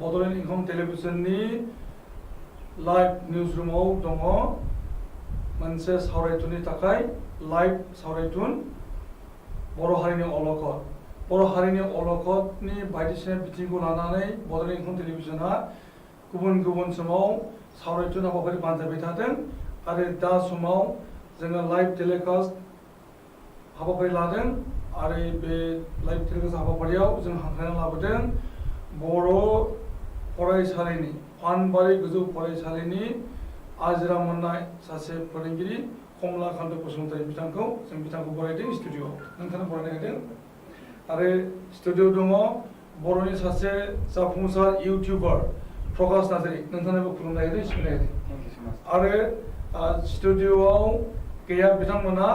Bodoland इंखं टेलिभिजननि live निउजरूमाव दङ मोनसे सावरायथुननि थाखाय लाइव सावरायथुन बर' हारिनि अलखदनि बायदिसिना बिथिंखौ लानानै बड'लेण्ड इंखं टेलिभिजनआ गुबुन गुबुन समाव सावरायथुन हाबाफारि बानजायबाय थादों आरो दा समाव जोङो लाइव टेलिकास्ट हाबाफारि लादों आरो बे लाइव टेलिकास्ट हाबाफारियाव जों हांख्रायना लाबोदों बर' फरायसालिनि पानबारि गोजौ फरायसालिनि आजिरा मोननाय सासे फोरोंगिरि कमलाकान्त बसुमतारी बिथांखौ बरायदों स्टुडिअ'आव नोंथाङा बरायनो होदों आरो स्टुडिअ' दङ बर'नि सासे जाफुंसार इउटिउबार प्रकाश नार्जारी नोंथांनोबो खुलुमनाय होदों सिबिनाय होदों आरो स्टुडिअ'आव गैया बिथांमोना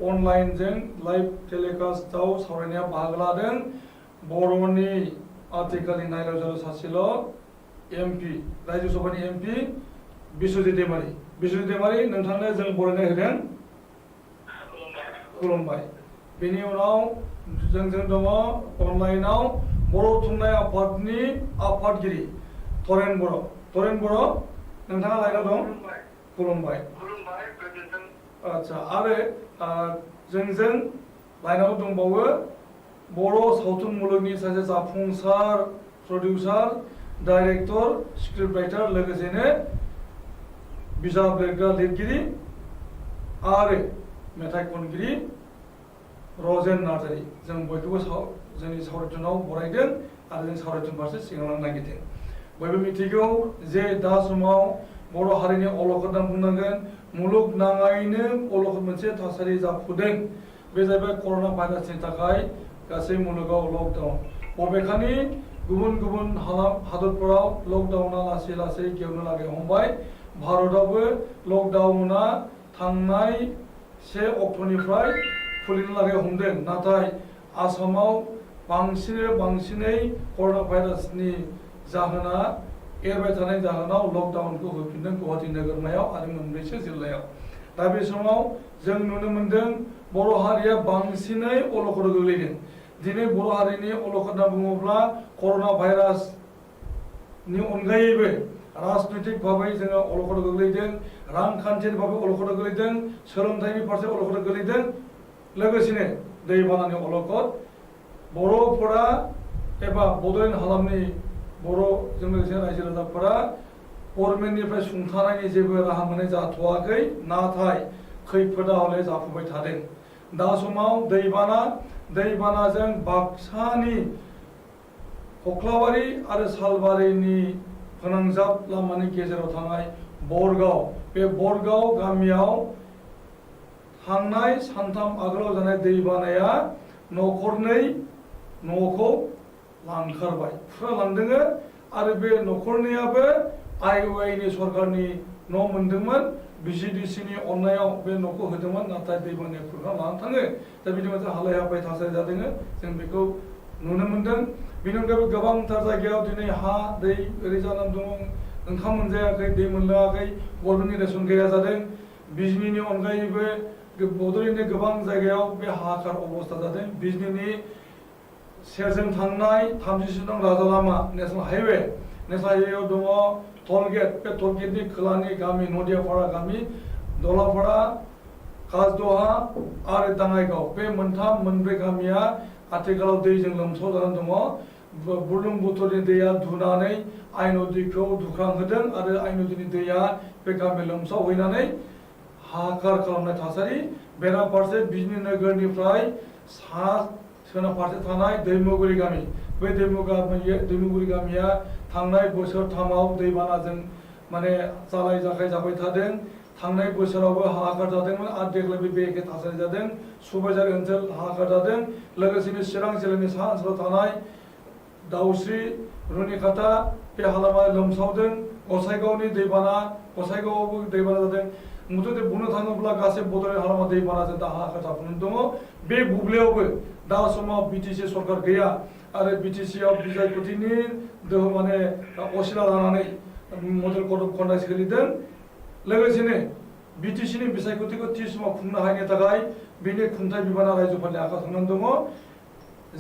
अनलाइनजों लाइभ टेलिकास्टआव सावरायनायाव बाहागो लादों बर'नि आथिखालनि नायराव सासेल' एमपि राज्यो सभानि एमपि बिश्वजित दैमारी नोंथांनो जों बरायनाय होदों खुलुमबाय बेनि उनाव जोंजों दङ अनलाइनाव बर' थुनलाइ आफादनि आफादगिरि तरेन बर' नोंथाङा लाइनाव दं खुलुमबाय आच्छा आरो जोंजों लाइनाव दंबावो बर' सावथुन मुलुगनि सासे जाफुंसार प्रडिउसार डाइरेक्टर स्क्रिप्ट राइटार लोगोसेनो बिजाब लिरग्रा लिरगिरि आरो मेथाइ खनगिरि रजेन नार्जारी जों बयखौबो जोंनि सावरायथुनाव बरायदों आरो जों सावरायथुन फारसे सिगांलांनो नागिरदों बयबो मिथिगौ जे दा समाव बर' हारिनि अलखद बुंनांगोन मुलुगनाङैनो अलखद मोनसे थासारि जाफुदों बे जाहैबाय कर'ना भाइरासनि थाखाय गासै मुलुगाव लकडाउन बबेखानि गुबुन गुबुन हादरफोराव लकडाउना लासै लासै गेवनो लागै हमबाय भारतआवबो लकडाउना थांनाय 1 अक्ट'निफ्राय खुलिनो लागै हमदों नाथाय आसामाव बांसिनै कर'ना भाइरासनि जाहोना एरबाय थानाय जाहोनाव लकडाउनखौ होफिनदों गुवाहाटी नोगोरमायाव आरो मोनब्रैसो जिल्लायाव दा बे समाव जों नुनो मोनदों बर' हारिया बांसिनै अलखदाव गोग्लैदों दिनै बर' हारिनि अलखद होनना बुङोब्ला कर'ना भाइरासनि अनगायैबो राजनैतिक भाबै जोङो अलखदाव गोग्लैदों रांखान्थियारि भाबै अलखदाव गोग्लैदों सोलोंथाइनि फारसे अलखदाव गोग्लैदों लोगोसेनो दैबानानि अलखद बर'फोरा एबा बड'लेण्ड हालामनि बर'जों लोगोसे रायजो राजाफोरा गभर्नमेन्टनिफ्राय सुंथानायनि जेबो राहा मोननाय जाथ'वाखै नाथाय खैफोदा हले जाफुबाय थादों दा समाव दैबानाजों बाक्सानि खख्लाबारि आरो सालबारिनि फोनांजाब लामानि गेजेराव थानाय बरगाव बे बरगाव गामियाव थांनाय सानथाम आगोलाव जानाय दैबानाया न'खरनै न'खौ लांखारबाय फुरा लांदों आरो बे न'खरनैयाबो आइअआइनि सरकारनि न' मोनदोंमोन बिसिडिसिनि अननायाव बे न'खौ होदोंमोन नाथाय दैबानाया खुरखाना लानानै थाङो दा बिदि मोनसे हालाय हाफाय थासारि जादों जों बेखौ नुनो मोनदों बेनि अनगायैबो गोबांथार जायगायाव दिनै हा दै ओरै जानानै दङ ओंखाम मोनजायाखै दै मोनलोङाखै गभर्नमेन्टनि रेसन गैया जादों बिजनीनि अनगायैबो बड'लेण्डनि गोबां जायगायाव बे हाहाकार अबस्था जादों बिजनीनि सेरजों थांनाय 36 नं राजा लामा नेशनेल हाइवेआव दङ टलगेट बे टलगेटनि खोलानि गामि नदियापाड़ा गामि दलापाड़ा काजदहा आरो दाङाइगाव बे मोनब्रै गामिया आथिखालाव दैजों लोमसाव जानानै दङ बुरलुंबुथुरनि दैया दुनानै आइ नदीखौ दुख्रांहोदों आरो आइ नदीनि दैया बे गामि लोमसावहैनानै हाहाकार खालामनाय थासारि बेराफारसे बिजनी नोगोरनिफ्राय सोनाब फारसे थानाय दैमुगुरि गामि बै दैमुगुरि गामिया थांनाय बोसोरथामाव दैबानाजों माने जालाय जाखाय जाबाय थादों थांनाय बोसोरावबो हाहाकार जादोंमोन आरो देग्लायबो बे एखे थासारि जादों सुबाइझार ओनसोल हाहाकार जादों लोगोसेनो चिरां जिल्लानि साहा ओनसोलाव थानाय दाउस्रि रुनिखाता बे हालामा लोमसावदों गसाइगावनि गसाइगावआवबो दैबाना जादों मुथते बुंनो थाङोब्ला गासै बड'लेण्ड हालामा दैबानाजों दा हाहाकार जाफुनानै दङ बे बुब्लियावबो दा समाव बिटिसि सरकार गैया आरो बिटिसिआव बिसायख'थिनि दोहो माने असिला लानानै मडेल कड अफ कन्डाक्ट सोलिदों लोगोसेनो बिटिसिनि बिसायख'थिखौ थि समाव खुंनो हायैनि थाखाय बेनि खुंथाय बिबाना रायजोफोरनि आखायाव थांनानै दङ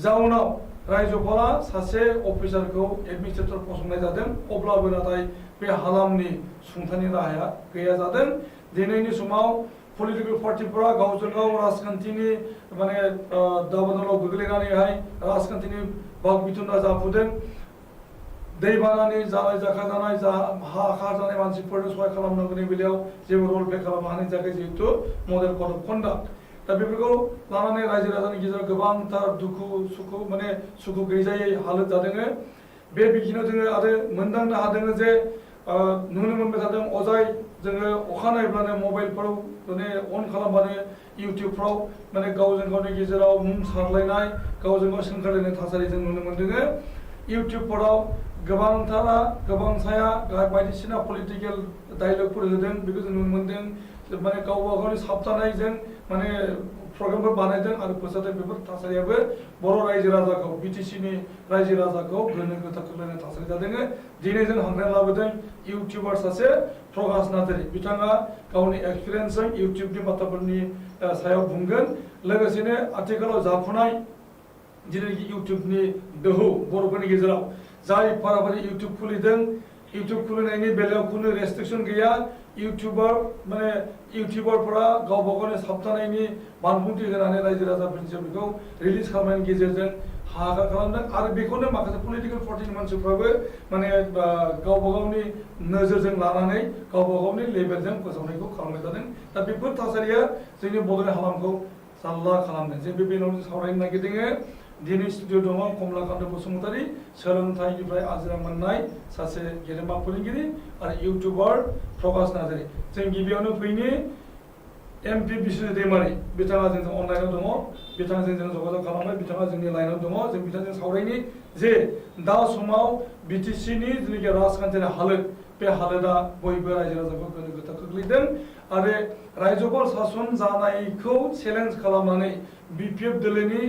जाउनाव रायजोपाला सासे अफिसारखौ एडमिनिस्ट्रेटर फसंनाय जादों अब्लाबो नाथाय बे हालामनि सुंथानायनि राहाया गैया जादों दिनैनि समाव पलिटिकल पार्टिफोरा गावजों गाव राजखान्थिनि माने दावदालाव गोग्लैनानैहाय राजखान्थिनि बाग बिथोना जाफुदों दैबानानि जानाय जाखाजानाय हा जानाय मानसिफोरनो सहाय खालामनांगौनि बेलायाव जेबो रल प्ले खालामनो हानाय जायाखै जिहेतु मडेल कड अफ कन्डाक्ट दा बेफोरखौ लानानै रायजो राजानि गेजेराव गोबांथार दुखु सुखु माने सुखु गैजायै हालोद जादों बे बिथिङाव जोङो आरो मोनदांनो हादों जे नुनो मोनबाय थादों अजाय जोङो अखानायब्लानो मबाइलफोराव माने अन खालामबानो इउटिउबफ्राव माने गावजों गावनि गेजेराव मुं सारलायनाय गावजों गाव सोंखारलायनाय थासारि जों नुनो मोनदों इउटिउबफोराव गोबांसाया बायदिसिना पलिटिकेल डायलगफोर होदों बेखौ जों नुनो मोनदों माने गावबा गावनि साबजानायजों माने प्रग्रामफोर बानायदों आरो फोसावदों बेफोर थासारियाबो बर' रायजो राजाखौ बिटिसिनि रायजो राजाखौ गोनो गोथो खोख्लैनाय थासारि जादों दिनै जों हांख्रायना लाबोदों इउटिउबार सासे प्रकाश नार्जारी बिथाङा गावनि एक्सपिरियेन्सजों इउटिउबनि बाथ्राफोरनि सायाव बुंगोन लोगोसेनो आथिखालाव जाफुनाय जेरैखि इउटिउबनि दोहौ बर'फोरनि गेजेराव जाय फाराफारि इउटिउब खुलिदों इउटिउब खुलिनायनि बेलायाव खुनु रेस्ट्रिक्शन गैया इउटिउबारफोरा गावबा गावनि साबजानायनि बानबुंथि होनानै रायजो राजाफोरनिसिम बेखौ रिलिज खालामनायनि गेजेरजों हाहाकार खालामदों आरो बेखौनो माखासे पलिटिकेल पार्टिनि मानसिफ्राबो माने गावबा गावनि नोजोरजों लानानै गावबा गावनि लेभेलजों फोसावनायखौ खालामनाय जादों दा बेफोर थासारिया जोंनि बड'लेण्ड हालामखौ जारला खालामदों जों बे बेलायाव सावरायनो नागिरदों दिनै स्टुडिअ दङ कमलाकान्त बसुमतारी सोलोंथाइनिफ्राय आजिरा मोननाय सासे गेदेमा फोरोंगिरि आरो इउटिउबार प्रकाश नार्जारी जों गिबियावनो फैनि एमपि बिश्वजित दैमारी बिथाङा जोंजों अनलाइनाव दङ बिथांजों जों जगाजग खालामबाय बिथाङा जोंनि लाइनाव दङ जों बिथांजों सावरायनि जे दा समाव बिटिसिनि जेनाखि राजखान्थिनि हालोद बे हालोदा बयबो रायजो राजाखौ गोनो गोथो खोख्लैदों आरो रायजोपाल सासन जानायखौ चेलेन्ज खालामनानै बिपिएफ दोलोनि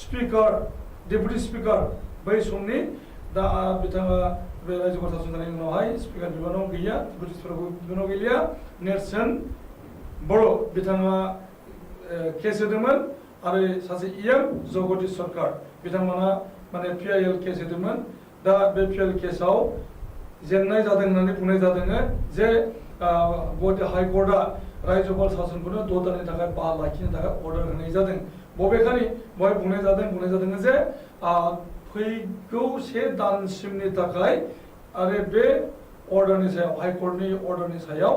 स्पिकार डेपुटि स्पिकार बै समनि दा बिथाङा बे रायजोपाल सासन जानायनि उनावहाय स्पिकार बिबानाव गैया डेपुटि स्पिकार बिबानाव गैलिया नेरसोन बर' बिथाङा केस होदोंमोन आरो सासे इयां जगदीश सरकार बिथांमोना माने पिआइएल केस होदोंमोन दा बे पिआइएल केसाव जेननाय जादों होननानै बुंनाय जादों जे गुवाहाटी हाइकर्टआ रायजोपाल सासनखौनो 6 दाननि थाखाय बाहाल लाखिनो थाखाय अर्डार होनाय जादों बबेखानि बेवहाय बुंनाय जादों जे फैगौ 1 दानसिमनि थाखाय आरो बे अर्डारनि सायाव हाइकर्टनि अर्डारनि सायाव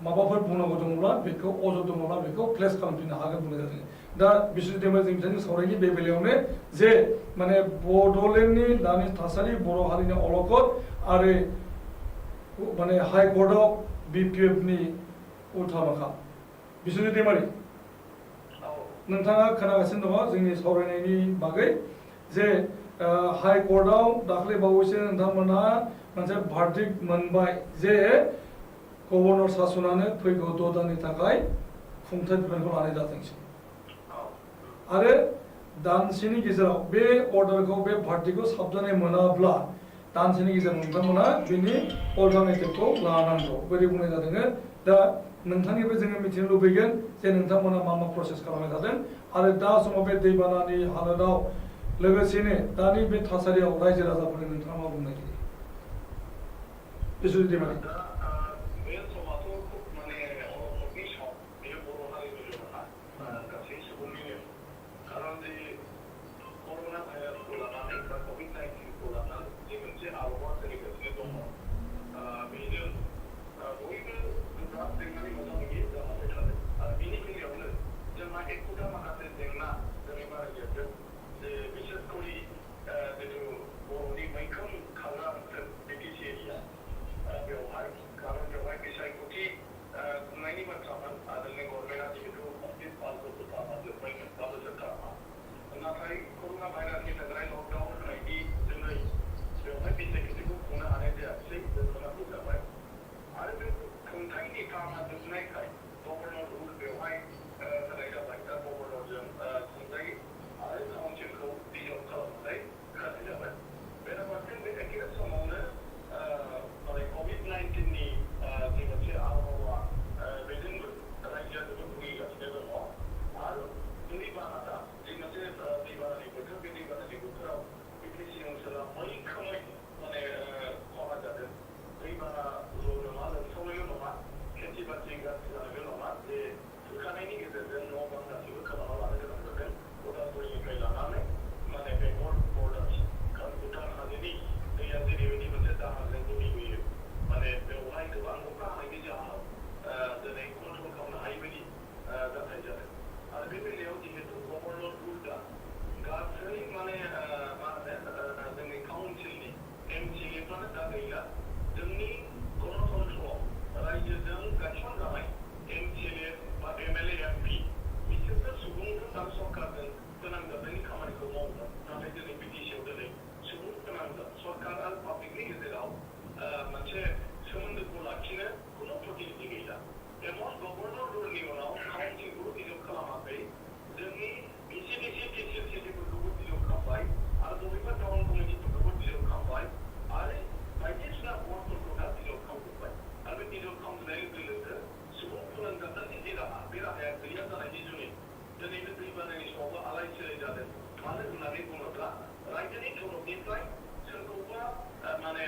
माबाफोर बुंनांगौ दङब्ला बेखौ अजद दङब्ला बेखौ प्लेस खालामफिननो हागोन बुंनाय जादों दा बिश्वजित दैमारी जों बिथांजों सावरायनि बे बेलायावनो जे माने बड'लेण्डनि दानि थासारि बर' हारिनि अलखद आरो माने हाइकर्टआव बिपिएफनि उल्था माखा बिश्वजित दैमारी नोंथाङा खोनागासिनो दङ जोंनि सावरायनायनि बागै जे हाइकर्टआव दाख्लै बावैसो नोंथांमोनहा मोनसे भार्डिक्ट मोनबाय जे गभर्नर सासनानो फैगौ 6 दाननि थाखाय खुंथाय बिबानखौ लानाय जाथोंसै आरो दानसेनि गेजेराव बे अर्डारखौ बे भार्डिक्टखौ साबजानाय मोनाब्ला दानसेनि गेजेराव नोंथांमोना बिनि अल्टारनेटिभखौ लानांगौ बोरै बुंनाय जादों दा नोंथांनिफ्राय जोङो मिथिनो लुबैगोन जे नोंथांमोना मा प्रसेस खालामनाय जादों आरो दा समाव बे दैबानानि हालोदाव लोगोसेनो दानि बे थासारियाव रायजो राजाफोरनो नोंथाङा मा बुंनाय जायो बिश्वजित दैमारी Beवहाय जों लुबैयो माने बेवहाय गोबां अखा हानायनि जाहोनाव दिनै कन्ट्रल खालामनो हायै बायदि जाथाय जादों आरो बे बेलायाव जिहेतु गभर्नर रुलआ गासै माने मा होनो जोंनि काउन्सिलनि एमसिएफ्रानो दा गैला जोंनि गणतन्त्रआव रायजोजों गायसनजानाय एमसिएलए बा एमएलए एमपि बिसोरसो सुबुंजों आरो सरकारजों फोनांजाबनायनि खामानिखौ मावगोन नाथाय दिनै बिटिसिआव दिनै सुबुं फोनांजाब सरकार आरो पाब्लिकनि गेजेराव मोनसे सोमोन्दोखौ लाखिनो खुनु प्रतिनिधि गैला एमन गभर्नर रुलनि उनाव काउन्सिलखौ डिजल्भ खालामाखै जोंनि भिसिडिसि टिसिएलसिफोरखौबो डिजल्भ खालामबाय आरो बबेबा टाउन कमिटिफोरखौबो डिजल्भ खालामबाय आरो बायदिसिना बर्डफोरखौ दा डिजल्भ खालामजोब्बाय आरो बे डिजल्भ खालामजोबनाय लोगो लोगो सुबुं फोनांजाबनायनि जे राहा बे राहाया गैया जानायनि जुनै दिनै बे दैबानानि समावबो आलाय सिलाय जादों मानो होननानै बुङोब्ला रायजोनि थरफनिफ्राय सोरखौबा माने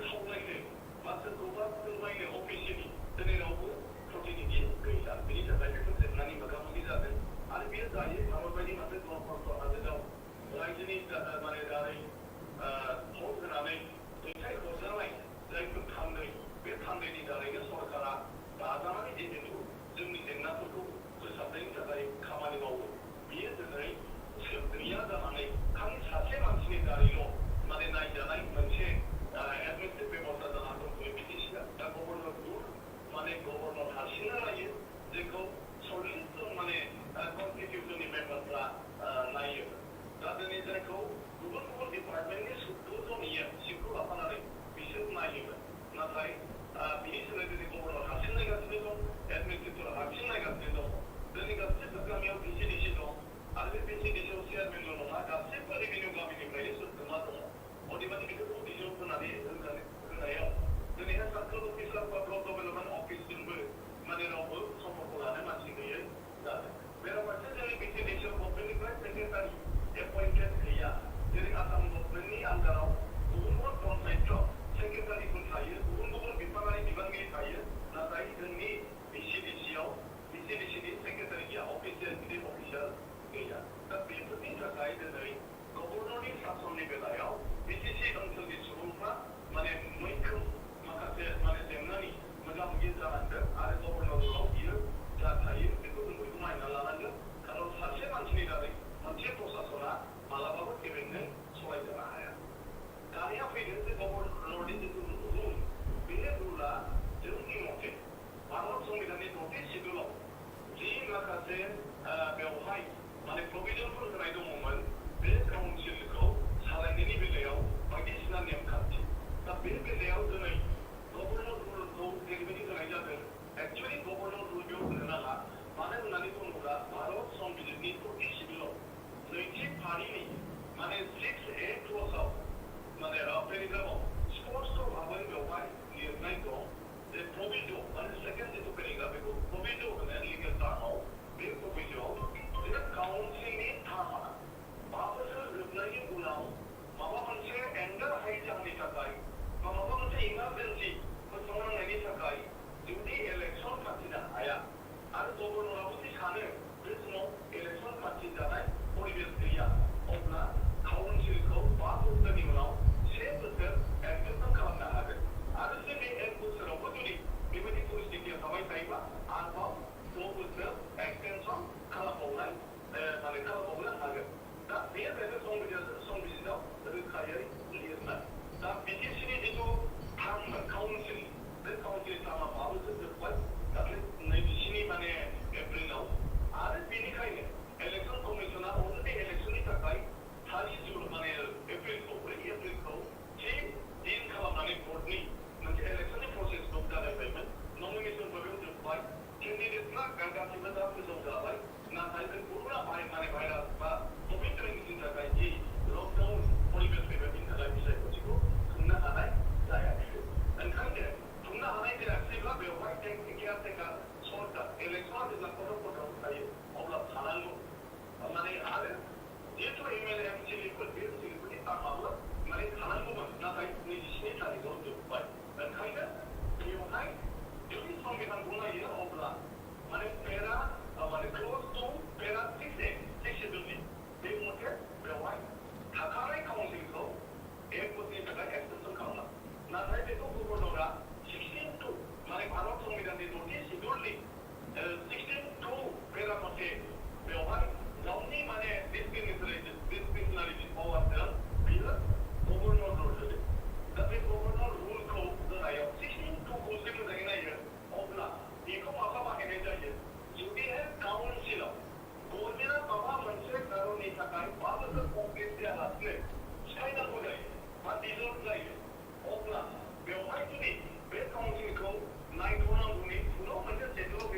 खावलायनो बा सोरखौबा फोरमायनो अफिसियेलि दिनै रावबो प्रतिनिधि गैला बेनि थाखाय बेफोर जेंनानि मोगा मोगि जादों आरो बेयो जायो भारतबायदि मोनसे गणतन्त्र हादोराव रायजोनि माने दारै भट होनानै दैथायहरजानाय जायफोर थान्दै बे थान्दैनि दारैनो सरकारा दाजानानै जिहेतु जोंनि जेंनाफोरखौ फोसाबनायनि थाखाय खामानि मावो बियो दिनै गैया जानानै खालि सासे मानसिनि दारैल' माने नायजानाय मोनसे एडमिनिस्ट्रेटिभ बेबस्था जानानै दंथ'यो बिटिसिआ दा गभर्नर रुल माने गभर्नर हारसिंनो लायो जेखौ 40 जन माने कनस्टिटिउसननि मेम्बारफ्रा नायो दा दिनै जायखौ गुबुन गुबुन डिपार्टमेन्टनि 17 जन सिटखौ लाफानानै बिसोर नायोमोन नाथाय बिनि सोलाय दिनै गभर्नर हारसिं नायगासिनो दं एडमिनिस्ट्रेटर हारसिं नायगासिनो दं दिनै गासैबो गामियाव भिसिडिसि दं आरो बे भिसिडिसिआव चेयारमेनल' नङा गासैबो रेभिनिउ गामिनिफ्रायनो सोद्रोमा दङ अदेबानि बेखौ डिजल्भ होनानै होनायाव दिनैहाय सार्कोल अफिसार बा ब्लक डेभेलपमेन्ट अफिसजोंबो माने रावबो सम्पर्क लानो मानसि गैयै जादों बेराफारसे जोंनि भिसिडिसिआव गभर्नमेन्टनिफ्राय सेक्रेटारि एपइन्टेड गैया जेरै आसाम गभर्नमेन्टनि आन्दाराव गुबुन गुबुन पन्सायतफ्राव सेक्रेटारिफोर थायो गुबुन गुबुन बिफानारि बिबानगिरि थायो नाथाय जोंनि भिसिडिसिआव भिसिडिसिनि सेक्रेटारि गैया अफिसियेल गिदिर अफिसार गैया दा बेफोरनि थाखाय दिनै गभर्नरनि सासननि बेलायाव बिटिसि ओनसोलनि सुबुंफ्रा माने मैखोम माखासे माने जेंनानि मोगा मोगि जानांगोन आरो गभर्नर रुलाव बियो जा थायो बेखौ जों बयबो नायना लानांगोन खारन सासे मानसिनि दारै मोनसे प्रसासना मालाबाबो गेबेङै सालायजानो हाया दानिया फैदों जे गभर्नरनि जिथु रुल बे रुला जोंनि मथे भारत संबिधाननि 30 सिडुलाव जि माखासे बेवहाय माने प्रभिजनफोर होनाय दङमोन बे काउन्सिलखौ सालायनायनि बेलायाव बायदिसिना नेमखान्थि दा बे बेलायाव दिनै गभर्नर रुलखौ जेरैबायदि होनाय जादों एक्सुवेलि गभर्नर रुल बेयाव होनो नाङा मानो होननानै बुङोब्ला भारत संबिजितनि 30 सिडुलाव नैथि फारिनि माने 6A क्ल'जआव माने पेरेग्राफआव स्पष्ट भाबै बेवहाय लिरनाय दं जे प्रभिज' माने सेकेन्ड जिथु पेरेग्राफ बेखौ प्रभिज' होनो लिगेल टार्मआव बे प्रभिज'आव जे काउन्सिलनि टार्मआ 5 बोसोर जोबनायनि उनाव माबा मोनसे एंगार हायै जाहोननि थाखाय बा माबा मोनसे इमारजेन्सि फोसावनांनायनि थाखाय जुदि इलेक्सन फाथिनो हाया आरो गभर्नराबो जुदि सानो बे समाव इलेक्सन फाथिजानाय परिबेस गैया अब्ला काउन्सिलखौ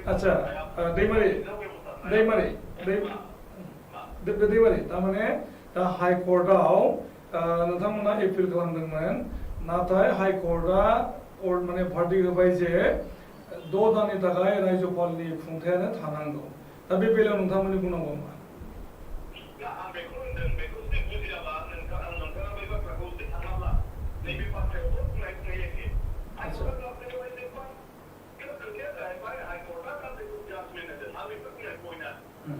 आच्छा दैमारि दैमारि दैमारि तारमाने दा हाइ कर्टआव नोंथांमोना एपिल खालामदोंमोन नाथाय हाइ कर्टआ माने भार्डिक होबाय जे 6 दाननि थाखाय रायजोपालनि खुंथायानो थानांगौ दा बे बेलायाव नोंथांमोननि बुंनांगौ मा आं बेखौ होनदों बेखौ जुदि बुजियाबा नोंथाङा बै बाथ्राखौ जुदि थाङाब्ला नैबे बाथ्रायावथ' बुंनाय एखे खोथाया जाहैबाय हाइकर्टआ गासैबो जाजमेन्ट होदों आं बेखौ बुंनाय पइन्टआ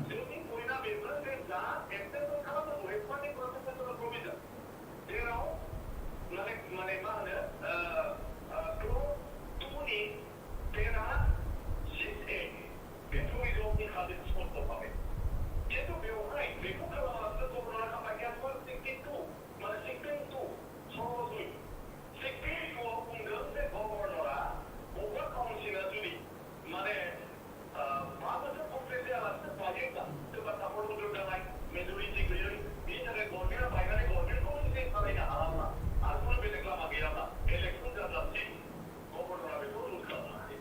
जोंनि पइन्टआ बेनो जे जा एक्सेप्ट खालामनांगौ एक्सपान्डिं प्रसेसफोर प्रभिजन जेराव माने मा होनो क्ल'ज 2नि पेरा 6A बे टुरिजमनि हादोर स्पन्सर खालामबाय खिन्थु बेवहाय बेखौ खालामालासिनो गभर्नरा खालामबाय एस पार 62 माने 62 सहजै 62आव बुंदों जे गभर्नरा बबेबा काउन्सिला जुदि माने 5 बोसोर कमप्लिट जायालासिनो बायोब्ला सोरबा सापर्ट होनो थाखाय मेजरिटि गैयै बिनि थाखाय गभर्नमेन्टआ बायनानै गभर्नमेन्टखौ जुदि सालायनो हालाब्ला आरो खुनु बेलेग लामा गैयाब्ला इलेक्सन जाजासिम गभर्नरा बेखौ रुल खालामनो हायो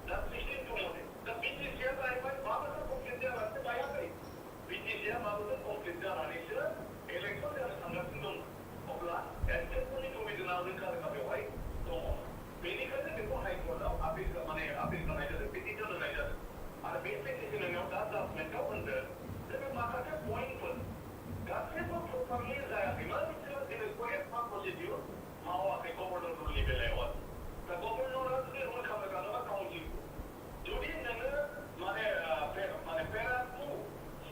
दा 62 मथे दा बिटिसिआ जाहैबाय 5 बोसोर कमप्लिट जायालासिनो बायाखै बिटिसिआ 5 बोसोर कमप्लिट जानानैसो इलेक्सन जानो थांगासिनो दं अब्ला एक्सेप्टनि प्रभिजनआ रोखा रोखा बेवहाय दङ बेनिखायनो बेखौ हाइकर्टआव आपिल खालामनाय जादों पिटिसन होनाय जादों आरो बे पिटिसन होनायाव दा जाजमेन्टआव होनदों जे बे माखासे पइन्टफोर गासैबो प्रपारलि जायाखैमोन बिसोरो जेनेबा एफा प्रसिडिउर मावाखै गभर्नर रुलनि बेलायाव दा गभर्नरा जुदि रुल खालामनो थाङोबा काउन्सिलखौ जुदि नोङो माने पेरा 2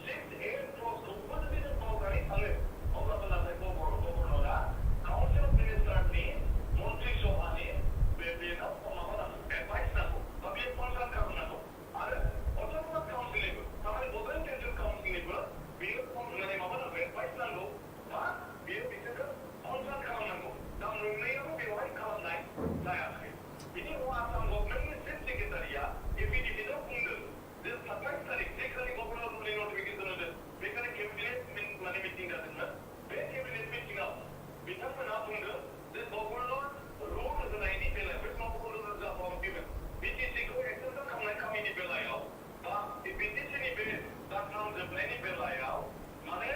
6A क्लजखौबो जुदि जों मावनानै थाङो अब्लाबो नाथाय गभर्नरा काउन्सिल अफ मिनिस्टारनि मन्त्रि सभानि बेनाव माबा नांगौ एडभाइस नांगौ बा बेयो कनसाल्ट खालामनांगौ आरो अट'नमास काउन्सिलनिबो थारमाने बड'लेण्ड सेन्ट्रेल काउन्सिलनिबो बेयो माने माबा नांगौ एडभाइस नांगौ बा बेयो बिसोरखौ कनसाल्ट खालामनांगौ दा मोननैयाबो बेवहाय खालामनाय जायाखै बिनि उनाव आसाम गभर्नमेन्टनि चिफ सेक्रेटारिया एफिडेभिटआव बुंदों जे 27 तारिख जे खालि गभर्नर रुलनि नटिफिकेसन होदों बे खालि केबिनेट माने मिटिं जादोंमोन बे केबिनेट मिटिंआव बिथांमोनहा बुंदों जे गभर्नर रुल होनायनि बेलायाव बे गभर्नर जाबावगोन बिटिसिखौ एक्सेप्ट खालामनाय खामिनि बेलायाव बा बिटिसिनि बे दाथाम जोबनायनि बेलायाव माने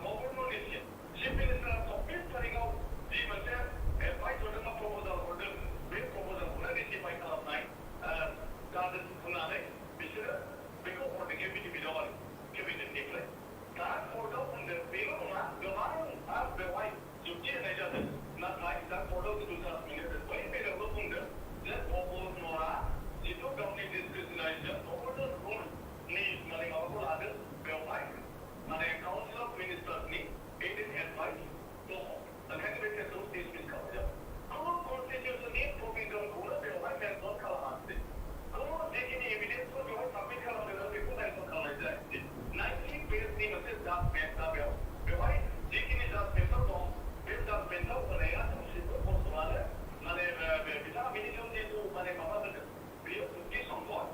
गभर्नरनिसिम चिफ मिनिस्टारा 24 तारिखआव जि मोनसे एडभाइस होदों बा प्रप'जाल हरदों बे प्रप'जालखौनो रेटिफाइ खालामनाय जादों होननानै बिसोरो बेखौ हरदों एफिडेभिटआव आरो केबिनेटनिफ्राय दा कर्टआव बुंदों बेल' नङा गोबां आरो बेवहाय जुक्ति होनाय जादों नाथाय दा कर्टआव जिथु जाजमेन्ट होदों बै बेलायावबो बुंदों जे गभर्नरा जिथु गावनि डिसक्रिशनारिजों गभर्नर रुलनि माने माबाखौ लादों बेवहाय माने काउन्सिल अफ मिनिस्टार्सनि एडेड एडभाइस दङ ओंखायनो बे केसखौ डिसमिस खालामनाय जाबाय खुनु कनस्टिटिउसननि प्रभिजनखौनो बेवहाय मेनसन खालामाखिसै खुनु जेखिनि एभिडेन्सफोर बेवहाय साबमिट खालामदों बेखौ मेनसन खालामनाय जायाखिसै 90 पेजनि मोनसे जाजमेन्ट दा बेवहाय जेखिनि जाजमेन्टफोर दं बे जाजमेन्टआव होनाया गासैबो गथ'आनो माने बिथाङा बेनि सायाव जिहेतु माने माबा होदों बेयो जुक्ति सम्पद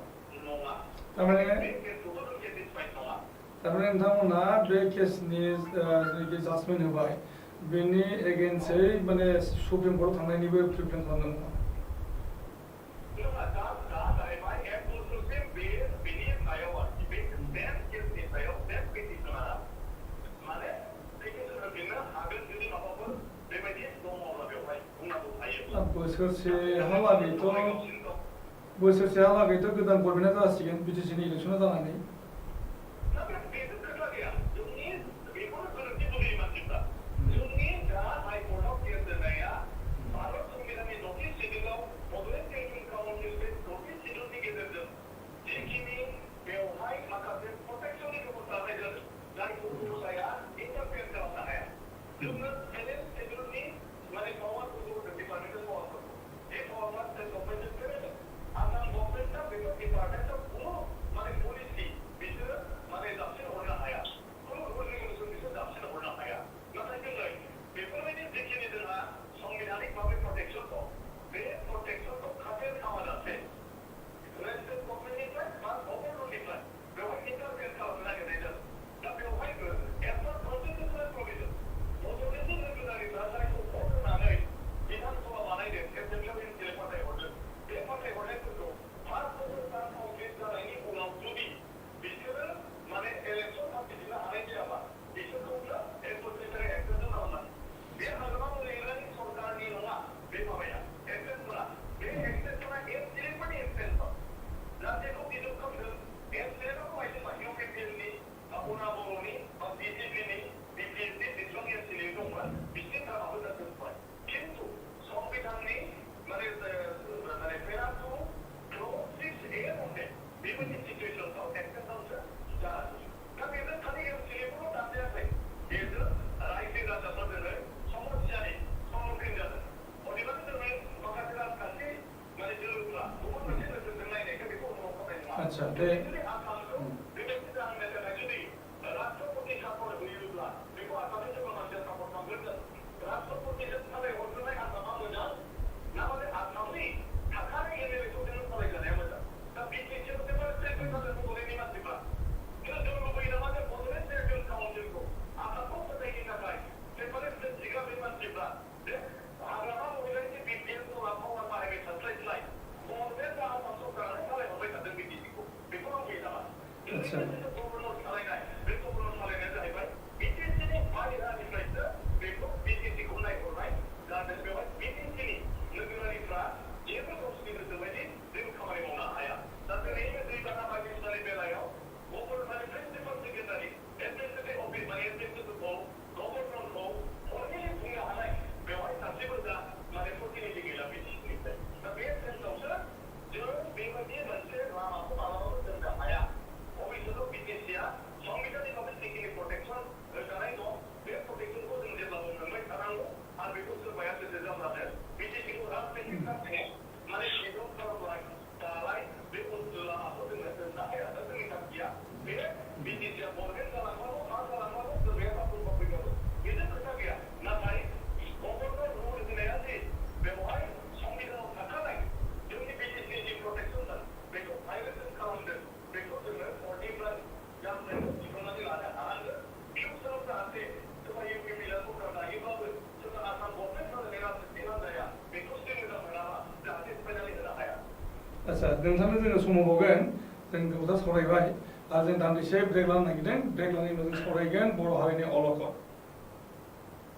नङा थारमाने बे केसखौबो जों सेटिसफाइड नङा थारमाने नोंथांमोना बे केसनि जेनाखि जाजमेन्ट होबाय बेनि एगेन्स्टै माने सुप्रिम कर्टआव थांनायनिबो प्रिपेयार खालामदों नामा नङा दा जाहैबाय एक्सक्लुसिभ बेनि सायाव आरोखि बे सेम केसनि सायाव सेम पिटिसनारा माने पिटिसन होफिननो हागोन जुदि माबाफोर बेबायदि दङब्ला बेवहाय बुंनांगौ थायोब्ला बोसोरसेहालागैथ' गोदान गभर्नमेन्टआ जासिगोन बिटिसिनि इलेक्सना जानानै दा बेजों खोथा गैया जोंनि बेखौनो गोरोन्थि बुजियो मानसिफ्रा जोंनि दा हाइकर्टआव केस होनाया भारत संबिधाननि 30 सिडिउलाव बड'लेण्ड सेन्ट्रेल काउन्सिल बे 30 सिडिउलनि गेजेरजों जेखिनि बेवहाय माखासे प्रटेक्सननि बेबस्था लानाय जादों जायखौ दस्राया इन्टारफेयार खालामनो हाया जोंनो 7 सिडिउलनि माने पावारफोरखौ होदों डिपार्टमेन्टेल पावारफोरखौ बे पावारफ्रा स्टेट गभर्नमेन्टजों फैदों आसाम गभर्नमेन्टआ बेखौ डिपार्टमेन्टआव खुनु माने पलिसि आच्छा दे जुदि आसामखौ बेबायदि जाहोनो थाखाय जुदि राष्ट्रपति सापर्ट होयोब्ला बेखौ आसामनि सोरबा मानसिया सापर्ट खालामगोन राष्ट्रपतिजों सालायहरग्रोनाय आसामा मोजां ना माने आसामनि थाखानाय एमएलएखौ जोङो सालायजानाया मोजां दा बिटिसिआव जेब्ला सेन्ट्रेल जागोन बड'लेण्डनि मानसिफ्रा खिन्थु जों लुबैयो नामा जे बड'लेण्ड सेन्ट्रेल काउन्सिलखौ आसामखौ फोथायनो थाखाय सेपारेट जिगाबनि मानसिफ्रा जे हाग्रामा महिलानि बिटिएसखौ लाफावा बाहायबाय थास्लायस्लाय गभर्नमेन्टआ आसाम सरकारानो सालायहरबाय थादों बिटिसिखौ बेखौ लुबैयो नामा आच्छा गभर्नर सालायनाय बे गभर्नर सालायनाया जाहैबाय बिटिसिनि बाहेरानिफ्रायसो बेखौ बिटिसिखौ नायहरनाय जाहाथे बेवहाय बिटिसिनि नोगोरारिफ्रा जेबो गावसिनि गोसो बायदि जेबो खामानि मावनो हाया दा दिनै दैबाना बायदिसिनानि बेलायाव गभर्नरनि प्रिन्सिपाल सेक्रेटारि एडमिनिस्ट्रेटिभ अफिस माने एडमिनिस्ट्रेटिभखौ गभर्नरखौ फर्मेलि बुंनो हानाय बेवहाय सासेबो दा माने प्रतिनिधि गैला बिटिसिनिफ्राय दा बे सेन्सआवसो जों बेबायदि मोनसे लामाखौ मालाबाबो दोननो हाया अफिसाव बिटिसिआ संबिधाननि माबा जिखिनि प्रटेक्सन होजानाय दं बे प्रटेक्सनखौ जों जेब्लाबो मोनबाय थानांगौ आरो बेखौ सोरबाया गोसो जाब्लानो बिटिसिखौ राजनीतिक थाखाय माने बेखौ खालामलाय दालाय बे लामाखौ जोङो दोननो हाया दा जोंनि थांखिया बे बिटिसिआ गभर्नमेन्ट जालांबाबो मा जालांबाबो सोरबाया बाथ्रा फैबाबो बेजों खोथा गैया नाथाय गभर्नर रुल होनाया जे बेवहाय संबिधानाव थाखानाय जोंनि बिटिसिनि जि प्रटेक्सन दं बेखौ भायलेसन खालामदों बेखौ जोङो अर्डिनाल गामोनखौ दिखांनानै लानो हानांगोन फिउचाराव जाहाथे सोरबा इउपि मिलार सरकार दायोब्लाबो सोरबा आसाम गभर्नमेन्ट सालायनाय राजनीति हान्जाया बेखौ जुदि मोजां मोनाबा जाहाथे फाइनालि होनो हाया आच्छा नोंथांनो जोङो सम होबावगोन जों गोबां सावरायबाय आरो जों दान्दिसे ब्रेक लानो नागिरदों ब्रेक लानायनि उनाव जों सावरायगोन बर' हारिनि अलखद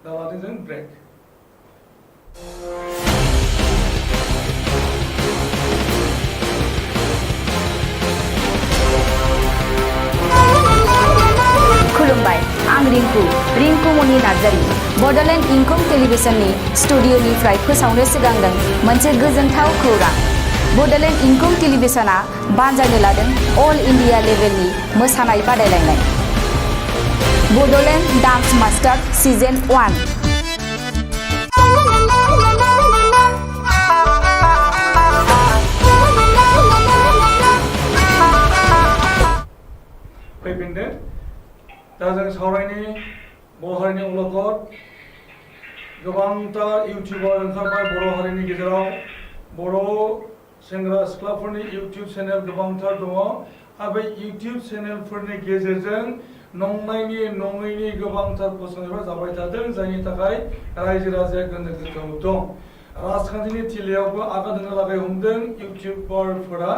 दा लादों जों ब्रेक खुलुमबाय आं रिंकु मनि नार्जारि बड'लेण्ड इंखं टेलिभिजननि स्टुडिअनिफ्राय फोसावनो सिगांदों मोनसे गोजोनथाव खौरां बड'लेण्ड इंखं टेलिभिजनआ बानजायनो लादों अल इन्डिया लेभेलनि मोसानाय बादायलायनाय बड'लेण्ड डान्स मास्टार सिजन 1 फैफिनदो दा जों सावरायनि बर' हारिनि अलखद गोबांथार इउटिउबार ओंखारबाय बर' हारिनि गेजेराव बर' सेंग्रा सिख्लाफोरनि इउटिउब चेनेल गोबांथार दङ आरो बे इउटिउब चेनेलफोरनि गेजेरजों नंनायनि नङैनि गोबांथार फोसावनायफोरा जाबाय थादों जायनि थाखाय रायजो राजाया गोनो गोथो दं राजखान्थिनि थिलियावबो आगान होनो लागै हमदों इउटिउबारफोरा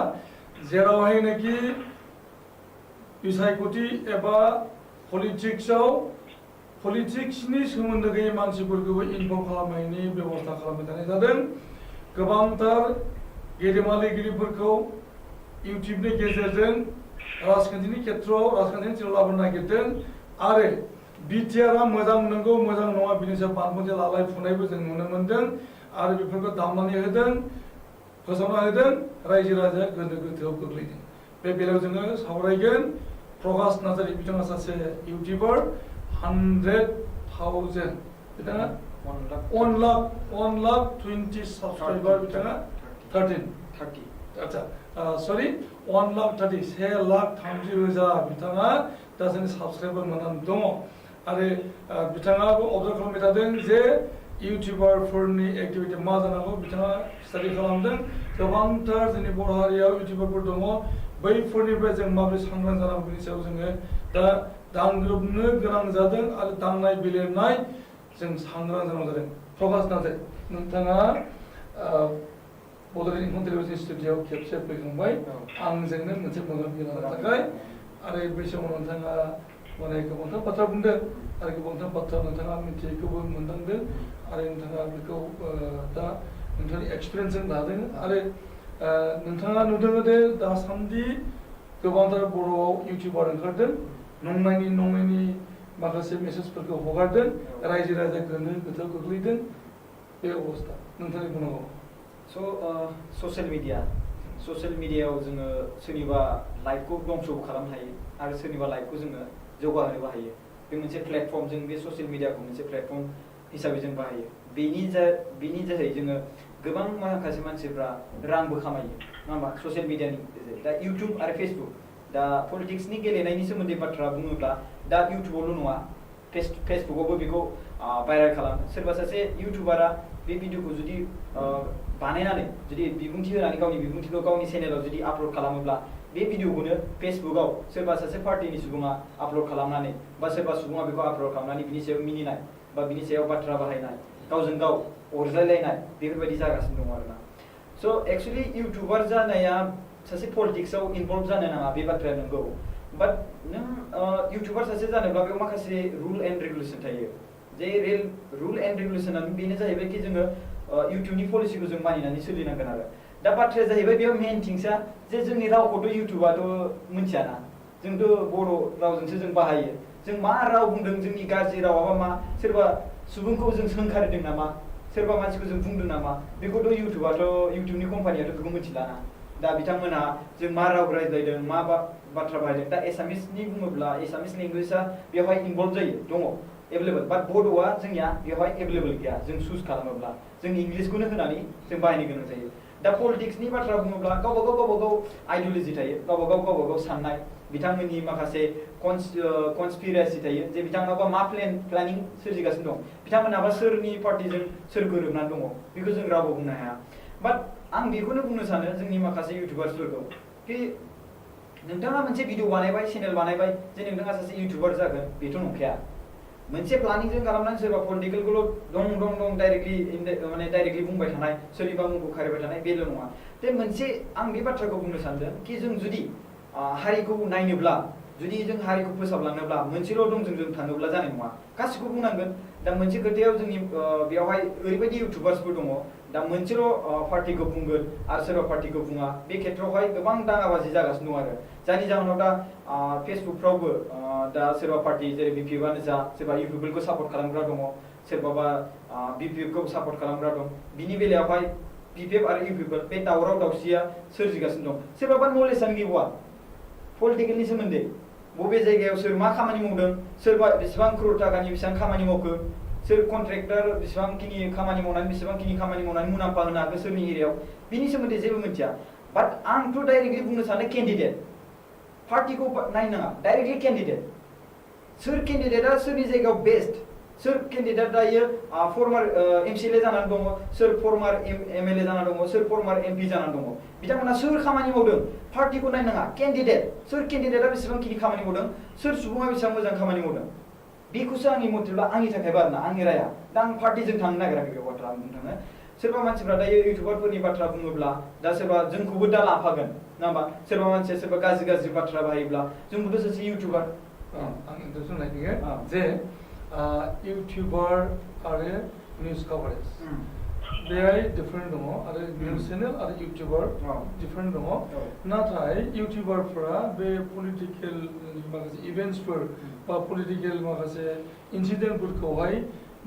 जेरावहायनोखि बिसायख'थि एबा पलिटिक्सनि सोमोन्दो गैयै मानसिफोरखौबो इनभल्भ खालामनायनि बेबस्था खालामबाय थानाय जादों गोबांथार गेदेमा लिरगिरिफोरखौ इउटिउबनि गेजेरजों राजखान्थिनि खेथ्रआव राजखान्थिनि थिलियाव लाबोनो नागिरदों आरो बिटिआरआ मोजां नंगौ मोजां नङा बिनि सायाव बानबुंथाय लालायफुनायबो जों नुनो मोन्दों आरो बेफोरखौ दामनानै होदों फोसावना होदों रायजो राजाया गोनो गोथोआव गोग्लैदों बे बेलायाव जोङो सावरायगोन प्रकाश नार्जारि बिथाङा सासे इउटिउबार 100,000 बिथाङा 1,20,000 साबस्क्राइबार बिथाङा 30 आच्छा सरि 1,30,000 बिथाङा दासान्दि साबस्क्राइबार मोननानै दङ आरो बिथाङाबो अबजार्भ खालामबाय थादों जे इउटिउबारफोरनि एक्टिभिटि मा जानांगौ बिथाङा स्टाडि खालामदों गोबांथार जोंनि बर' हारियाव इउटिउबारफोर दङ बैफोरनिफ्राय जों माबोरै सांग्रां जानांगौ बेनि सायाव जोङो दा दांग्रोबनो गोनां जादों आरो दांनाय बिलिरनाय जों सांग्रां जानांगौ जादों प्रकाश नार्जारि नोंथाङा बड'लेण्ड इंखं टेलिभिजन स्टुडिअआव खेबसे फैखांबाय आंजोंनो मोनसे मोगा-मोगि जानो थाखाय आरो बै समाव नोंथाङा माने गोबांथार बाथ्रा बुंदों आरो गोबांथार बाथ्रा नोंथाङा मिथियैखौबो मोनदांदों आरो नोंथाङा बेखौ दा नोंथांनि एक्सपिरियेन्सजों लादों आरो नोंथाङा नुदों दे दासान्दि गोबांथार बर'आव इउटिउबार ओंखारदों नंनायनि माखासे मेसेजफोरखौ हगारदों रायजो राजा गोनो गोथोआव गोग्लैदों बे अबस्था नोंथांनि बुंनांगौ ससियेल मिडियायाव जोङो सोरनिबा लाइफखौ दंसबो खालामनो हायो आरो सोरनिबा लाइफखौ जोङो जौगाहोनोबो हायो बे मोनसे प्लेटफर्म जों बे ससियेल मिडियाखौ मोनसे प्लेटफर्म हिसाबै जों बाहायो बेनि जोहै जोङो गोबां माखासे मानसिफ्रा रांबो खामायो नङा होमबा ससियेल मिडियानि गेजेरजों दा इउटुब आरो फेसबुक दा पलिटिक्सनि गेलेनायनि सोमोन्दै बाथ्रा बुङोब्ला दा इउटुबावल' नङा फेसबुकआवबो बेखौ भाइरेल खालामो सोरबा सासे इउटुबारा बे भिडिअखौ जुदि बानायनानै जुदि बिबुंथि होनानै गावनि बिबुंथिखौ गावनि चेनेलाव जुदि आपल'ड खालामोब्ला बे भिडिअखौनो फेसबुकआव सोरबा सासे पार्टिनि सुबुङा आपल'ड खालामनानै बा सोरबा सुबुङा बेखौ आपल'ड खालामनानै बिनि सायाव मिनिनाय बा बिनि सायाव बाथ्रा बाहायनाय गावजों गाव अरज्लायलायनाय बेफोरबायदि जागासिनो दङ आरोना स' एक्सुवेलि इउटुबार जानाया सासे पलिटिक्सआव इनभल्भ जानो नाङा बे बाथ्राया नंगौ बाट नों इउटुबार सासे जानोब्ला बेयाव माखासे रुल एन्ड रेगुलेसन थायो जे रुल एन्ड रेगुलेसना बेनो जाहैबाय कि जोङो इउटुबनि पलिसिखौ जों मानिनानै सोलिनांगोन आरो दा बाथ्राया जाहैबाय बेयाव मेन थिंसा जे जोंनि रावखौथ' इउटुबाथ' मिथियाना जोंथ' बर' रावजोंसो जों बाहायो जों मा राव बुंदों जोंनि गाज्रि रावाबा मा सोरबा सुबुंखौ जों सोंखारिदों नामा सोरबा मानसिखौ जों बुंदों नामा बेखौथ' इउटुबनि कम्पानियाथ' बेखौ मिथिलाना दा बिथांमोनहा जों मा राव रायज्लायदों मा बाथ्रा बाहायदों दा एसामिसनि बुङोब्ला एसामिस लेंगुवेजआ बेवहाय इनभल्भ जायो दङ एभेलेबल बाट बड'आ जोंनिया बेवहाय एभेलेबल गैया जों चुज खालामोब्ला जों इंलिसखौनो होनानै जों बाहायनो गोनां जायो दा पलिटिक्सनि बाथ्रा बुङोब्ला गावबागाव आइडिय'लजि थायो गावबागाव साननाय बिथांमोननि माखासे कनस्पिरेसि थायो जे बिथांमोनाबा मा प्लेनिं सोरजिगासिनो दं बिथांमोनाबा सोरनि पार्टिजों सोर गोरोबनानै दङ बेखौ जों रावबो बुंनो हाया बाट आं बेखौनो बुंनो सानो जोंनि माखासे इउटुबार्सफोरखौ कि नोंथाङा मोनसे भिडिअ बानायबाय चेनेल बानायबाय जे नोंथाङा सासे इउटुबार जागोन बेथ' नंखाया मोनसे प्लानिंजों खालामनानै सोरबा पलिटिकेलखौल' दं डाइरेक्टलि बुंबाय थानाय सोरनिबा मुंखौ खारिबाय थानाय बेल' नङा जे मोनसे आं बे बाथ्राखौ बुंनो सानदों कि जों जुदि हारिखौ नायनोब्ला जुदि जों हारिखौ फोसाबलांनोब्ला मोनसेल' दंजों जों थाङोब्ला जानाय नङा गासिखौबो बुंनांगोन दा मोनसे खोथायाव जोंनि बेवहाय ओरैबायदि इउटुबार्सफोर दङ दा मोनसेल' पार्टिखौ बुंगोन आरो सोरबा पार्टिखौ बुङा बे खेत्रआवहाय गोबां दाङाबाजि जागासिनो दं आरो जायनि जाहोनाव दा फेसबुकफ्रावबो दा सोरबा पार्टि जेरै बिपिएफआनो जा सोरबा इउपिपिएलखौ सापर्ट खालामग्रा दङ सोरबाबा बिपिएफखौ सापर्ट खालामग्रा दं बिनि बेलायावहाय बिपिएफ आरो इउपिपिएल बे दावराव दावसिया सोरजिगासिनो दं सोरबाबा नलेजआनो गैबावा पलिटिकेलनि सोमोन्दै बबे जायगायाव सोर मा खामानि मावदों सोरबा बेसेबां crore थाखानि बेसेबां खामानि मावखो सोर कन्ट्रेक्टर बेसेबांखिनि खामानि मावनानै मुलाम्फा होनो हाखो सोरनि एरियायाव बिनि सोमोन्दै जेबो मिथिया बाट आंथ' डाइरेक्टलि बुंनो सानो केन्डिडेट पार्टिखौ नायनाङा डाइरेक्टलि केन्डिडेट सोर केन्डिडेटआ सोरनि जायगायाव बेस्ट सोर केन्डिडेट दायो फर्मार एमसिएलए जानानै दङ सोर फर्मार एमएलए जानानै दङ सोर फर्मार एमपि जानानै दङ बिथांमोना सोर खामानि मावदों पार्टिखौ नायनाङा केन्डिडेट सोर केन्डिडेटआ बेसेबांखिनि खामानि मावदों सोर सुबुङा बेसेबां मोजां खामानि मावदों बेखौसो आंनि मथेब्ला आंनि थाखायबा आरोना आंनि राया दा आं पार्टिजों थांनो नागिराखै बे बाथ्रा आं बुंनो थाङो सोरबा मानसिफ्रा दायो इउटुबारफोरनि बाथ्रा बुङोब्ला दा सोरबा जोंखौबो दा लाफागोन नङा होमबा सोरबा मानसिया सोरबा गाज्रि बाथ्रा बाहायोब्ला जोंबोथ' सासे इउटुबार आं इन्टारेस्ट नागिरो जे इउटुबार आरो निउस कभारेज बेहाय डिफारेन्ट दङ आरो निउस चेनेल आरो इउटुबार डिफारेन्ट दङ नाथाय इउटुबारफोरा बे पलिटिकेल माखासे इभेन्ट्सफोर बा पलिटिकेल माखासे इन्सिडेन्टफोरखौहाय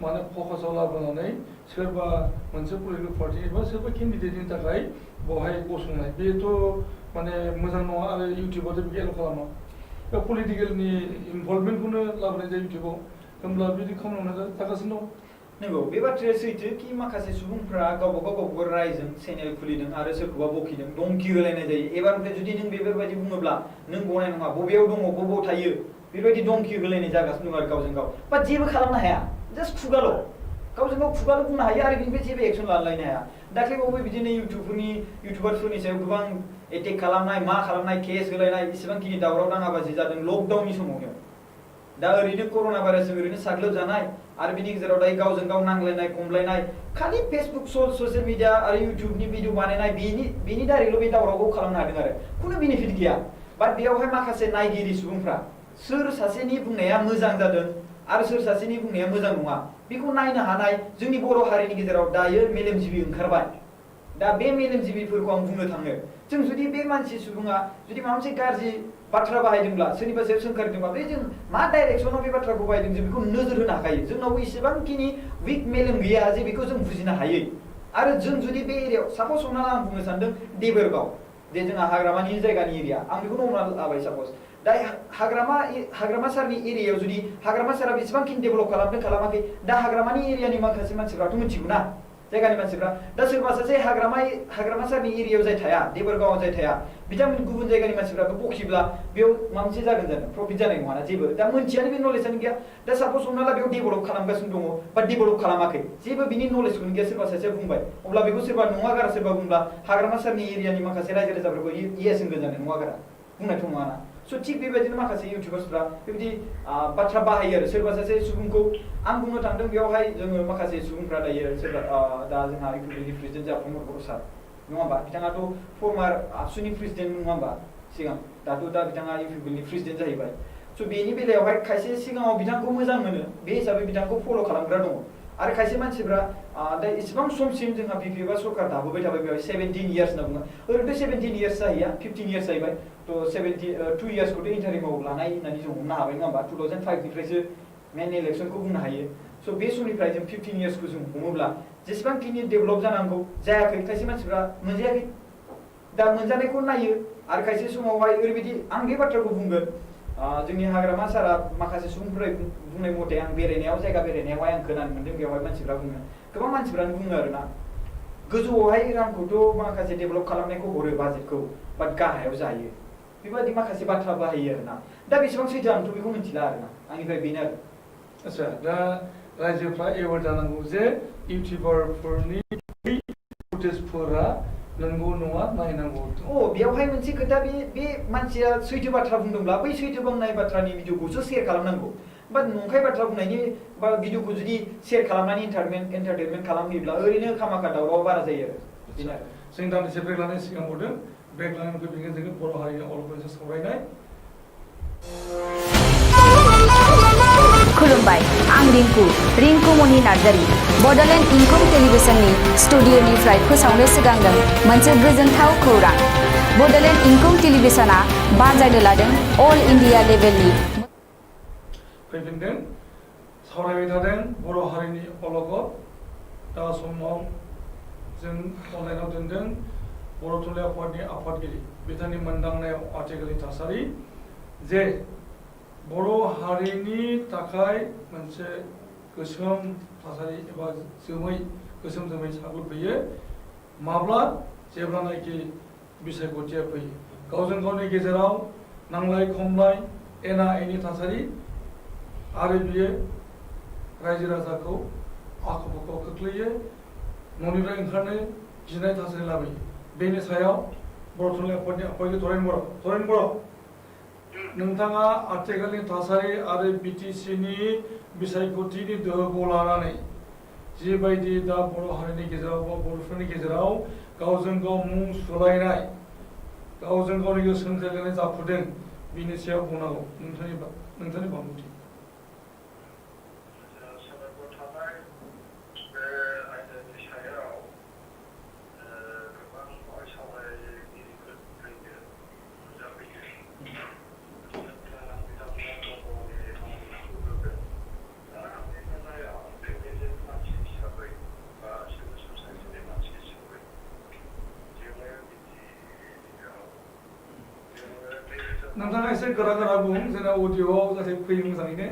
माने फकासाव लाबोनानै सोरबा मोनसे पलिटिकेल पार्टि बा सोरबा केन्डिडेटनि थाखाय बेवहाय गसंनाय बेथ' माने मोजां नङा आरो इउटुबाथ' बेखौ एलाव खालामा बे पलिटिकेलनि इनभल्भमेन्टखौनो लाबोनाय जायो इउटुबाव होमब्ला बिदि खामानियावनो जागासिनो दं नंगौ बे बाथ्राया सैथो कि माखासे सुबुंफ्रा गावबागाव रायजों चेनेल खुलिदों आरो सोरखौबा बखिदों दंखि होलायनाय जायो एबारनिफ्राय जुदि नों बेफोरबायदि बुङोब्ला नों गनाय नङा बबेयाव दङ बबेयाव थायो बेबायदि दंखि होलायनाय जागासिनो दं आरो गावजों गाव बाट जेबो खालामनो हाया जास्ट खुगाल' गावजों गाव खुगाल' बुंनो हायो आरो बेनिफ्राय जेबो एक्सन लालायनो हाया दाख्लैबावबो बिदिनो इउटुबारफोरनि सायाव गोबां एटेक खालामनाय मा खालामनाय केस होलायनाय इसेबांखिनि दावराव दाङाबाजि जादों लकडाउननि समावनो दा ओरैनो कर'ना भाइरासजों ओरैनो साग्लोबजानाय आरो बिनि गेजेराव दायो गावजों गाव नांलायनाय खमलायनाय खालि फेसबुक ससियेल मिडिया आरो इउटुबनि भिडिअ बानायनाय बेनि दारैल' बे दावरावखौ खालामनो हादों आरो खुनु बेनिफिट गैया बाट बेयावहाय माखासे नायगिरि सुबुंफ्रा सोर सासेनि बुंनाया मोजां जादों आरो सोर सासेनि बुंनाया मोजां नङा बेखौ नायनो हानाय जोंनि बर' हारिनि गेजेराव दायो मेलेमजिबि ओंखारबाय दा बे मेलेमजिबिफोरखौ आं बुंनो थाङो जों जुदि बे मानसि सुबुङा जुदि माबा मोनसे गाज्रि बाथ्रा बाहायदोंब्ला सोरनिबा सायाव सोंखारिदोंब्ला बे जों मा डाइरेक्सनाव बे बाथ्राखौ बाहायदों जों बेखौ नोजोर होनो हाखायो जोंनावबो इसेबांखिनि उइक मेलेम गैया जे बेखौ जों बुजिनो हायो आरो जों जुदि बे एरियायाव सापस हमना आं बुंनो सानदों देबोरगाव जे जोंहा हाग्रामानि जायगानि एरिया आं बेखौनो हमना लाबाय सापस दा हाग्रामा सारनि एरियायाव जुदि हाग्रामा सारा बेसेबांखिनि डेभेलप खालामदों खालामाखै दा हाग्रामानि एरियानि माखासे मानसिफ्राथ' मिथिगौ ना जायगानि मानसिफ्रा दा सोरबा सासे हाग्रामा सारनि एरियायाव जाय थाया देबरगावआव जाय थाया बिथांमोन गुबुन जायगानि मानसिफ्राबो बखिब्ला बेयाव माबा मोनसे जागोन जानो प्रफिट जानाय नङाना जेबो दा मोनथियानो बे नलेजआनो गैया दा सापस हमना ला बेयाव डेभेलप खालामगासिनो दङ बा डेभेलप खालामाखै जेबो बिनि नलेजखौनो गैया सोरबा सासेया बुंबाय अब्ला बेखौ सोरबा नङा गारा सोरबा बुंब्ला हाग्रामा सारनि एरियानि माखासे रायजो राजाफोरखौ इएस होनगोन जानो नङा गारा बुंनायथ' नङाना स' थिग बेबायदिनो माखासे इउटुबार्सफ्रा बेबायदि बाथ्रा बाहायो आरो सोरबा सासे सुबुंखौ आं बुंनो थांदों बेयावहाय जोङो माखासे सुबुंफ्रा दायो सोरबा दा जोंहा इउटुबनि प्रेसिडेन्ट जा प्रमद बर' सार नङा होमबा बिथाङाथ' फर्मार आबसुनि प्रेसिडेन्ट नङा होमबा सिगां दाथ' दा बिथाङा इउटुबनि प्रेसिडेन्ट जाहैबाय स' बेनि बेलायावहाय खायसे सिगाङाव बिथांखौ मोजां मोनो बे हिसाबै बिथांखौ फल' खालामग्रा दङ आरो खायसे मानसिफ्रा दा इसेबां समसिम जोंहा बिपि एबा सरकार दाबोबाय थाबाय बेवहाय 17 इयार्स होनना बुङो ओरैनोथ' 17 इयार्स जाहैया 15 इयार्स जाहैबाय थ' 2 इयार्सखौथ' इन्टारिमाव लानाय होननानै जों हमनो हाबाय नङा होमबा 2005 निफ्रायसो मेन इलेक्सनखौ बुंनो हायो स' बे समनिफ्राय जों 15 इयार्सखौ जों हमोब्ला जेसेबांखिनि डेभेलप जानांगौ जायाखै खायसे मानसिफ्रा मोनजायाखै दा मोनजानायखौ नायो आरो खायसे समावहाय ओरैबायदि आं बे बाथ्राखौ बुंगोन जोंनि हाग्रामा सारा माखासे सुबुंफोरा बुंनाय मथे आं बेरायनायाव जायगा बेरायनायावहाय आं खोनानो मोन्दों बेवहाय मानसिफ्रा बुङो गोबां मानसिफ्रानो बुङो आरोना गोजौआवहाय रांखौथ' माखासे डेभेलप खालामनायखौ हरो बाजेटखौ बाट गाहायाव जायो बेबायदि माखासे बाथ्रा बाहायो आरोना दा बेसेबां सैथो आंथ' बेखौ मिथिला आरोना आंनिफ्राय बेनो आरो आच्छा दा रायजोफ्रा एवार जानांगौ जे इउटिउबारफोरनि फुटेजफोरा नंगौ नङा नायनांगौ बेयावहाय मोनसे खोथा बे मानसिया सैथो बाथ्रा बुंदोंब्ला बै सैथो बुंनाय बाथ्रानि भिडिअखौसो शेयार खालामनांगौ बा नंखाय बाथ्रा बुंनायनि बा भिडिअखौ जुदि शेयार खालामनानै एन्टारटेनमेन्ट खालामहोयोब्ला ओरैनो खामाखा दावराव बारा जायो आरो जों दान्दिसे ब्रेक लानाय सिगां हरदों ब्रेक लानानै फैफिनगोन जोङो बर' हारिनि अलखौसो सावरायनाय खुलुमबाय आं रिंकु मनि नार्जारी बड'लेण्ड इंखं टेलिभिजननि स्टुडिअ'निफ्राय फोसावनो सिगांदों मोनसे गोजोनथाव खौरां बड'लेण्ड इंखं टेलिभिजनआ बानजायनो लादों अल इन्डिया लेभेलनि फैफिनदों सावरायबाय थादों बर' हारिनि अलखद दा समाव जों अनलाइनाव दोनदों बर' थुनलाइ आफादनि आफादगिरि बिथांनि मोनदांनायाव आथिखालनि थासारि जे बर' हारिनि थाखाय मोनसे गोसोम थासारि एबा गोसोम जोमै साग्लोबफैयो माब्ला जेब्लानाखि बिसायख'थिया फैयो गावजों गावनि गेजेराव नांलाय खमलाय एना एनि थासारि आरो बियो रायजो राजाखौ आख' फाख' खोख्लैयो न'निफ्राय ओंखारनो गिनाय थासारि लाबोयो बेनि सायाव बर' थुनलाइ आफादनि आफादगिरि धरेन बर' नोंथाङा आथिखालनि थासारि आरो बिटिसिनि बिसायख'थिनि दोहौखौ लानानै जिबायदि दा बर' हारिनि गेजेराव बा बर'फोरनि गेजेराव गावजों गाव मुं सुलायनाय गावजों गावनि गोसो सोंज्लायनाय जाफुदों बिनि सायाव बुंनांगौ नोंथांनि बांबुथि नोंथाङा एसे गोरा बुं जोंना अडिय'आव जाहाथे फैयो मोजाङैनो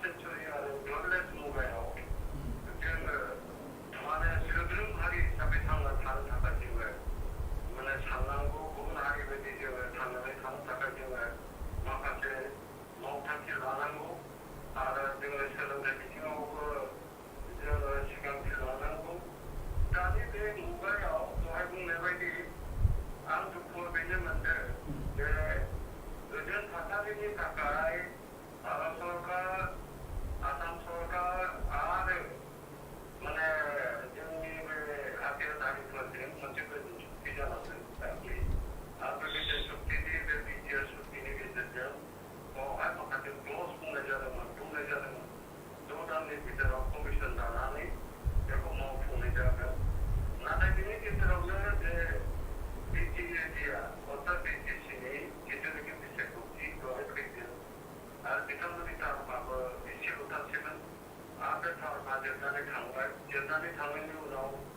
센처리 아래 원래 누가요? 그때는 만에 스르드름 하리 잡에 상가 다른 사까지 왜 만에 상랑고 그분 하리 베디지 왜 상랑에 다른 사까지 왜 막한테 목탁질 안 하고 알아 등을 세는데 미팅하고 그 시간 필요 안 하고 다니 내 누가요? 또 한국 내외기 안 듣고 배제면데 내 의전 사사들이 가까이 아람서가 아삼서가 아래 만에 영님의 앞에 다니 들었더니 전체적으로 죽지 않았어요. 아프리카 숙지들이 비디오 숙지들이 있었죠. 알파 같은 클로스 동네자들만 도단이 비대로 커미션 나나니 여고 뭐 동네자가 나다니니 비대로는 BTA야 어떤 BTC니 기존의 비슷했고 그 그게 비슷한 거 비슷하고 다시는 앞에 다 맞았다는 강발 전단이 당연히 나오고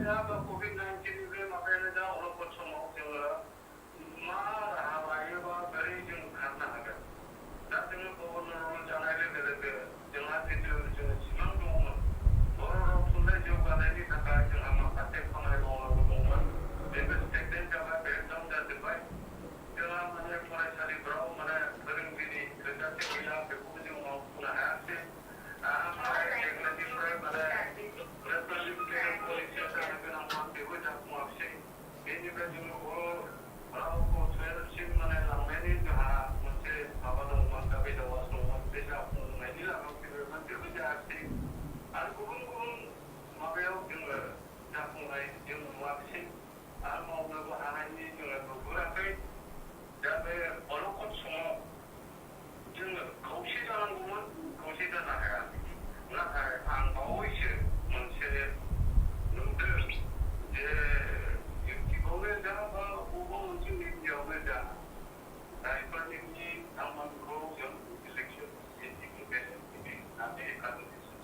दा COVID-19निफ्राय माबायानो दा अलखद समाव जोङो मा राहा लायोबा बोरै जों खारनो हागोन दा जोङो गभर्नर जानाय लोगो लोगो जोंहा जितु जोङो सिमां दङमोन बर' राव थुनलाइ जौगानायनि थाखाय जोंहा माखासे खामानि मावनांगौ दंमोन बेबो स्टेटमेन्ट जाबाय बेकडाउन जाजोब्बाय जोंहा माने फरायसालिफोराव माने फोरोंगिरि थोजासे गैया बेखौबो जों मावफुंनो हायाखै ओमफ्राय देग्लायनिफ्राय माने रिप्रेजेन्टेटिभ पलिसि जानो गोनांमोन बेबो जाफुङाखिसै बेनिफ्राय जोङो बर' रावखौ थोजासिम माने लांनायनि जोंहा मोनसे माबा दंमोन दा बे दावा दंमोन बे जाफुंनायनि लामायाव फैबायमोन बेबो जायाखै आरो गुबुन गुबुन माबायाव जोङो जाफुंनाय जों नुवाखिसै आरो मावनोबो हानायनि जोङो नुहुराखै दा बे अलखद समाव जोङो खौसे जानांगौमोन खौसे जानो हाया नाथाय आं बावैसो मोनसे नुदों जे इउटिउबावनो जा बा बबेबा मोनसे मिडियायावनो जा जायफोरनिखि बिथांमोनखौ जों इलेक्सन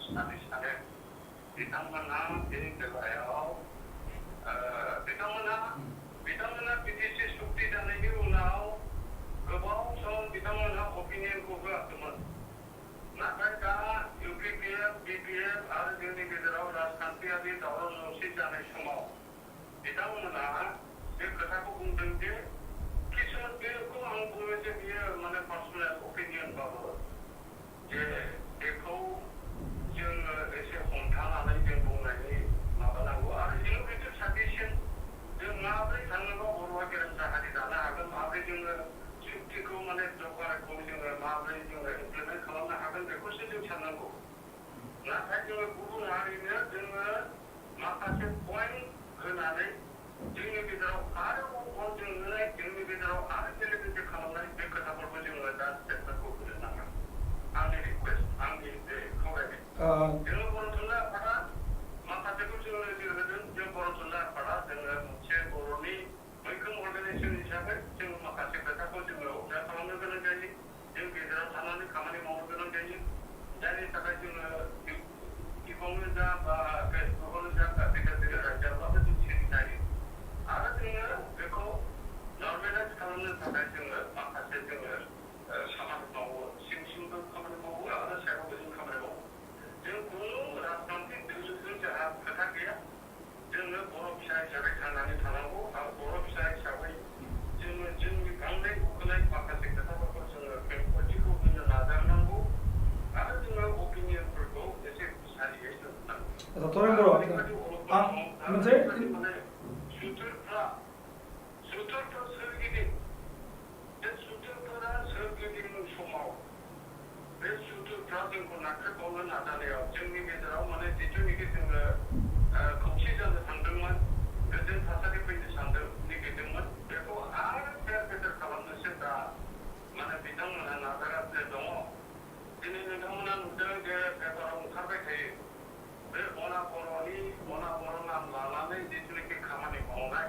होननानै सानो बिथांमोना बे बेलायाव बिथांमोना बिटिसि सुक्ति जानायनि उनाव गोबाव सम बिथांमोनहा अपिनियनखौ होआखैमोन नाथाय दा इउपिपिएफ बिपिएफ आरो जोंनि गेजेराव राजखान्थियारि दावराव दावसि जानाय समाव बिथांमोना बे खोथाखौ बुंदों जे किसुमान बेखौ आं बुङो जे बियो माने पार्सनेल अपिनियनबाबो जे बेखौ जोङो एसे हमथानानै जों बुंनायनि माबानांगौ आरो इनोभेटिभ साजेसन जों माबोरै थाङोबा बर'आ गेरेमसा हारि दानो हागोन माबोरै जोङो सुक्तिखौ माने जौगानायखौ जोङो माबोरै जोङो इमप्लिमेन्ट खालामनो हागोन बेखौसो जों साननांगौ नाथाय जोङो गुबुन हारिनो जोङो माखासे पइन्ट होनानै जोंनि गेजेराव आरोबाव जोंनि गेजेराव आरो बेले-बेजे खालामनाय बे खोथाफोरखौ जोङो दा स्टेटमेन्टखौ होनो नाङा आंनि रिकुवेस्ट आंनि बे खावलायनाय जोङो बर' थुनलाइ आफादा माखासेखौ जोङो नोजोर होदों जों बर' थुनलाइ आफादा जोङो मोनसे बर'नि मैखोम अर्गानाइजेसन हिसाबै जों माखासे खोथाखौ जोङो अबजार्भ खालामनो गोनां जायो जों गेजेराव थानानै खामानि मावनो गोनां जायो जायनि थाखाय जोङो इउटिउबावनो जा बा फेसबुकआवनो जा गासै रायजोआवब्लाबो जों सिनायो आरो जोङो बेखौ नर्मेलाइज खालामनो थाखाय जोङो माखासे जोङो खामानि मावो सिंबो खामानि मावो आरो सायावबो जों खामानि मावो जों खुनु राजखान्थि दोलोजों जोंहा खोथा गैया जोङो बर' फिसा हिसाबै थांनानै थानांगौ आरो बर' फिसा हिसाबै जोङो जोंनि गांनाय उखैनाय माखासे खोथाफोरखौ जोङो खेंफोरथिखौ होनो नाजानांगौ आरो जोङो अपिनियनफोरखौ एसे सारियै होनांगौ मोनसे सुथुरफोर सोरगिदिं बे सुथुरफोरा सोरगिदिं समाव बे सुथुरफ्रा जोंखौ नाख्रेबबावनो नाजानायाव जोंनि गेजेराव माने जिथुनिखि जोङो खौसे जानो थांदोंमोन गोजोन थासारि फैनो नागिरदोंमोन बेखौ आरो फेर खालामनोसो दा माने बिथांमोनहा नाजागासिनो दङ दिनै नोंथांमोना नुदों जे पेपाराव ओंखारबाय थायो बे अना बर' नाम लानानै जिथुनिखि खामानि मावनाय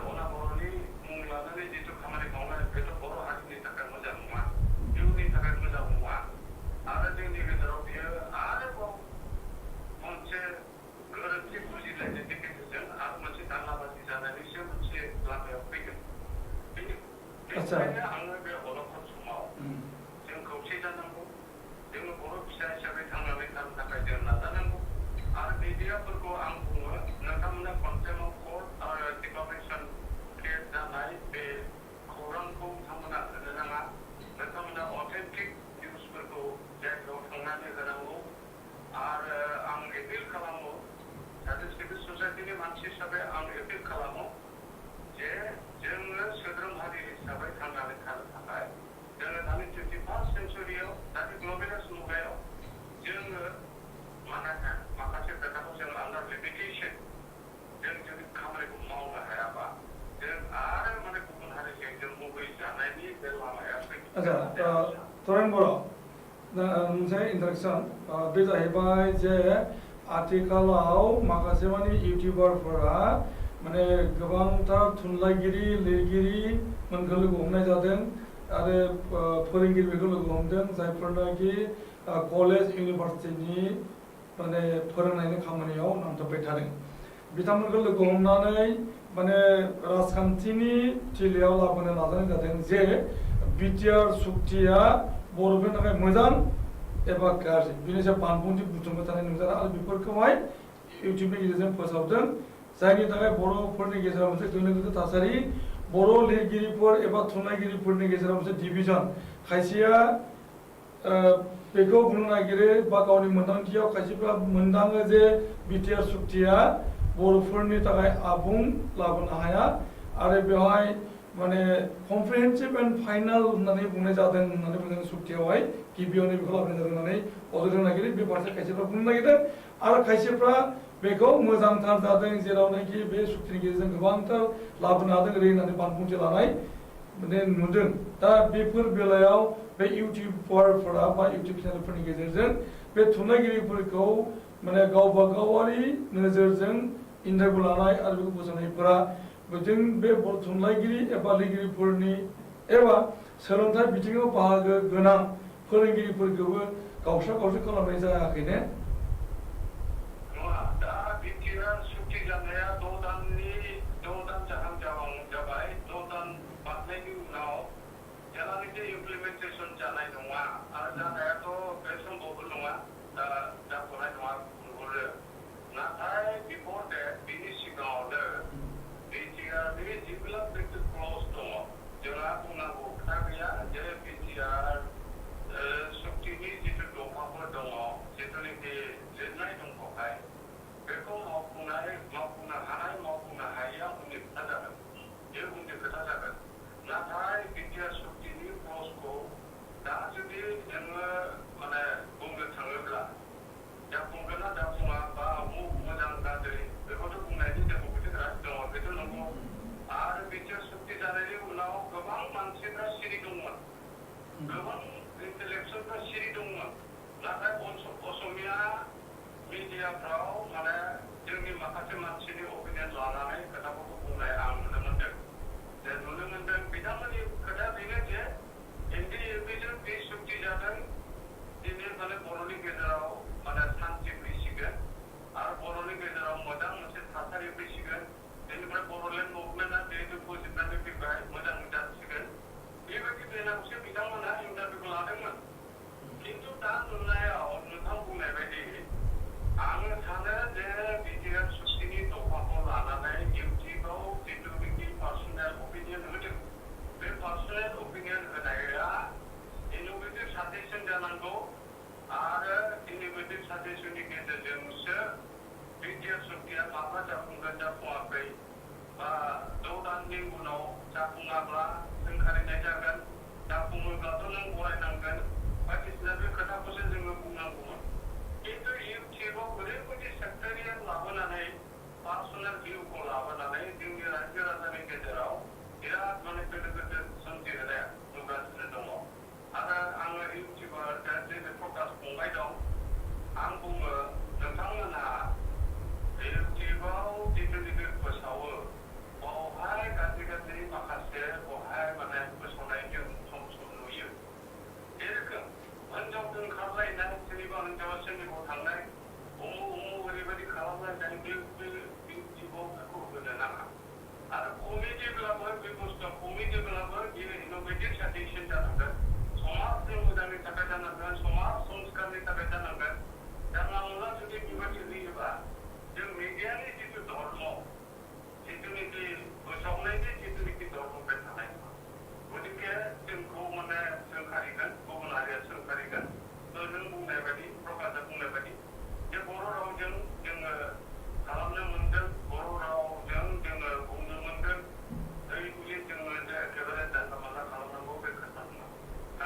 अना बर'नि मुं लानानै जिथु खामानि मावनाय बेथ' बर' हारिनि थाखाय मोजां नङा इयुननि थाखाय मोजां नङा आरो जोंनि गेजेराव बियो आरोबाव मोनसे गोरोन्थि बुजिलायनायनि गेजेरजों आरो मोनसे दाङाबाजि जानायनिसो मोनसे लामायाव फैगोन बेनिखायनो आङो बे अलखद समाव जों खौसे जानांगौ जोङो बर' फिसा हिसाबै थांनानै थानो थाखाय जों नाजानांगौ आरो मिडियाफोरखौ आं बुङो नोंथांमोना कन्टेम्प अफ कर्ट आरो डिफामेसन केस जानाय बे खौरांखौ बिथांमोना होनो नाङा नोंथांमोना अथेन्टिक निउसफोरखौ जायगायाव थांनानै होनांगौ आरो आं एपिल खालामो सासे सिभिल ससाइटिनि मानसि हिसाबै आं एपिल खालामो जे जोङो सोद्रोम हारि हिसाबै थांनानै थानो थाखाय जोङो दानि 21st सेन्सुरियाव दानि ग्लबेलाइज मुगायाव जोङो माखासे खोथाखौ जों आन्डार लिमिटेसन जों जुदि खामानिखौ मावनो हायाबा जों आरो माने गुबुन हारिजों जों मुगैजानायनि बे लामाया फैगोन तरेन बर' मोनसे इन्ट्राक्सन बे जाहैबाय जे आथिखालाव माखासे माने इउटिउबारफोरा माने गोबांथार थुनलाइगिरि लिरगिरि मोनखौ लोगो हमनाय जादों आरो फोरोंगिरिफोरखौ लोगो हमदों जायफोरनाखि कलेज इउनिभार्सिटिनि माने फोरोंनायनि खामानियाव नांथाबबाय थादों बिथांमोनखौ लोगो हमनानै माने राजखान्थिनि थिलियाव लाबोनो नाजानाय जादों जे बिटिआर सुक्तिया बर'फोरनि थाखाय मोजां एबा गाज्रि बेनि सायाव बानबुंथि बुथुमबाय थानाय नुजादों आरो बेफोरखौहाय इउटिउबनि गेजेरजों फोसावदों जायनि थाखाय बर'फोरनि गेजेराव मोनसे गोनो गोथो थासारि बर' लिरगिरिफोर एबा थुनलाइगिरिफोरनि गेजेराव मोनसे डिभिजन खायसेया बेखौ बुंनो नागिरो बा गावनि मोन्दांथियाव खायसेफ्रा मोनदाङो जे बिटिआर सुक्तिया बर'फोरनि थाखाय आबुं लाबोनो हाया आरो बेवहाय माने कमप्रिहेन्सिभ एन्ड फाइनाल होननानै बुंनाय जादों होननानै बुंदों सुक्तियावहाय गिबियावनो बेखौ लाबोनाय जादों होननानै अजद नागिरो बे फारसे खायसेफ्रा बुंनो नागिरदों आरो खायसेफ्रा बेखौ मोजांथार जादों जेरावनाखि बे सुक्तिनि गेजेरजों गोबांथार लाबोनो हादों ओरै होननानै बानबुंथि लानाय माने नुदों दा बेफोर बेलायाव बे इउटिउबारफोरा बा इउटिउब चेनेलफोरनि गेजेरजों बे थुनलाइगिरिफोरखौ माने गावबा गावारि नोजोरजों इन्टारभिउ लानाय आरो बेखौ फोसावनायफोरा जों बे बर' थुनलाइगिरि एबा लिरगिरिफोरनि एबा सोलोंथाइ बिथिङाव बाहागो गोनां फोरोंगिरिफोरखौबो गावस्रा गावस्रि खालामनाय जायाखैने दा बिटिआर सुक्ति जानाया 6 दान जाहां जाबाय 6 दान बारनायनि उनाव जेलानिखि इमप्लिमेन्टेसन जानाय नङा आरो जानायाथ' बे सम्भबबो नङा दा जाथ'नाय नङा नुहुरो नाथाय बिफोर डेट बिनि सिगाङावनो बिटिआरनि जेब्ला प्रेक्टिस क्लज दङ जोंहा बुंनांगौ खोथा गैया जे बिटिआर सुक्तिनि जिथु दफाफोर दङ जिथुनिखि लिरनाय दंखौहाय बेखौ मावफुंनो हानाय मावफुंनो हायैया उननि खोथा जागोन बे उननि खोथा जागोन नाथाय बिटिआर सुक्तिनि क्लजखौ दा जुदि जोङो माने बुंनो थाङोब्ला जाफुंगोन ना जाफुङा बा मोजां गाज्रि बेखौथ' बुंनायनि जेबो खोथा दङ बेथ' नंगौ आरो बिटिआर सुक्ति जानायनि उनाव गोबां मानसिफ्रा सिरि दंमोन गोबां इन्टेलेक्सुवेलफ्रा सिरि दंमोन नाथाय असमिया मिडियाफ्राव माने जोंनि माखासे मानसिनि अपिनियन लानानै खोथाफोरखौ बुंनाय आं नुनो मोनदों बिथांमोननि खोथाया बेनो जे एनडिएफबिजों बे सुक्ति जादों दिनै माने बर'नि गेजेराव माने सान्थि फैसिगोन आरो बर'नि गेजेराव मोजां मोनसे थासारि फैसिगोन बेनिफ्राय बर'लेण्ड मुभमेन्टआ जिहेतु फोजोबनानै फैबाय मोजां जासिगोन बेबायदि बेनावसो बिथांमोना इन्टारभिउखौ लादोंमोन खिन्थु दा नुनायाव नोंथां बुंनाय बायदि आङो सानो जे बिटिआर सुक्तिनि दफाखौ लानानै इउटिउबाव जिथुनिखि पार्सनेल अपिनियन होदों बे पार्सनेल अपिनियन होनाया इनोभेटिभ साजेसन जानांगौ आरो इनोभेटिभ साजेसननि गेजेरजोंसो बिटिआर सुक्तिया माब्ला जाफुंगोन जाफुङाखै बा 6 दाननि उनाव जाफुङाब्ला सोंखारिनाय जागोन जाफुङोब्लाथ' नों गनायनांगोन बायदिसिना बे खोथाखौसो जोङो बुंनांगौमोन खिन्थु इउटिउबाव ओरैबायदि सेक्टरियेल लाबोनानै पार्सनेल भिउखौ लाबोनानै जोंनि रायजो राजानि गेजेराव बिराद माने गोनो गोथो सोमजिहोनाया नुगासिनो दङ आरो आङो इउटिउबार जेरै प्रकाश फंबाय दं आं बुङो नोंथांमोनहा इउटिउबाव जिथुनिखि फोसावो बावहाय गाज्रि माखासे बहाय माने फोसावनायनि सम नुयो जेरोखोम हिनजाव दोनखारलायनाय सोरनिबा हिनजावा सोरनिबा थांनाय ओरैबायदि खालामलायनाय बे इउटिउबाव बेखौ होनो नाङा आरो कमेडिब्लाबो बे बुस्थुआ कमेडिब्लाबो बेयो इनोभेटिभ साजेसन जानांगोन समाजनि मोजांनि थाखाय जानांगोन समाज संस्कारनि थाखाय जानांगोन जानला मोनला जुदि बेबायदि होयोबा जों मिडियानि जिथु धर्म जिथुनिखि फोसावनायनि जिथुनिखि धर्म बे थानाय नङा गतिके जोंखौ माने सोंखारिगोन गुबुन हारिया सोंखारिगोन नों बुंनाय बायदि प्रकाशआ बुंनाय बायदि जे बर' रावजों जोङो खालामनो मोनदों बर' रावजों जोङो बुंनो मोनदों ओरैबायदि जोङो जे एखेबारे जानला मानला खालामनांगौ बे खोथा नङा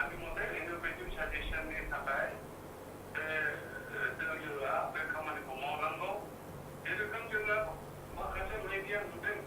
आंनि मथे इनोभेटिभ साजेसननि थाखाय बे दोलोआ बे खामानिखौ मावनांगौ जेरोखोम जोङो माखासे मिडिया नुदों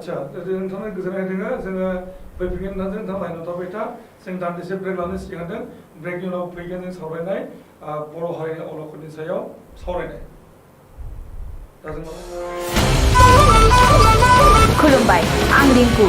आच्छा नोंथांनो गोजोननाय दोङो जोङो फैफिनगोन होननानै नोंथां लाइनाव थाबाय था जों दान्दिसे ब्रेक लानो सिगांदों ब्रेकनि उनाव फैगोन जों सावरायनाय बर' हारिनि अलखदनि सायाव सावरायनाय दा जों खुलुमबाय आं रिंकु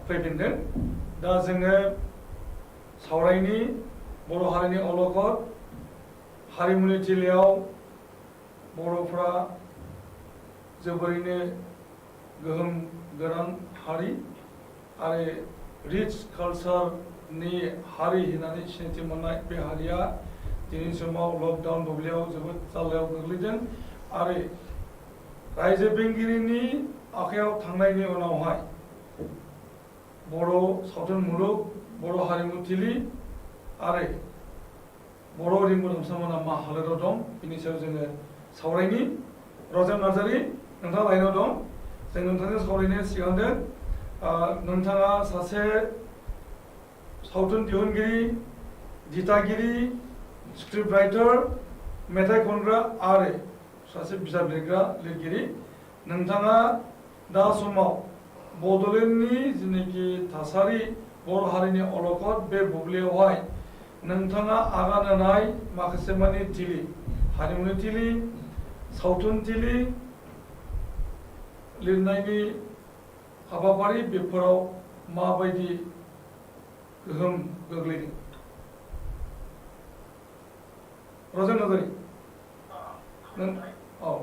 फैफिनदों दा जोङो सावरायनि बर' हारिनि अलखद हारिमुनि थिलियाव बर'फ्रा जोबोरैनो गोहोम गोनां हारि आरो रिच कालचारनि हारि होननानै सिनायथि मोननाय बे हारिया दिनैनि समाव लकडाउन बुब्लियाव जोबोद जाल्लायाव गोग्लैदों आरो रायजो बेंगिरिनि आखायाव थांनायनि उनावहाय बर' सावथुन मुलुग बर' हारिमु थिलि आरो बर' रिंगु दामसामोना मा हालोदाव दं बिनि सायाव जोङो सावरायनि रजेन नार्जारि नोंथाङा लाइनाव दं जों नोंथांजों सावरायनो सिगांदों नोंथाङा सासे सावथुन दिहुनगिरि दिथागिरि स्क्रिप्ट राइटार मेथाइ खनग्रा आरो सासे बिजाब लिरग्रा लिरगिरि नोंथाङा दा समाव बड'लेण्डनि जिनाखि थासारि बर' हारिनि अलखद बे बुब्लियावहाय नोंथाङा आगान होनाय माखासे मानि थिलि हारिमुनि थिलि सावथुन थिलि लिरनायनि हाबाफारि बेफोराव माबायदि गोहोम गोग्लैदों रजेन नार्जारि नों औ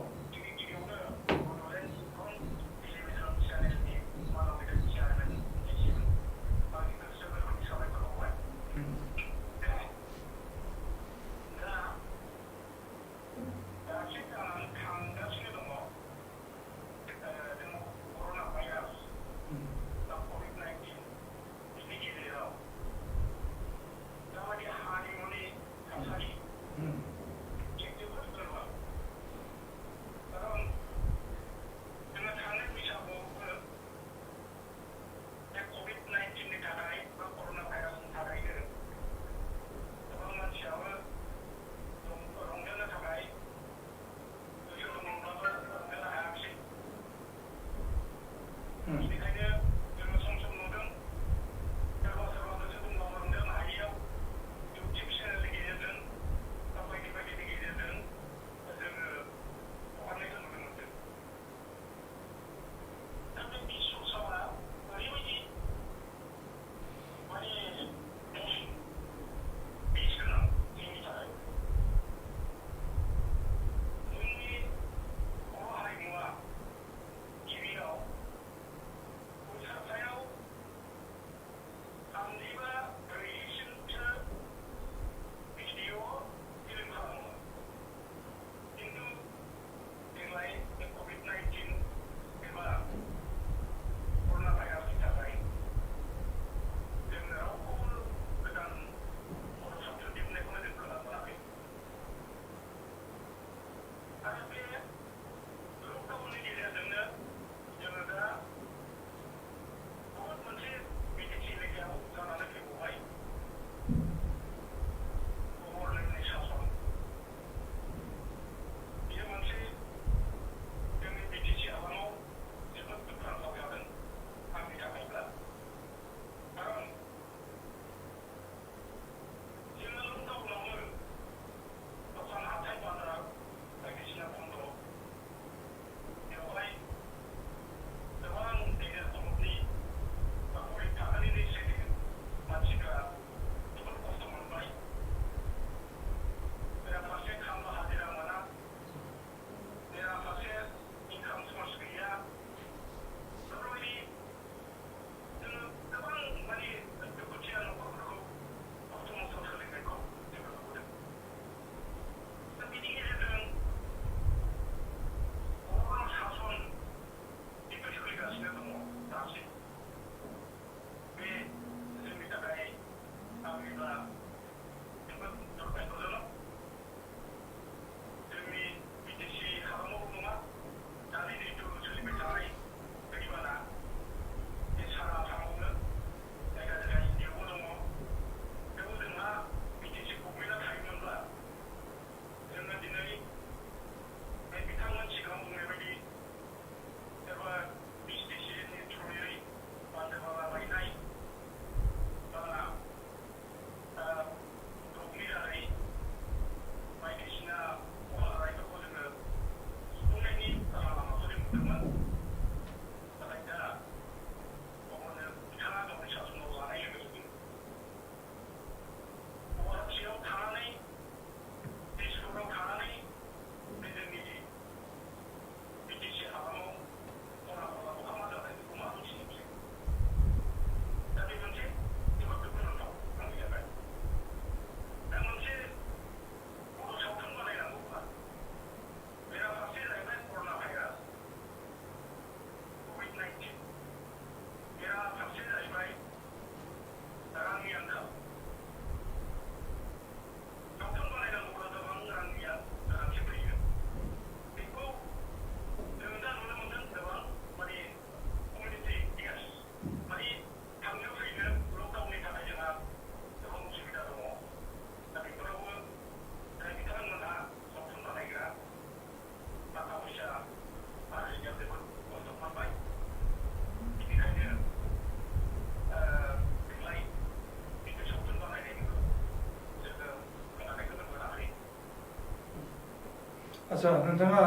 आच्छा नोंथाङा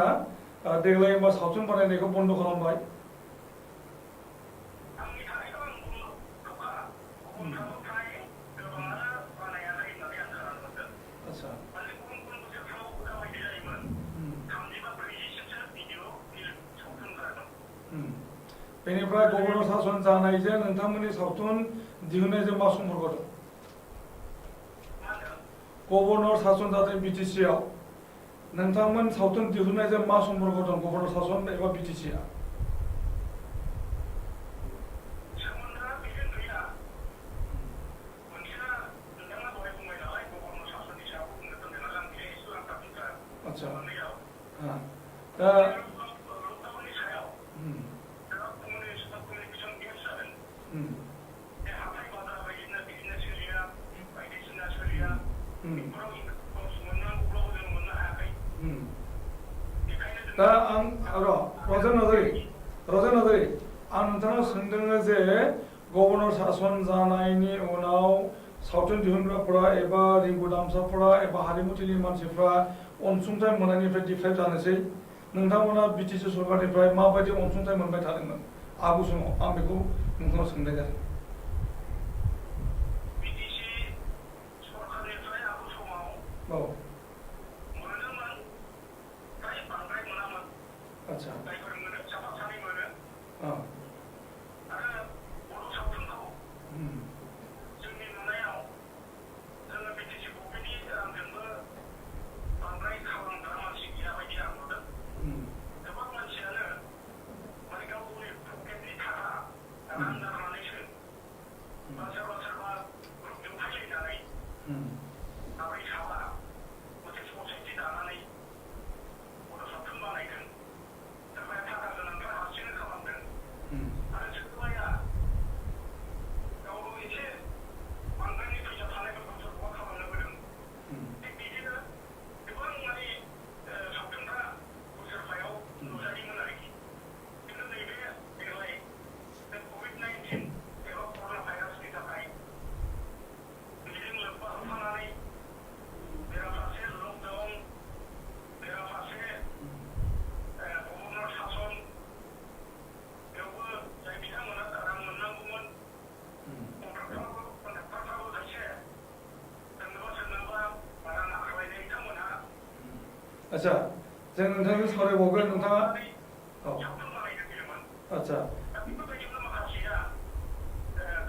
देग्लाय होमबा सावथुन बानायनायखौ बन्द खालामबाय आंनि थाखायथ' आं बुंनो दंखा गुबुनफ्राबो फ्राय गोबाङानो बानायाखै होननानै आं खोनानो मोनदों आच्छा माने गुबुन गुबुन बोसोरफ्राव दाबायदि जायोमोन 30 बा 40 भिडिअ फिल्म सावथुन ओंखारोमोन बेनिफ्राय गभर्नर सासन जानायजों नोंथांमोननि सावथुन दिहुननायजों मा सम्पर्क दं मा होनदों गभर्नर सासन जादों बिटिसि आव नोंथांमोन सावथुन दिहुननायजों मा सम्पर्क दं गभर्नर सासन एबा बिटिसि आ सोमोन्दोआ बेजों गैया मोनसेया नोंथाङा दहाय बुंबाय नालाय गभर्नर सासननि सायाव बुंनो दोनदों आं बियो एसे आंखालनिफ्राय आच्छा मोननैयाव दा लकडाउननि सायाव दा कमिउनिकेसन गेप्स जादों बे हाथाय बाजार बायदिसिना सोलिया बायदिसिना सोलिया बेफोराव मोननांगौब्लाबो जों मोननो हायाखै बेखायनो दा आं रजन नार्जारि आं नोंथांनाव सोंदों जे गभर्नर सासन जानायनि उनाव सावथुन दिहुनग्राफोरा एबा रिंगु दामसाफोरा एबा हारिमुथिनि मानसिफ्रा अनसुंथाइ मोननायनिफ्राय डिप्राइभ जानोसै नोंथांमोना बिटिसि सरकारनिफ्राय माबायदि अनसुंथाइ मोनबाय थादोंमोन आगु समाव आं बेखौ नोंथांनाव सोंनाय जादों बिटिसि सरकारनिफ्राय आगु समाव औ मोनोमोन फ्राय बांद्राय मोनामोन आच्छा जायफोर मोनो साफा सानै मोनो हाँ आरो बर' सावथुनखौ जोंनि नुनायाव जोङो बिटिसि गभर्नमेन्टनि रांजोंबो बांद्राय खालामग्रा मानसि गैया बायदि आं नुदों गोबां मानसियानो माने गाव गावनि पकेटनि थाखा रां गारनानैसो बा सोरबा सोरबा ग्रुप जथायलायनानै साब्रै साबा मोनसे ससाइटि दानानै बर' सावथुन बानायदों सोरबाया थाखा गोनांफ्रा हारसिंनो खालामदों आरो सोरबाया गाव एसे बांद्रायनि फैसा थानायफोरखौ सोरखौबा खालामनो होदों थिग बिदिनो गोबां माने सावथुनफ्रा बोसोरफायाव नुजायोमोन आरोखि खिन्थु नैबे देग्लाय कभिड-19 एबा कर'ना भाइरासनि थाखाय बेजों लोब्बा होफानानै बेराफारसे लकडाउन बेराफारसे गभर्नर सासन बेयावबो जाय बिथांमोना रां मोननांगौमोन कन्ट्राक्टरफ्राबो खायसे सोरनोबा रां आखायनाय बिथांमोनहा आच्छा जों नोंथांजों सावरायबावगोन नोंथाङा औ सावथुन बानायनो फैदोंमोन आच्छा दा बेफोरबायदिनो माखासेया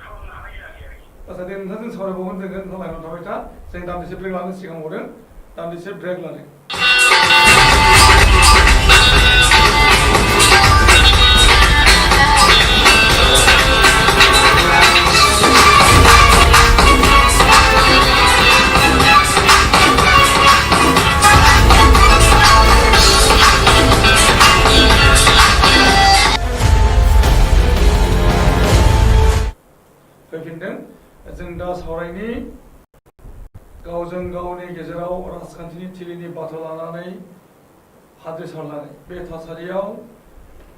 खालामनो हानाय जायाखै आरोखि आच्छा दे नोंथांजों सावरायबावगोन जोङो नोंथां लाइनाव थाबाय था जों दान्दिसे ब्रेक लानो सिगांहरदों दान्दिसे ब्रेक लानो फैफिनदों जों दा सावरायनि गावजों गावनि गेजेराव राजखान्थिनि थिलिनि बाथ्रा लानानै हाद्रि सारनानै बे थासारियाव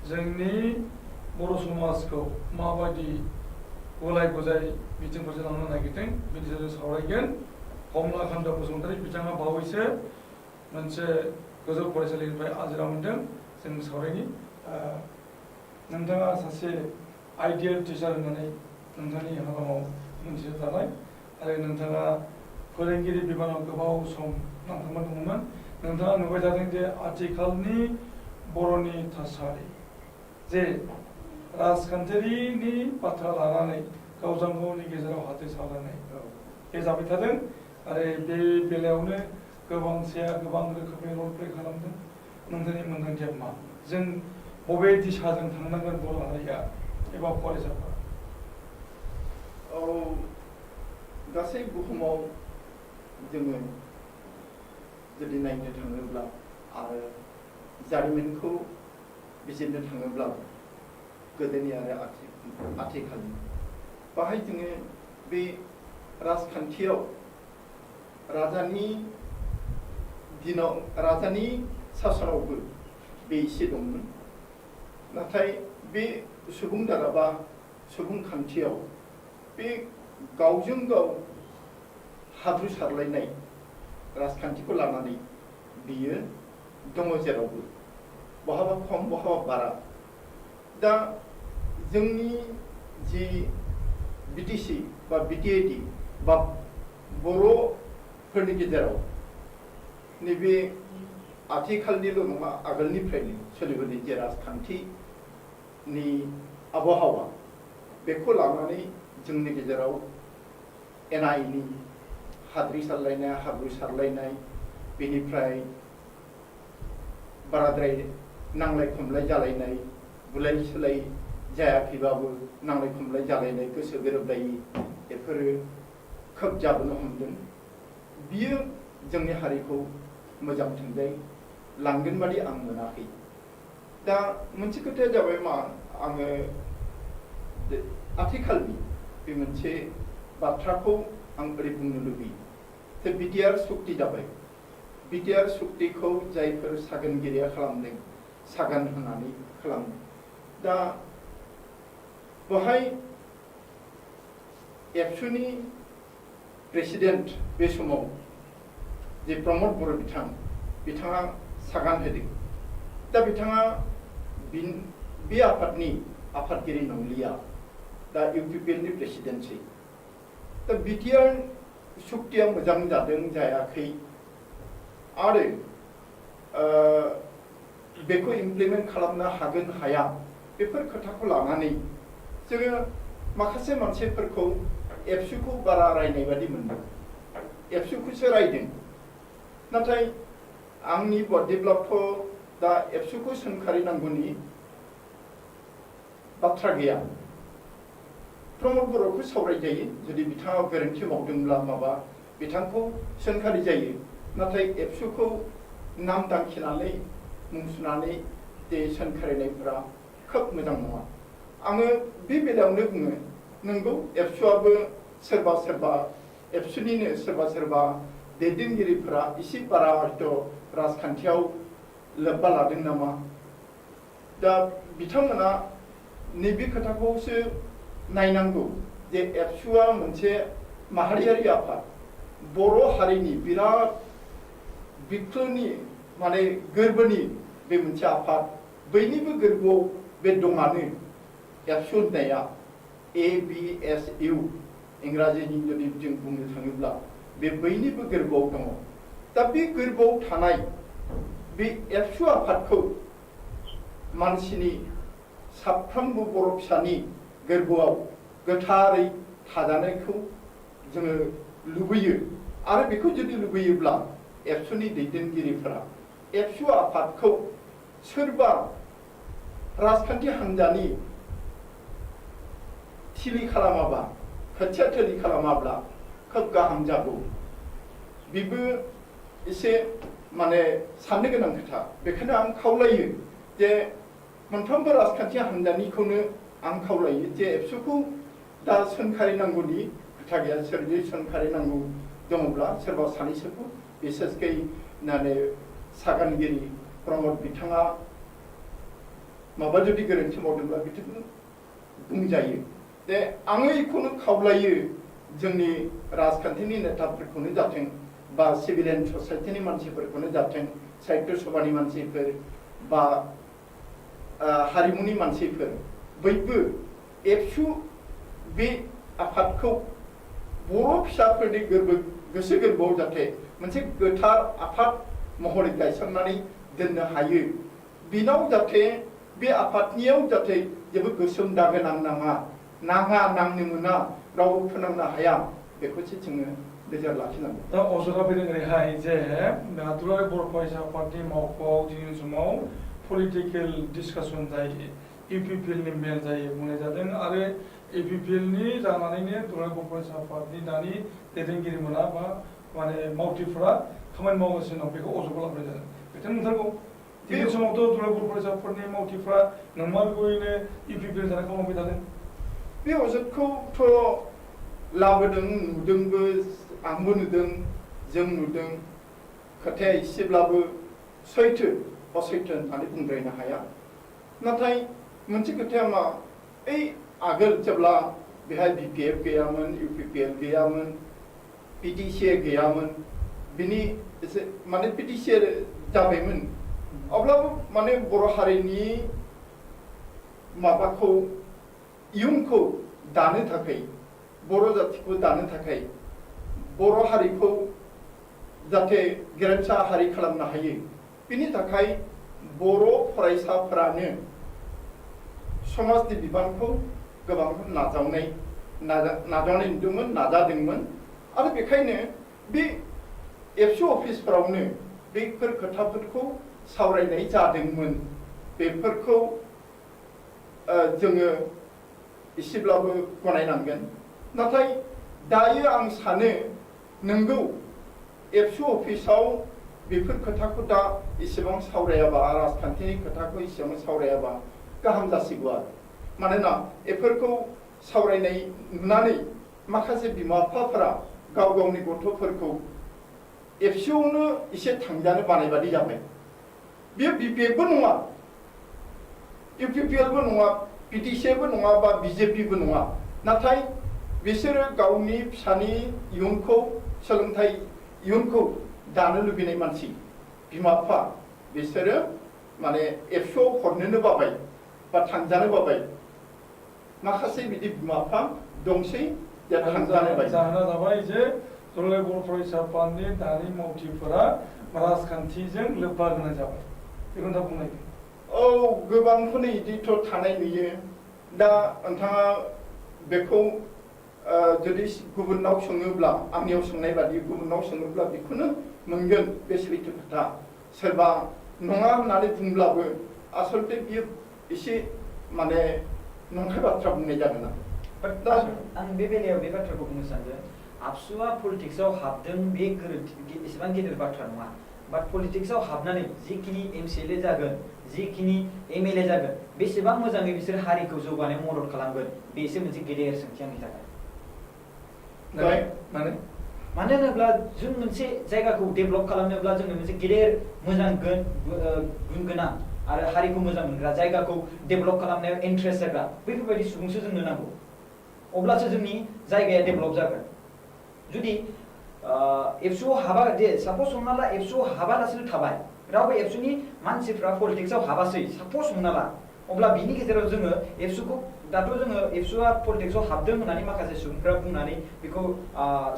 जोंनि बर' समाजखौ माबायदि गुलाय गुजाय बिथिं फारसे लांनो नागिरदों बिनि सायाव सावरायगोन कमलाकान्त बसुमतारी बिथाङा बावैसो मोनसे गोजौ फरायसालिनिफ्राय आजिरा मोन्दों जों सावरायनि नोंथाङा सासे आइडियेल टिचार होननानै नोंथांनि हालामाव मोनथिजाबाय आरो नोंथाङा फोरोंगिरि बिबानाव गोबाव सम नांथाबना दङमोन नोंथाङा नुबाय थादों जे आथिखालनि बर'नि थासारि जे राजखान्थियारिनि बाथ्रा लानानै गावजों गावनि गेजेराव हाद्रि सारलायनाय बे जाबाय थादों आरो बे बेलायावनो गोबांसेया गोबां रोखोमै रल प्ले खालामदों नोंथांनि मोनदांथिया मा जों बबे दिशाजों थांनांगोन बर' हारिया एबा फरायसाफोरा गासै बुहुमाव जोङो जुदि नायनो थाङोब्ला आरो जारिमिनखौ बिजिरनो थाङोब्ला गोदोनि आरो आथिखालनि बाहाय जोङो बे राजखान्थियाव राजानि दिनाव राजानि सासनावबो बे एसे दंमोन नाथाय बे सुबुं दाराबा सुबुंखान्थियाव बे गावजों गाव हाब्रु सारलायनाय राजखान्थिखौ लानानै बियो दङ जेरावबो बहाबा खम बहाबा बारा दा जोंनि जि बिटिसि बा बिटिएडि बा बर'फोरनि गेजेराव नैबे आथिखालनिल' नङा आगोलनिफ्रायनो सोलिबोनाय जे राजखान्थिनि आबहावा बेखौ लानानै जोंनि गेजेराव एना एनि हाद्रि सारलायनाय हाब्रु सारलायनाय बेनिफ्राय बाराद्राय नांलाय खमलाय जालायनाय बुलाय सोलाय जायाखैबाबो नांलाय खमलाय जालायनाय गोसो गोरोबलायि बेफोरो खोब जाबोनो हमदों बियो जोंनि हारिखौ मोजां थिंजाय लांगोन बादि आं मोनाखै दा मोनसे खोथाया जाबाय मा आङो आथिखालनि बे मोनसे बाथ्राखौ आं ओरै बुंनो लुबैयो जे बिटिआर सुक्ति जाबाय बिटिआर सुक्तिखौ जायफोर सागोनगिरिया खालामदों सागान होनानै खालामदों दा बेवहाय एबसुनि प्रेसिडेन्ट बे समाव जे प्रमद बर' बिथाङा सागान होदों दा बिथाङा बे आफादनि आफादगिरि नंलिया दा इउपिपिएलनि प्रेसिडेन्टसै दा बिटिआर सुक्तिया मोजां जादों जायाखै आरो बेखौ इमप्लिमेन्ट खालामनो हागोन हाया बेफोर खोथाखौ लानानै जोङो माखासे मानसिफोरखौ एबसुखौ बारा रायनाय बादि मोनदों एबसुखौसो रायदों नाथाय आंनि बादिब्लाथ' दा एबसुखौ सोंखारिनांगौनि बाथ्रा गैया प्रमद बर'खौ सावरायजायो जुदि बिथाङा गोरोन्थि मावदोंब्ला माबा बिथांखौ सोंखारि जायो नाथाय एबसुखौ नाम दांखिनानै मुं सुनानै जे सोंखारिनायफोरा खोब मोजां नङा आङो बे बेलायावनो बुङो नंगौ एबसुआबो सोरबा सोरबा एबसुनिनो सोरबा दैदेनगिरिफोरा एसे बारा हयथ' राजखान्थियाव लोब्बा लादों नामा दा बिथांमोना नैबे खोथाखौसो नायनांगौ जे एबसुआ मोनसे माहारियारि आफाद बर' हारिनि बिराद बिख्लोनि माने गोरबोनि बे मोनसे आफाद बैनिबो गोरबोआव बे दङानो एबसु होननाया ABSU इंराजिनि जुदि जों बुंनो थाङोब्ला बे बैनिबो गोरबोआव दङ दा बे गोरबोआव थानाय बे एबसु आफादखौ मानसिनि साफ्रोमबो बर' फिसानि गोरबोआव गोथारै थाजानायखौ जोङो लुबैयो आरो बेखौ जुदि लुबैयोब्ला एबसुनि दैदेनगिरिफोरा एबसु आफादखौ सोरबा राजखान्थि हान्जानि थिलि खालामाबा खोथिया थिलि खालामाब्ला खोब गाहाम जागौ बेबो एसे माने साननो गोनां खोथा बेखायनो आं खावलायो जे मोनफ्रोमबो राजखान्थि हान्जानिखौनो आं खावलायो जे एबसुखौ दा सोंखारिनांगौनि खोथा गैया सोरजि सोंखारिनांगौ दङब्ला सोरबा सानैसोखौ बिसेसकै माने सागानगिरि प्रमद बिथाङा माबा जुदि गोरोन्थि मावदोंब्ला बिथांखौ बुंजायो जे आङो बेखौनो खावलायो जोंनि राजखान्थिनि नेताफोरखौनो जाथों बा सिभिलियन ससाइटिनि मानसिफोरखौनो जाथों साहित्य सभानि मानसिफोर बा हारिमुनि मानसिफोर बयबो एबसु बे आफादखौ बर' फिसाफोरनि गोसो गोरबोआव जाहाथे मोनसे गोथार आफाद महरै गायसननानै दोननो हायो बिनाव जाहाथे बे आफादनियाव जाहाथे जेबो गोसोम दागो नांनाङा नांनो मोना रावबो फोनांनो हाया बेखौसो जोङो नोजोर लाखिनांगौ दा अजरा फैदों ओरैहाय जे दुलाराय बर' फरायसा आफादनि मावख'आव दिनैनि समाव पलिटिकेल डिसकासन जायो इउपिपिएलनि मेल जायो बुंनाय जादों आरो इउपिपिएलनि जानानैनो दुलाराय बर' फरायसा आफादनि दानि दैदेनगिरिमोना बा माने मावथिफोरा खामानि मावगासिनो दं बेखौ अजदखौ लाबोनाय जादों बेखौनो नोंथारगौ दिनैनि समावथ' दुलाराय बर' फरायसा आफादनि मावथिफ्रा नंमारगौयैनो इउपिपिएल जानाय खालामबाय थादों बे अजदखौथ' लाबोदों नुदोंबो आंबो नुदों जों नुदों खोथाया एसेब्लाबो सैथो असैथो होननानै बुंद्रायनो हाया नाथाय मोनसे खोथाया मा ओइ आगोल जेब्ला बेहाय बिपिएफ गैयामोन इउपिपिएल गैयामोन पिटिसि गैयामोन बिनि एसे माने पिटिसि जाबायमोन अब्लाबो माने बर' हारिनि माबाखौ इयुनखौ दानो थाखाय बर' जातिखौ दानो थाखाय बर' हारिखौ जाहाथे गेरेमसा हारि खालामनो हायो बिनि थाखाय बर' फरायसाफोरानो समाजनि बिबानखौ गोबां नाजावनाय नुदोंमोन नाजादोंमोन आरो बेखायनो बे एबसु अफिसफोरावनो बेफोर खोथाफोरखौ सावरायनाय जादोंमोन बेफोरखौ जोङो एसेब्लाबो गनायनांगोन नाथाय दायो आं सानो नंगौ एबसु अफिसाव बेफोर खोथाखौ दा एसेबां सावरायाबा राजखान्थिनि खोथाखौ एसेबां सावरायाबा गाहाम जासिगौ आरो मानोना बेफोरखौ सावरायनाय नुनानै माखासे बिमा बिफाफोरा गाव गावनि गथ'फोरखौ एबसुआवनो एसे थांजानो बानायबादि जाबाय बेयो बिपिएफबो नङा इउपिपिएलबो नङा पिटिसिबो नङा बा बिजेपिबो नङा नाथाय बिसोरो गावनि फिसानि इयुनखौ सोलोंथाइ इयुनखौ दानो लुबैनाय मानसि बिमा बिफा बिसोरो माने एबसुआव हरनोनो बाबाय बा थांजानो बाबाय माखासे बिदि बिमा बिफा दंसै जे थांजानो बाय जाहोना जाबाय जे दुलाराय बर' फरायसा आफादनि दानि मावथिफोरा राजखान्थिजों लोब्बा गोनां जाबाय बेखौ दा बुंनाय औ गोबांखौनो इदिथ' थानाय नुयो दा नोंथाङा बेखौ जुदि गुबुनाव सोङोब्ला आंनियाव सोंनाय बादि गुबुनाव सोङोब्ला बेखौनो मोनगोन बे सैथो खोथा सोरबा नङा होननानै बुंब्लाबो आसलते बियो एसे माने नंखाय बाथ्रा बुंनाय जागोन दा आं बे बेलायाव बे बाथ्राखौ बुंनो सानदों आबसुआ पलिटिक्सआव हाबदों बे गोरोन्थि एसेबां गिदिर बाथ्रा नङा बाट पलिटिक्सआव हाबनानै जिखिनि एमसिएलए जागोन जिखिनि एमएलए जागोन बेसेबां मोजाङै बिसोर हारिखौ जौगानायाव मदद खालामगोन बेसो मोनसे गेदेर सोंथि आंनि थाखाय मानो होनोब्ला जों मोनसे जायगाखौ डेभेलप खालामनोब्ला जोंनो मोनसे गेदेर मोजां गुन गोनां आरो हारिखौ मोजां मोनग्रा जायगाखौ डेभेलप खालामनायाव इन्ट्रेस्ट जाग्रा बैफोरबायदि सुबुंसो जोंनो नांगौ अब्लासो जोंनि जायगाया डेभेलप जागोन जुदि एबसुआव हाबा दे सापज हमना ला एबसुआव हाबालासिनो थाबाय रावबो एबसुनि मानसिफ्रा पलिटिक्सआव हाबासै सापज हमना ला अब्ला बिनि गेजेराव जोङो एबसुखौ दाथ' जोङो एबसुआ पलिटिक्सआव हाबदों होननानै माखासे सुबुंफ्रा बुंनानै बेखौ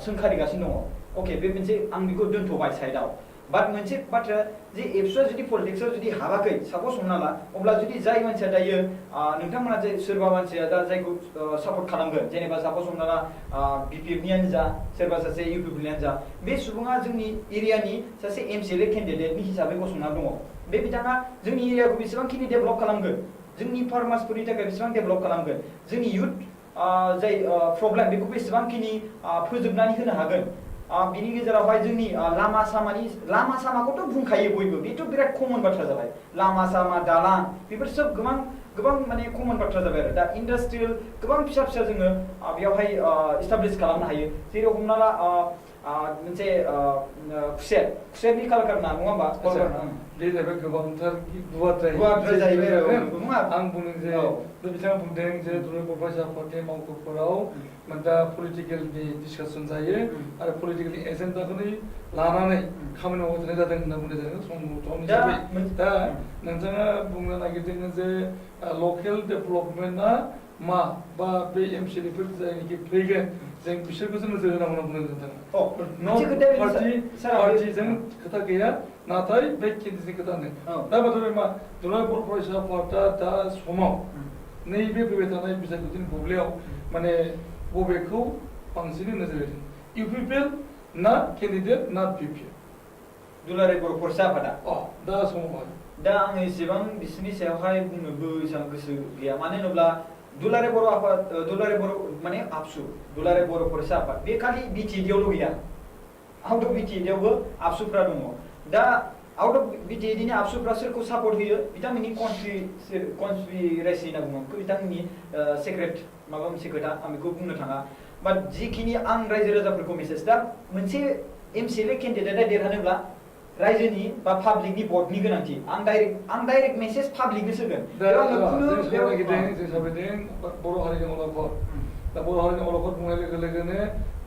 सोंखारिगासिनो दङ अके बे मोनसे आं बेखौ दोनथ'बाय साइडआव बाट मोनसे बाथ्रा जे एबसुआ जुदि पलिटिक्सआव जुदि हाबाखै सापज हमना ला अब्ला जुदि जाय मानसिया दायो नोंथांमोना जे सोरबा मानसिया दा जायखौ सापर्ट खालामगोन जेनेबा सापज हमना ला बिपिएफनियानो जा सोरबा सासे इउपिपिनियानो जा बे सुबुङा जोंनि एरियानि सासे एमसिएलए केन्डिडेटनि हिसाबै गसंना दङ बे बिथाङा जोंनि एरियाखौ बेसेबांखिनि डेभेलप खालामगोन जोंनि फार्मार्सफोरनि थाखाय बेसेबां डेभेलप खालामगोन जोंनि इयुथ जाय प्रब्लेम बेखौ बेसेबांखिनि फोजोबनानै होनो हागोन बिनि गेजेरावहाय जोंनि लामा सामाखौथ' बुंखायो बयबो बेथ' बिराद कमन बाथ्रा जाबाय लामा सामा दालां बेफोर सब गोबां माने कमन बाथ्रा जाबाय आरो दा इन्डास्ट्रियेल गोबां फिसा फिसा जोङो बेयावहाय इस्टाब्लिश खालामनो हायो जेरै हमना ला मोनसे खुसेरनि कलकारखाना नङा होमबा बे जाहैबाय गोबांथार गुवारद्राय जाहैबाय आं बुंदों जे बिथाङा बुंदों जे दुलाराय बर' फरायसा आफादनि मावख'फोराव दा पलिटिकेलनि डिसकासन जायो आरो पलिटिकेलनि एजेन्डाखौनो लानानै खामानि मावबाय थानाय जादों होनना बुंनाय जादों सम हिसाबै दा नोंथाङा बुंनो नागिरदों जे लकेल डेभेलपमेन्टआ मा बा बे एमसिएलएफोर जायनाखि फैगोन जों बिसोरखौसो नोजोर होनांगौ होनना बुंदों नोंथाङा पार्टिजों खोथा गैया नाथाय बे केन्डिडेटनि खोथा होनो दा बाथ्राया मा दुलाराय बर' फरायसा आफादा दा समाव नैबे फैबाय थानाय बिसायख'थिनि बुब्लियाव माने बबेखौ बांसिनै नोजोर होदों इउपिपिएल ना केन्डिडेट ना बिपिएल दुलाराय बर' फरायसा आफादा दा समावहाय दा आं एसेबां बिसोरनि सायावहाय बुंनोबो एसेबां गोसो गैया मानो होनोब्ला दुलाराय बर' आफाद दुलाराय बर' माने आबसु दुलाराय बर' फरायसा आफाद बे खालि बिटिएडिआवल' गैया आउट अफ बिटिएडिआवबो आबसुफ्रा दङ दा आउट अफ बिटिएडिनि आबसुफ्रा सोरखौ सापर्ट होयो बिथांमोननि कनस्पिरेसि होनना बुङो बिथांमोननि सेक्रेट माबा मोनसे खोथा आं बेखौ बुंनो थाङा बाट जिखिनि आं रायजो राजाफोरखौ मेसेज दा मोनसे एमसिएलए केन्डिडेटआ देरहानोब्ला रायजोनि बा पाब्लिकनि भटनि गोनांथि आं डाइरेक्ट मेसेज पाब्लिकनो सोगोन जों सावरायदों बर' हारिनि अलखद दा बर' हारिनि अलखद बुंनाय लोगो लोगोनो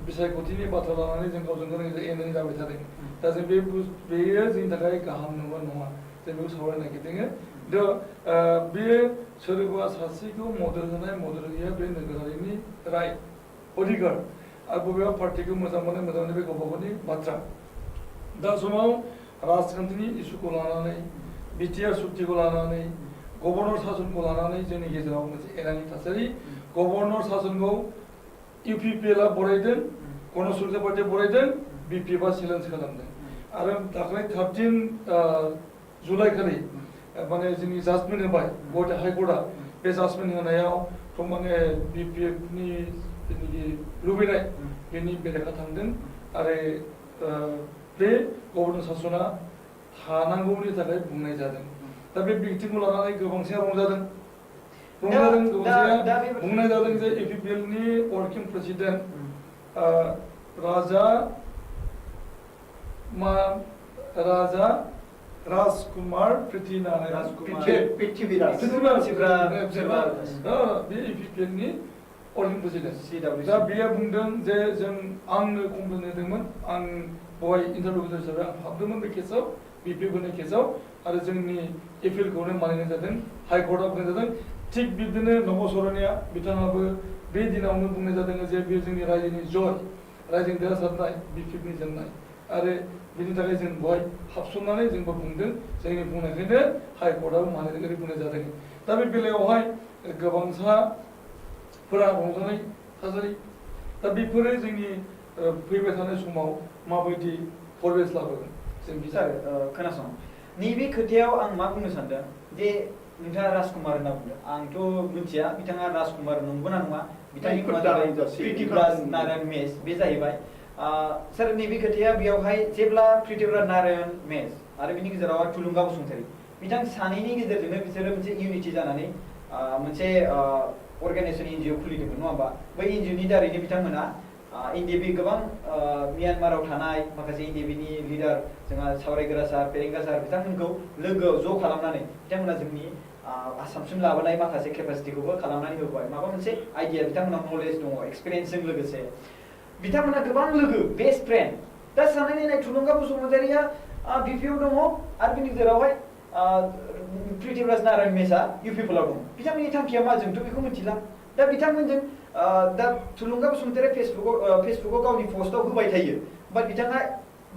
बिसायख'थिनि बाथ्रा लानानै जों गावजों गाव एनानै जाबाय थादों दा जों बेयो जोंनि थाखाय गाहाम नङा जों बेखौ सावरायनो नागिरदों दा बे सोरबा सासेखौ मदद होनाय मदद होयिया बे नोगोरारिनि राइट अधिकार आरो बबेबा पार्टिखौ मोजां मोननाय मोजां मोननाय बे गावबा गावनि बाथ्रा दा समाव राजखान्थिनि इस्युखौ लानानै बिटिआर सुक्तिखौ लानानै गभर्नर सासनखौ लानानै जोंनि गेजेराव मोनसे एनानि थासारि गभर्नर सासनखौ इउपिपिएलआ बरायदों गणसुरजा पार्टिया बरायदों बिपिएफआ चेलेन्ज खालामदों आरो दाखालि 13 जुलाइ खालि माने जोंनि जाजमेन्ट होबाय गुवाहाटी हाइकर्टआ बे जाजमेन्ट होनायाव थ' माने बिपिएफनि जेनाखि लुबैनाय बेनि बेरेखा थांदों आरो बे गभर्नर सासना थानांगौनि थाखाय बुंनाय जादों दा बे बिथिंखौ लानानै गोबांसिना रंजादों गोबांसिना बुंनाय जादों जे इउपिपिएलनि वर्किं प्रेसिडेन्ट राजा राजकुमार पृथ्वीनारायण पृथ्वीराज बे इउपिपिएलनि वर्किं प्रेसिडेन्ट दा बेयो बुंदों जे जों आंनो कमप्लेन होदोंमोन आं बहाय इन्टारभिउ हिसाबै आं हाबदोंमोन बे केसाव बिपिएफनि केसाव आरो जोंनि एपिलखौनो मानिनाय जादों हाइकर्टआव बुंनाय जादों थिग बिदिनो नमस्वरनिया बिथाङाबो बे दिनावनो बुंनाय जादों जे बेयो जोंनि रायजोनि जय रायजोनि देरहासारनाय बिपिएफनि जेननाय आरो बिनि थाखाय जों बहाय हाबसननानै जोंबो बुंदों जोंनि बुंनायखायनो हाइकर्टआबो मानिदों ओरै बुंनाय जादों दा बे बेलायावहाय गोबांसाफोरा रंजानाय थासारि दा बेफोरो जोंनि फैबाय थानाय समाव माबायदि परिबेस लाबोगोन जों सार खोनासं नैबे खोथायाव आं मा बुंनो सानदों जे नोंथाङा राजकुमार होनना बुंदों आंथ' मिथिया बिथाङा राजकुमार नंगौना नङा बिथांनि मुङा जाबाय पृथ्वीराज नारायण मेस बे जाहैबाय सार नैबे खोथाया बेयावहाय जेब्ला पृथ्वीराज नारायण मेस आरो बिनि गेजेराव थुलुंगा बसुमतारी बिथां सानैनि गेजेरजोंनो बिसोरो मोनसे इउनिटि जानानै मोनसे अर्गानाइजेसन एनजिअ खुलिदोंमोन नङा होमबा बै एनजिअनि दारैनो बिथांमोना एनडिएबि गोबां म्यानमाराव थानाय माखासे एनडिएबिनि लिडार जोंहा सावरायग्रा सार फेरेंगा सार बिथांमोनखौ लोगोआव ज' खालामनानै बिथांमोना जोंनि आसामसिम लाबोनाय माखासे केपासिटिखौबो खालामनानै होबाय माबा मोनसे आइडिया बिथांमोनाव नलेज दङ एक्सपिरियेन्सजों लोगोसे बिथांमोना गोबां लोगो बेस्ट फ्रेन्ड दा सानैनि नाय थुलुंगा बसुमतारीया बिपिएफ दङ आरो बिनि गेजेरावहाय पृथ्वीराज नारायण मेसआ इउपिपिएलआव दङ बिथांमोननि थांखिया मा जोंथ' बेखौ मिथिला दा बिथांमोनजों दा थुलुंगा बसुमतारीया फेसबुकाव गावनि पोस्टआव होबाय थायो बाट बिथाङा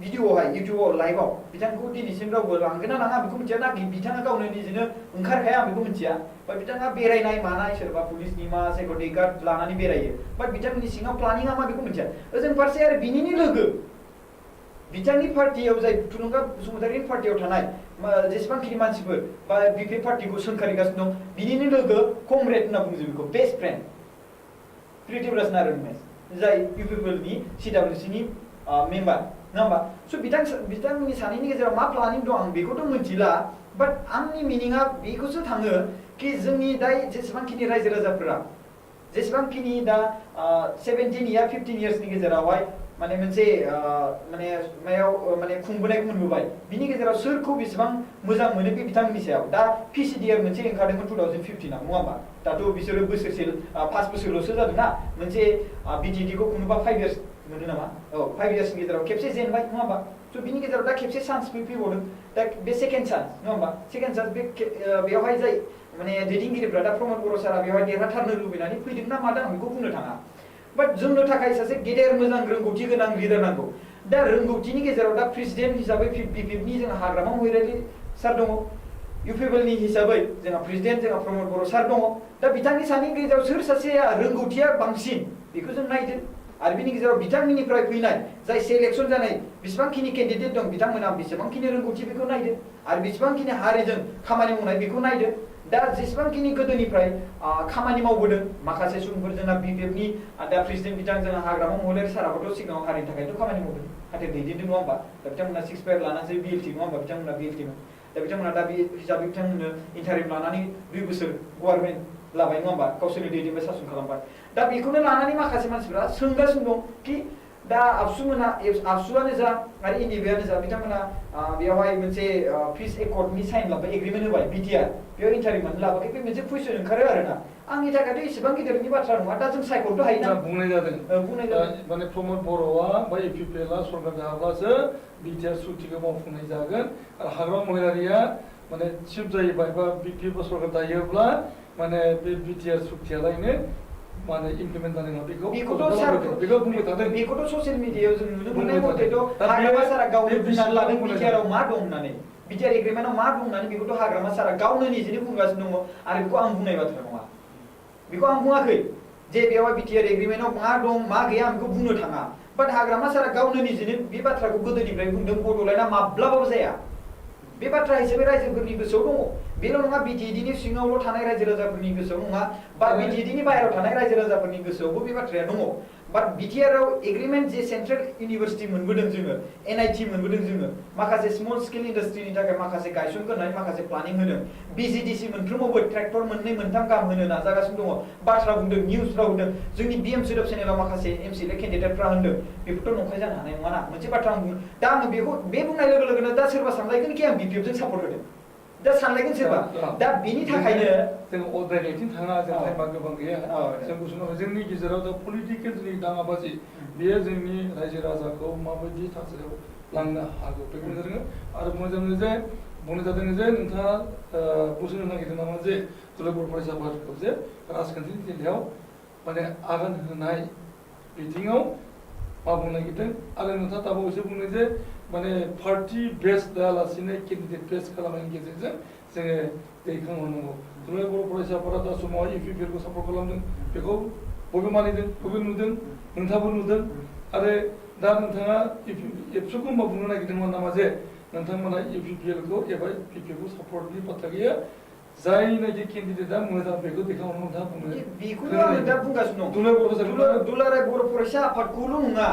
भिडिअआवहाय इउटिउबाव लाइभआव बिथांखौ दिनैसिम रावबो लांगोन ना लाङा बेखौ मिथिया ना बिथाङा गावनो निजेनो ओंखारखाया आं बेखौ मिथिया बाट बिथाङा बेरायनाय मानाय सोरबा पुलिसनि मा सिकिउरिटि गार्ड लानानै बेरायो बाट बिथांमोननि सिङाव प्लानिङा मा बेखौ मिथिया ओजों फारसे आरो बिनिनो लोगो बिथांनि पार्टियाव जाय थुलुंगा बसुमतारीनि पार्टियाव थानाय जेसेबांखिनि मानसिफोर बा बिपिएफ पार्टिखौ सोंखारिगासिनो दं बिनिनो लोगो कमरेड होनना बुङो जों बेखौ बेस्ट फ्रेन्ड पृथ्वीराज नारायण मेस जाय इउपिपिएलनि सिडब्लिउसिनि मेम्बार नङा होमबा स' बिथांमोननि सानैनि गेजेराव मा प्लानिं दं आं बेखौथ' मिथिला बाट आंनि मिनिङा बेखौसो थाङो कि जोंनि दा जेसेबांखिनि रायजो राजाफोरा जेसेबांखिनि दा 17 या 15 इयार्सनि गेजेरावहाय माने मोनसे माने मायाव माने खुंबोनायखौ मोनबोबाय बिनि गेजेराव सोरखौ बेसेबां मोजां मोनो बे बिथांमोननि सायाव दा पिसिडिआर मोनसे ओंखारदोंमोन 2015 नङा होमबा दाथ' बिसोरो बोसोरसे 5 बोसोरल'सो जादों ना मोनसे बिटिडिखौ खुंनोबा 5 इयार्स मोनो नामा औ 5 इयार्सनि गेजेराव खेबसे जेनबाय नङा होमबा स' बिनि गेजेराव दा खेबसे चान्स फैबावदों दा बे सेकेन्ड चान्स नङा होमबा सेकेन्ड चान्स बे बेवहाय जाय माने दैदेनगिरिफ्रा दा प्रमद बर' सारा बेवहाय देरहाथारनो लुबैनानै फैदों ना मादों आं बेखौ बुंनो थाङा बाट जोंनो थाखाय सासे गेदेर मोजां रोंगौथि गोनां लिडार नांगौ दा रोंगौथिनि गेजेराव दा प्रेसिडेन्ट हिसाबै बिपिएफनि जोंहा हाग्रामा महिलारि सार दङ इउपिपिएलनि हिसाबै जोंहा प्रेसिडेन्ट जोंहा प्रमद बर' सार दङ दा बिथांनि सानैनि गेजेराव सोर सासेया रोंगौथिया बांसिन बेखौ जों नायदो आरो बिनि गेजेराव बिथांमोननिफ्राय फैनाय जाय सेलेक्सन जानाय बेसेबांखिनि केन्डिडेट दं बिथांमोना बेसेबांखिनि रोंगौथि बेखौ नायदो आरो बेसेबांखिनि हारिजों खामानि मावनाय बेखौ नायदो दा जेसेबांखिनि गोदोनिफ्राय खामानि मावबोदों माखासे सुबुंफोर जोंना बिपिएफनि दा प्रेसिडेन्ट बिथां जोंहा हाग्रामा महिलारि साराबोथ' सिगाङाव हारिनि थाखायथ' खामानि मावदों हाथे दैदेनदों नङा होमबा दा बिथांमोना 6 पायार लानानैसो बिएलटि नङा होमबा बिथांमोना बिएलटिमोन दा बिथांमोना दा बे हिसाबै बिथांमोननो इन्टारिम लानानै 2 बोसोर गभर्नमेन्ट लाबाय नङा होमबा गावसोरनि दैदेनबाय सासन खालामबाय दा बेखौनो लानानै माखासे मानसिफ्रा सोंगासिनो दं कि दा आबसुआनो जा आरो एनडिएबिआनो जा बिथांमोना बेवहाय मोनसे पिस एकर्डनि साइन लाबाय एग्रिमेन्ट होबाय बिटिआर बेयाव इन्टारिम मोननो लाबाखै बे मोनसे कुइसन ओंखारो आरोना आंनि थाखायथ' एसेबां गिदिरनि बाथ्रा नङा दा जों सायख'नोथ' हायोना बुंनाय जादों माने प्रमद बर'आ बा इउपिपिएलआ सरकार जाब्लासो बिटिआर सुक्तिखौ मावफुंनाय जागोन आरो हाग्रामा महिलारिया माने चिफ जायोबा एबा बिपि सरकार दायोब्ला माने बे बिटिआर सुक्तियालायनो माने इमप्लिमेन्ट जानाय नङा बेखौथ' सार बेखौ बुंबाय थादों बेखौथ' ससियेल मिडियायाव जों नुनो मोननाय मथेथ' हाग्रामा सारा गावनो बुंनानै लादों बिटिआरआव मा दं होननानै बिटिआर एग्रिमेन्टआव मा दं होननानै बेखौथ' हाग्रामा सारा गावनो निजेनो बुंगासिनो दङ आरो बेखौ आं बुंनाय बाथ्रा नङा बेखौ आं बुङाखै जे बेयाव बिटिआर एग्रिमेन्टआव मा दं मा गैया आं बेखौ बुंनो थाङा बाट हाग्रामा सारा गावनो निजेनो बे बाथ्राखौ गोदोनिफ्राय बुंदों बड'लेण्डआ माब्लाबाबो जाया बे बाथ्रा हिसाबै रायजोफोरनि गोसोआव दङ बेल' नङा बिटिएडिनि सिङावल' थानाय रायजो राजाफोरनि गोसोआव नङा बा बिटिएडिनि बाहेरायाव थानाय रायजो राजाफोरनि गोसोआवबो बे बाथ्राया दङ बाट बिटिआरआव एग्रिमेन्ट जे सेन्ट्रेल इउनिभार्सिटि मोनबोदों जोङो एनआइटि मोनबोदों जोङो माखासे स्मल स्केल इन्डास्ट्रिनि थाखाय माखासे गायसनगोरनाय माखासे प्लानिं होदों बिजिडिसि मोनफ्रोमावबो ट्रेक्टर मोननै मोनथाम गाहाम होनो नाजागासिनो दङ बाथ्रा बुंदों निउसफ्राव होदों जोंनि बिएम सोदोब चेनेलाव माखासे एमसिएलए केन्डिडेटफ्रा होनदों बेफोरथ' नंखाय जानो हानाय नङाना मोनसे बाथ्रा आं बुङो दा आङो बेखौ बे बुंनाय लोगो लोगोनो दा सोरबा सानलायगोन कि आं बिपिएफजों सापर्ट होदों दा सानलायगोन सोरबा दा बेनि थाखायनो जों डाइरेक्टथिं थाङा जों टाइमा गोबां गैया जों गुसुं जोंनि गेजेराव दा पलिटिकेल जोंनि दाङाबाजि बेयो जोंनि रायजो राजाखौ माबायदि थासारियाव लांनो हागौ बेखौ जोङो आरो बुंनाय जादों जे नोंथाङा बुजिनो नागिरदों नामा जे दुलाराय बर' फरायसा आफादखौ जे राजखान्थिनि बेलायाव माने आगान होनाय बिथिङाव मा बुंनो नागिरदों आरो नोंथाङा दाबावैसो बुंदों जे माने पार्टी बेस लायालासिनो केन्डिडेट बेस खालामनायनि गेजेरजों जोङो दैखांहरनांगौ दुलाराय बर' फरायसा आफादा दा समाव इउपिपिएलखौ सापर्ट खालामदों बेखौ बयबो मानिदों बयबो नुदों नोंथाङाबो नुदों आरो दा नोंथाङा एबसुखौ मा बुंनो नागिरदोंमोन नामा जे नोंथांमोना इउपिपिएलखौ एबा पिपिएलखौ सापर्टनि बाथ्रा गैया जायनाखि केन्डिडेटआ मोजां बेखौ दैखांहरनो नोंथाङा बुंनो बेखौनो आं दा बुंगासिनो दं दुलाराय बर' फरायसा आफादखौल' नङा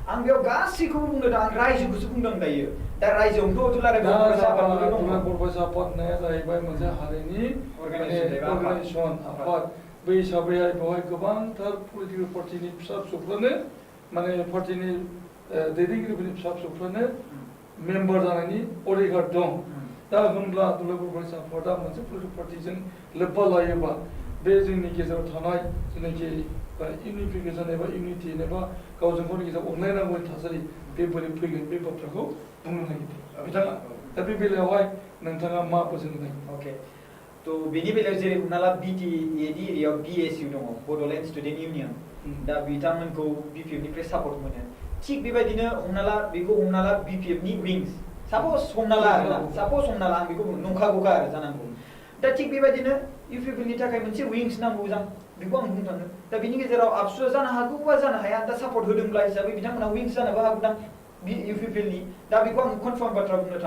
आं बेयाव गासैखौबो बुंदों आं रायजोखौसो बुंदों दायो दा रायजोआवनोथ' दुलाराय बर' फरायसा आफाद दङ दुलाराय बर' फरायसा आफाद होननाया जाहैबाय मोनसे हारिनि अर्गानाइजेसन आफाद बै हिसाबैहाय बेवहाय गोबांथार पलिटिकेल पार्टिनि फिसा फिसौफ्रानो माने पार्टिनि दैदेनगिरिफोरनि फिसा फिसौफ्रानो मेम्बार जानायनि अधिकार दं दा होनब्ला दुलाराय बर' फरायसा आफादा मोनसे पलिटिकेल पार्टिजों लोब्बा लायोबा बे जोंनि गेजेराव थानाय जेनाखि इउनिफिकेसन एबा इउनिटि एबा गावजों गावनि गेजेराव अनलायनांगौनि थासारि बे बोरै फैगोन बे बाथ्राखौ बुंनो नागिरदों बिथाङा दा बे बेलायावहाय नोंथाङा मा बोसोन होनाय अके थ' बेनि बेलायाव जेरै हमना ला बिटिएडि एरियायाव बिएसइउ दङ बड'लेण्ड स्टुडेन्ट इउनियन दा बिथांमोनखौ बिपिएफनिफ्राय सापर्ट मोनो थिग बेबायदिनो हमना ला बिपिएफनि विंस साप'ज हमना ला आं बेखौ नंखागौखा आरो जानांगौ दा थिग बेबायदिनो इउपिएफनि थाखाय मोनसे विंस नांगौ बेखौ आं बुंनो थाङो दा बिनि गेजेराव आबसुआ जानो हागौ बा जानो हाया दा सापर्ट होदोंब्ला हिसाबै बिथांमोना विंस जानोबो हागौदां इउपिएफनि दा बेखौ आं कनफार्म बाथ्रा बुंनो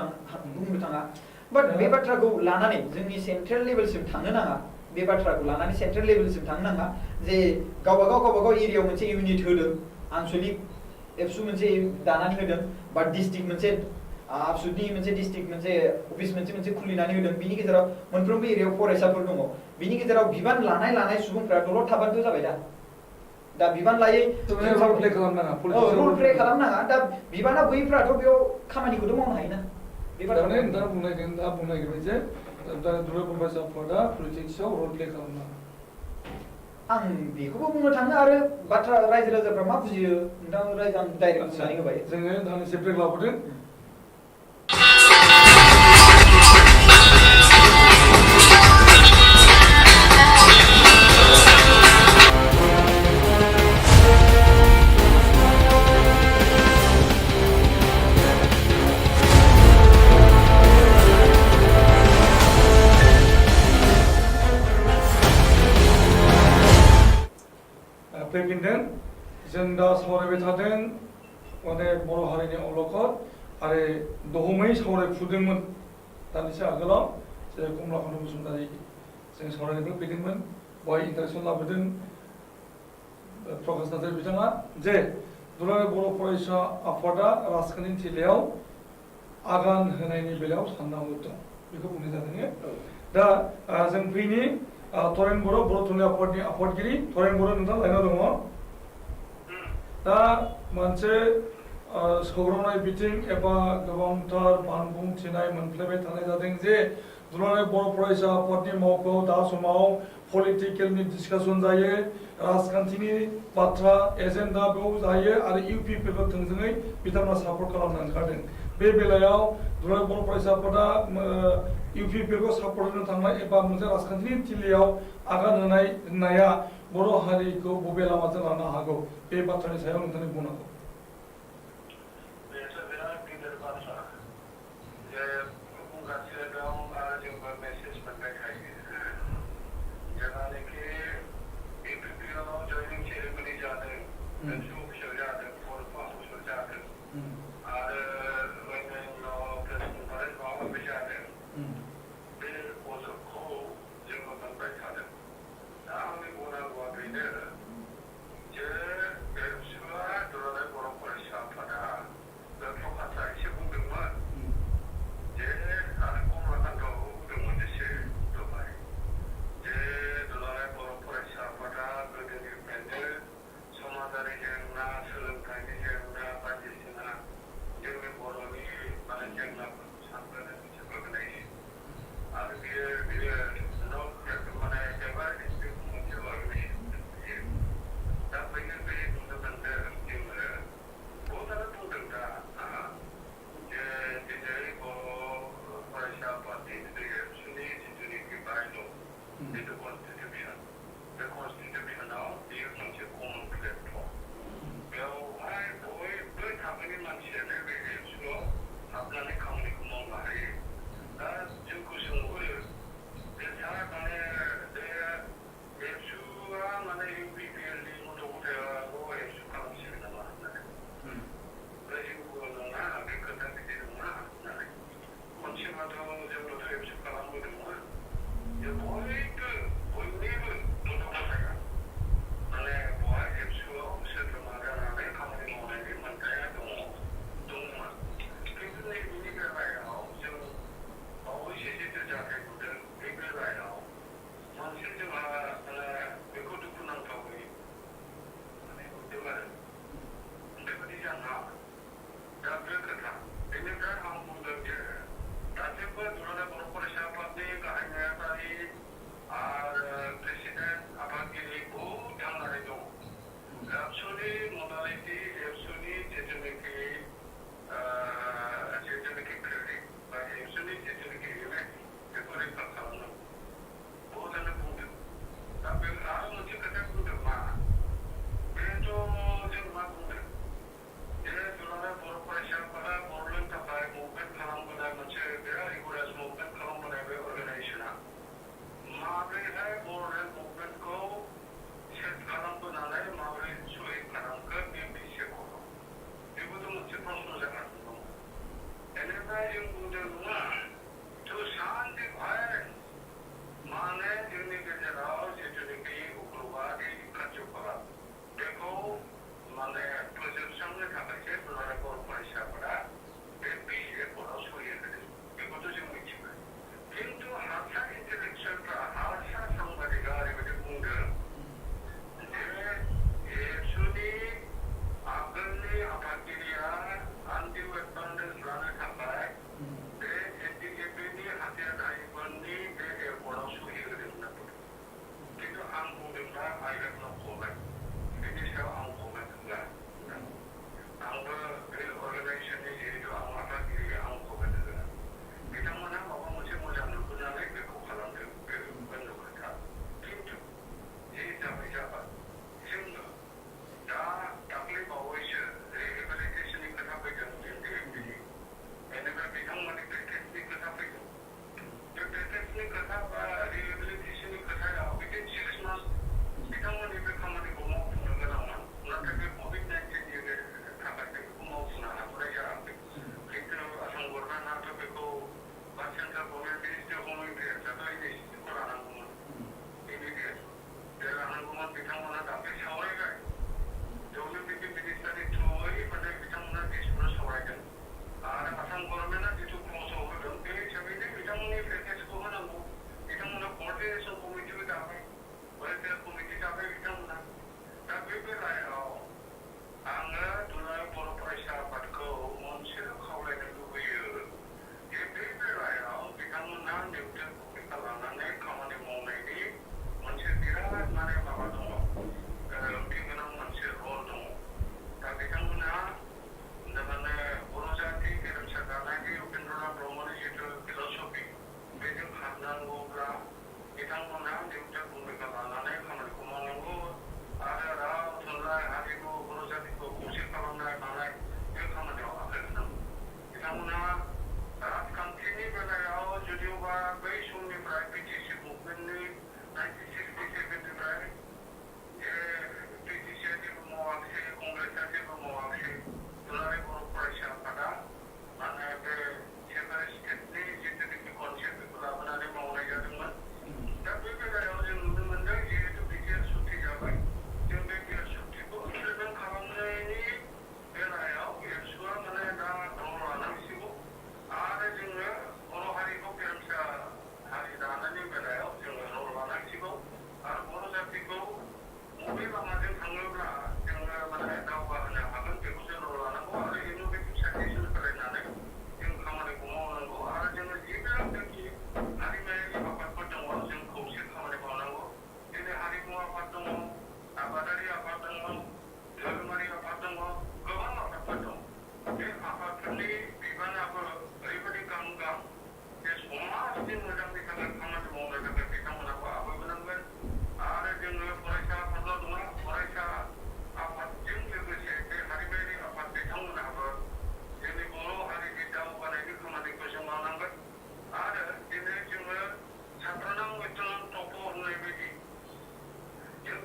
थाङा बाट बे बाथ्राखौ लानानै जोंनि सेन्ट्रेल लेभेलसिम थांनो नाङा बे बाथ्राखौ लानानै सेन्ट्रेल लेभेलसिम थांनो नाङा जे गावबागाव एरियायाव मोनसे इउनिट होदों आनसलिक एबसु मोनसे दानानै होदों बा डिस्ट्रिक्ट मोनसे आबसुनि मोनसे डिस्ट्रिक्ट मोनसे अफिस मोनसे खुलिनानै होदों बिनि गेजेराव मोनफ्रोमबो एरियायाव फरायसाफोर दङ बिनि गेजेराव बिबान लानाय सुबुंफ्रा दलद थाबानो जाबाय दा बिबान लायै रल प्ले खालामनाङा दा बिबाना गैयैफ्राथ' बेयाव खामानिखौथ' मावनो हायोना बे बाथ्राखौ नोंथाङा बुंनो नागिरबाय जे दुलाराय बर' फरायसा आफादा पलिटिक्सआव रल प्ले खालामनाङा आं बेखौबो बुंनो थाङो आरो बाथ्रा रायजो राजाफ्रा मा बुजियो नोंथां आं डाइरेक्ट बुंनानै होबाय जोङो दानैसो ब्रेक लाबोदों फैफिनदों जों दा सावरायबाय थादों माने बर' हारिनि अलखद आरो दहमै सावरायफुदोंमोन दानिसो आगोलाव जे कमलाकान्त बसुमतारी जों सावरायनायखौ फैदोंमोन बेवहाय इन्टारेक्सन लाबोदों प्रकाश नार्जारी बिथाङा जे दुलाराय बर' फरायसा आफादा राजखान्थिनि थिलियाव आगान होनायनि बेलायाव साननांगौ दं बेखौ बुंनाय जादों दा जों फैनि तरेन बर' थुनलाइ आफादनि आफादगिरि तरेन बर' नोंथां लाइनाव दङ दा मोनसे सौग्रावनाय बिथिं एबा गोबांथार बानबुंथिनाय मोनफ्लेबाय थानाय जादों जे दुलाराय बर' फरायसा आफादनि मावख'आव दा समाव पलिटिकेलनि डिसकासन जायो राजखान्थिनि बाथ्रा एजेन्डा बेयाव जायो आरो इउपिपिएलखौ थोंजोङै बिथांमोना सापर्ट खालामनो ओंखारदों बे बेलायाव दुलाराय बर' फरायसा आफादा UPP खौ सापर्ट होनो थांनाय एबा मोनसे राजखान्थिनि थिलियाव आगान होनाया बर' हारिखौ बबे लामाजों लांनो हागौ बे बाथ्रानि सायाव नोंथांनि बुंनांगौ बेथ' बिराद गिदिर बाथ्रा जे बुंगासिनो दं आरो जोंबो मेसेज मोनबाय थायो जेब्लानोखि UPP-आव जयनिं सेरेमनि जादों मोनसे अफिसाव जादों बर'फा अफिसाव जादों आरो अन्यान्य प्रेस कनफारेन्स माबा माबि जादों बे अजदखौ जोङो मोनबाय थादों दा आंनि बुंनांगौआ बेनो जे एबसुआ दुलाराय बर' फरायसा आफादा प्रकाशआ एसे बुंदोंमोन जे आरो कमलाकान्तआव बुंदोंमोन एसे दहाय जे दुलाराय बर' फरायसा आफादा गोदोनिफ्रायनो समाजारि जेंना सोलोंथाइनि जेंना बायदिसिना जोंनि बर'नि माने जेंनाफोरखौ सानफ्रोमबो मिथिबोनाय आरो बियो माने एबार मोनसे अर्गानाइजेसन बियो दा बेनो बे नुनो मोनदों जोङो बहुतानो बुंदों दा जे दिनै बर' फरायसा आफादनि एबसुनि जिथुनिखि बायद' जिथु कनस्टिटिउसन बे कनस्टिटिउसनाव बेयो मोनसे कमन प्लेटफर्म बेवहाय बयबो थाखोनि मानसियानो बे एबसुआव हाबनानै खामानिखौ मावनो हायो दा जोंखौ सोंहरो जे सार माने बे एबसुआ माने UPPLनि गथ' गथायाल' एबसु खालामसिगोन नामा होननानै ओमफ्राय जों बुङो नङा बे खोथा बिदि नङा होननानै खनसेबाथ' जोंबोथ' एबसु खालामबोदोंमोन जे बयनिबो गथ' गथाया माने बहाय एबसुआव सोद्रोमा जानानै खामानि मावनायनि मोन्थाया दंमोन खिन्थु नैबेनि बेलायाव जों बावैसो जिथु जाथाय नुदों बे बेलायाव मोनसे जोंहा माने बेखौ दुखुनांथावै माने नुदों आरो बेबायदि जानो दा बे खोथा बेनिफ्राय आं बुंदों जे दासिमबो दुलाराय बर' फरायसा आफादनि गाहाय नेहाथारि आरो प्रेसिडेन्ट आफादगिरि बहुद थांनानै दं एबसुनि मडालिटि एबसुनि जिथुनिखि क्रेडिट बा एबसुनि जिथुनिखि इउनिटि बेखौ रैखा खालामनांगौ बहुतानो बुंदों दा बे आरो मोनसे खोथा बुंदों मा बेथ' जों मा बुंदों जे दुलाराय बर' फरायसा आफादा बर'नि थाखाय मुभमेन्ट खालामबोनाय मोनसे बिराद रिगुलार मुभमेन्ट खालामबोनाय बे अर्गानाइजेसना माब्रैहाय बर'लेण्ड मुभमेन्टखौ सेट खालामबोनानै माबोरै सहि खालामखो बे बिसयखौ बेबोथ' मोनसे प्रश्न जागासिनो दं बेनिफ्राय जों बुंदों नङा टु शान्ति भाइस माने जोंनि गेजेराव जिथुनिखि उग्रबादि कार्यकलाप बेखौ माने फोजोबस्रांनो थाखायसो दुलाराय बर' फरायसाफोरा बे बिएफआव सहि होदों बेखौथ' जों मिथिबाय खिन्थु हारसा इन्टेलेक्सुयेलफ्रा हारसा साংবাদিকরা ओरैबायदि बुंदों जे एबसुनि आगोलनि आफादगिरिया आनडिउ एडभान्टेज लानो थाखाय बे एनडिएफबिनि हाथियारधारिफोरनि बे एयारपर्टआव सहि होदों होनना बुंदों खिन्थु आं बुंदोंना आइ हेभ नो कमेन्ट बेनि सायाव आं कमेन्ट होआ आंबो बे अर्गानाइजेसननि जिहेतु आं आफादगिरि आं कमेन्ट होआ बिथांमोना माबा मोनसे मोजां नुबोनानै बेखौ खालामदों बे बन्द' खोथा खिन्थु जि जाबाय जाबाय जोङो दा दाख्लै बावैसो रिहेबिलिटेसननि खोथा फैदों एनडिएफबिनि बेनिफ्राय बिथांमोननि पेकेजनि खोथा फैदों बे पेकेजनि खोथा बा रिहेबिलिटेसननि खोथायाव विदिन 6 मान्थस बिथांमोननि बे खामानिखौ मावफुंनो गोनांमोन नाथाय बे COVID-19नि थाखाय बेखौ मावफुंनो हाथ'नाय जायाखै खिन्थु आसाम गभर्नमेन्टआथ' बेखौ बा सेन्ट्रेल गभर्नमेन्ट मिनिस्ट्रि अफ हम एफेयार्सआथ' इनिसिएटिभखौ लानांगौमोन इमिडियेट बे लानांगौमोन बिथांमोना दाख्लै सावरायबाय डब्लिउबिपि मिनिस्टारनि थ्रुयै माने बिथांमोना डिसखौनो सावरायदों आरो आसाम गभर्नमेन्टआ जिथु क्ल'जआव होदों बे हिसाबैनो बिथांमोननि पेकेजखौ होनांगौ बिथांमोना क'र्डिनेसन कमिटिबो दाबाय वेलफेयार कमिटि दाबाय बिथांमोना दा बे बेलायाव आङो दुलाराय बर' फरायसा आफादखौ मोनसेल' खावलायनो लुबैयो जे बे बेलायाव बिथांमोना निउट्रेल भूमिका लानानै खामानि मावनायनि मोनसे बिराद माने माबा दङ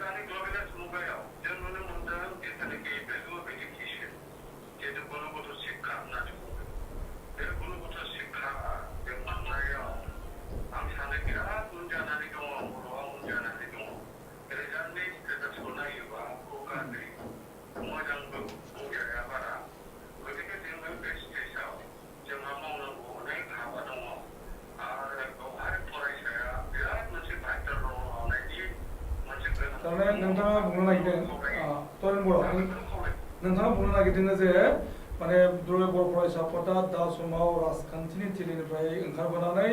दानि ग्लबेलाइज मुगायाव जों नुनो मोनदों जिथुनाखि भेलु अफ एजुकेसन जिहेतु गुणगत शिक्षा होननानै बुङो बे गुणगत शिक्षा बे मोननायाव आं सानो बिराद उन जानानै दङ बर'आ उन जानानै दङ रिजाल्टनि स्टेटासखौ नायोबा गाज्रि मोजांबो बुंजाया बारा गतिके जोङो बे स्टेजाव जोंहा मावनांगौ अनेक हाबा दङ आरो बेवहाय फरायसाया बिराद मोनसे भाइटाल रल लानायनि मोनसे थारमाने नोंथाङा बुंनो नागिरदों तरेन बर' नोंथाङा बुंनो नागिरदों जे माने दुलाराय बर' फरायसा आफादा दा समाव राजखान्थिनि थिलिनिफ्राय ओंखारबोनानै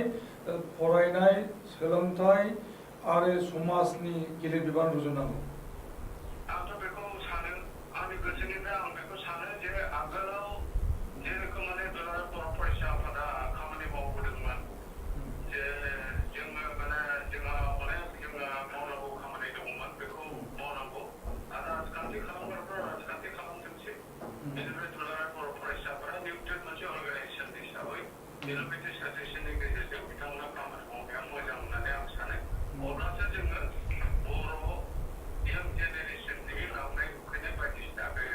फरायनाय सोलोंथाइ आरो समाजनि गिलिर बिबान रुजुनांगौ आंथ' बेखौ सानो आंनि गोसोनिफ्राय आं बेखौ सानो जे आगोलाव जेरोखोम माने दुलाराय बर' फरायसा आफादा खामानि मावबोदोंमोन जे जोङो माने जोंहा अनेक जोङो मावनांगौ खामानि दङमोन बेखौ मावनांगौ आरो राजखान्थि खालामग्राफ्रा राजखान्थि खालामथोंसै बेनिफ्राय दुलाराय बर' फरायसाफोरा निउट्रेल मोनसे अर्गानाइजेसन हिसाबै बेनिफ्राय साजेसननि गेजेरजों बिथांमोना खामानि मावनाया मोजां होननानै आं सानो अब्लासो जोङो बर' young generation-नि लांनाय उखैनाय बायदिसिना बे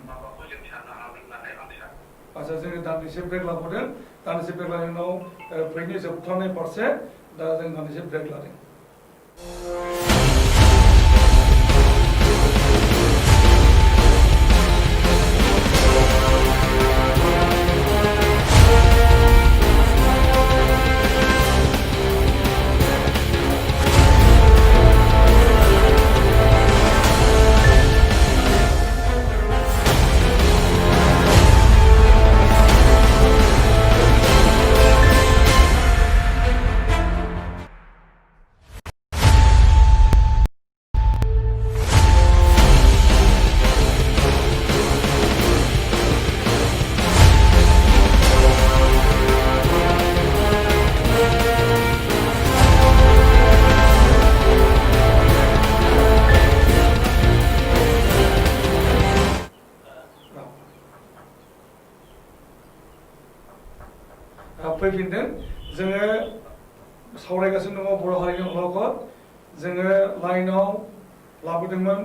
माबाखौ जों साननो हागोन होननानै आं सानो आच्छा जोङो दान्दिसे ब्रेक लाबोदों दान्दिसे ब्रेक लानायनि उनाव फैनि जोबथारनाय फारसे दा जों दान्दिसे ब्रेक लादों फैफिनदों जोङो सावरायगासिनो दङ बर' हारिनि अलखद जोङो लाइनाव लाबोदोंमोन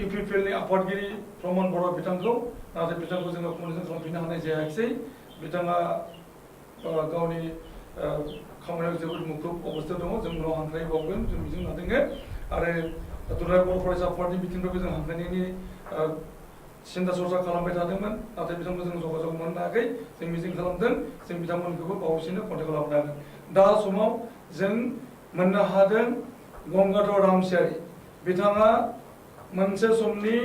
इउपिपिएलनि आफादगिरि प्रमद बर' बिथांखौ नाथाय बिथांखौ जोङो कमिउनिकेसन खालामफिननो हानाय जायाखिसै बिथाङा गावनि खामानियाव जोबोद मुखुब अबस्थायाव दङ जों उनाव हांख्रायबावगोन जों मिजिं लादों आरो दुलाराय बर' फरायसा आफादनि बिथिंनिफ्रायबो जों हांख्रायनायनि सिन्था सरसा खालामबाय थादोंमोन नाथाय बिथांमोन जों जगाजग मोननो हायाखै जों मिजिं खालामदों जों बिथांमोनखौबो बावैसोनो कन्टेक्ट खालामनो हागोन दा समाव जों मोननो हादों गंगाधर रामसियारि बिथाङा मोनसे समनि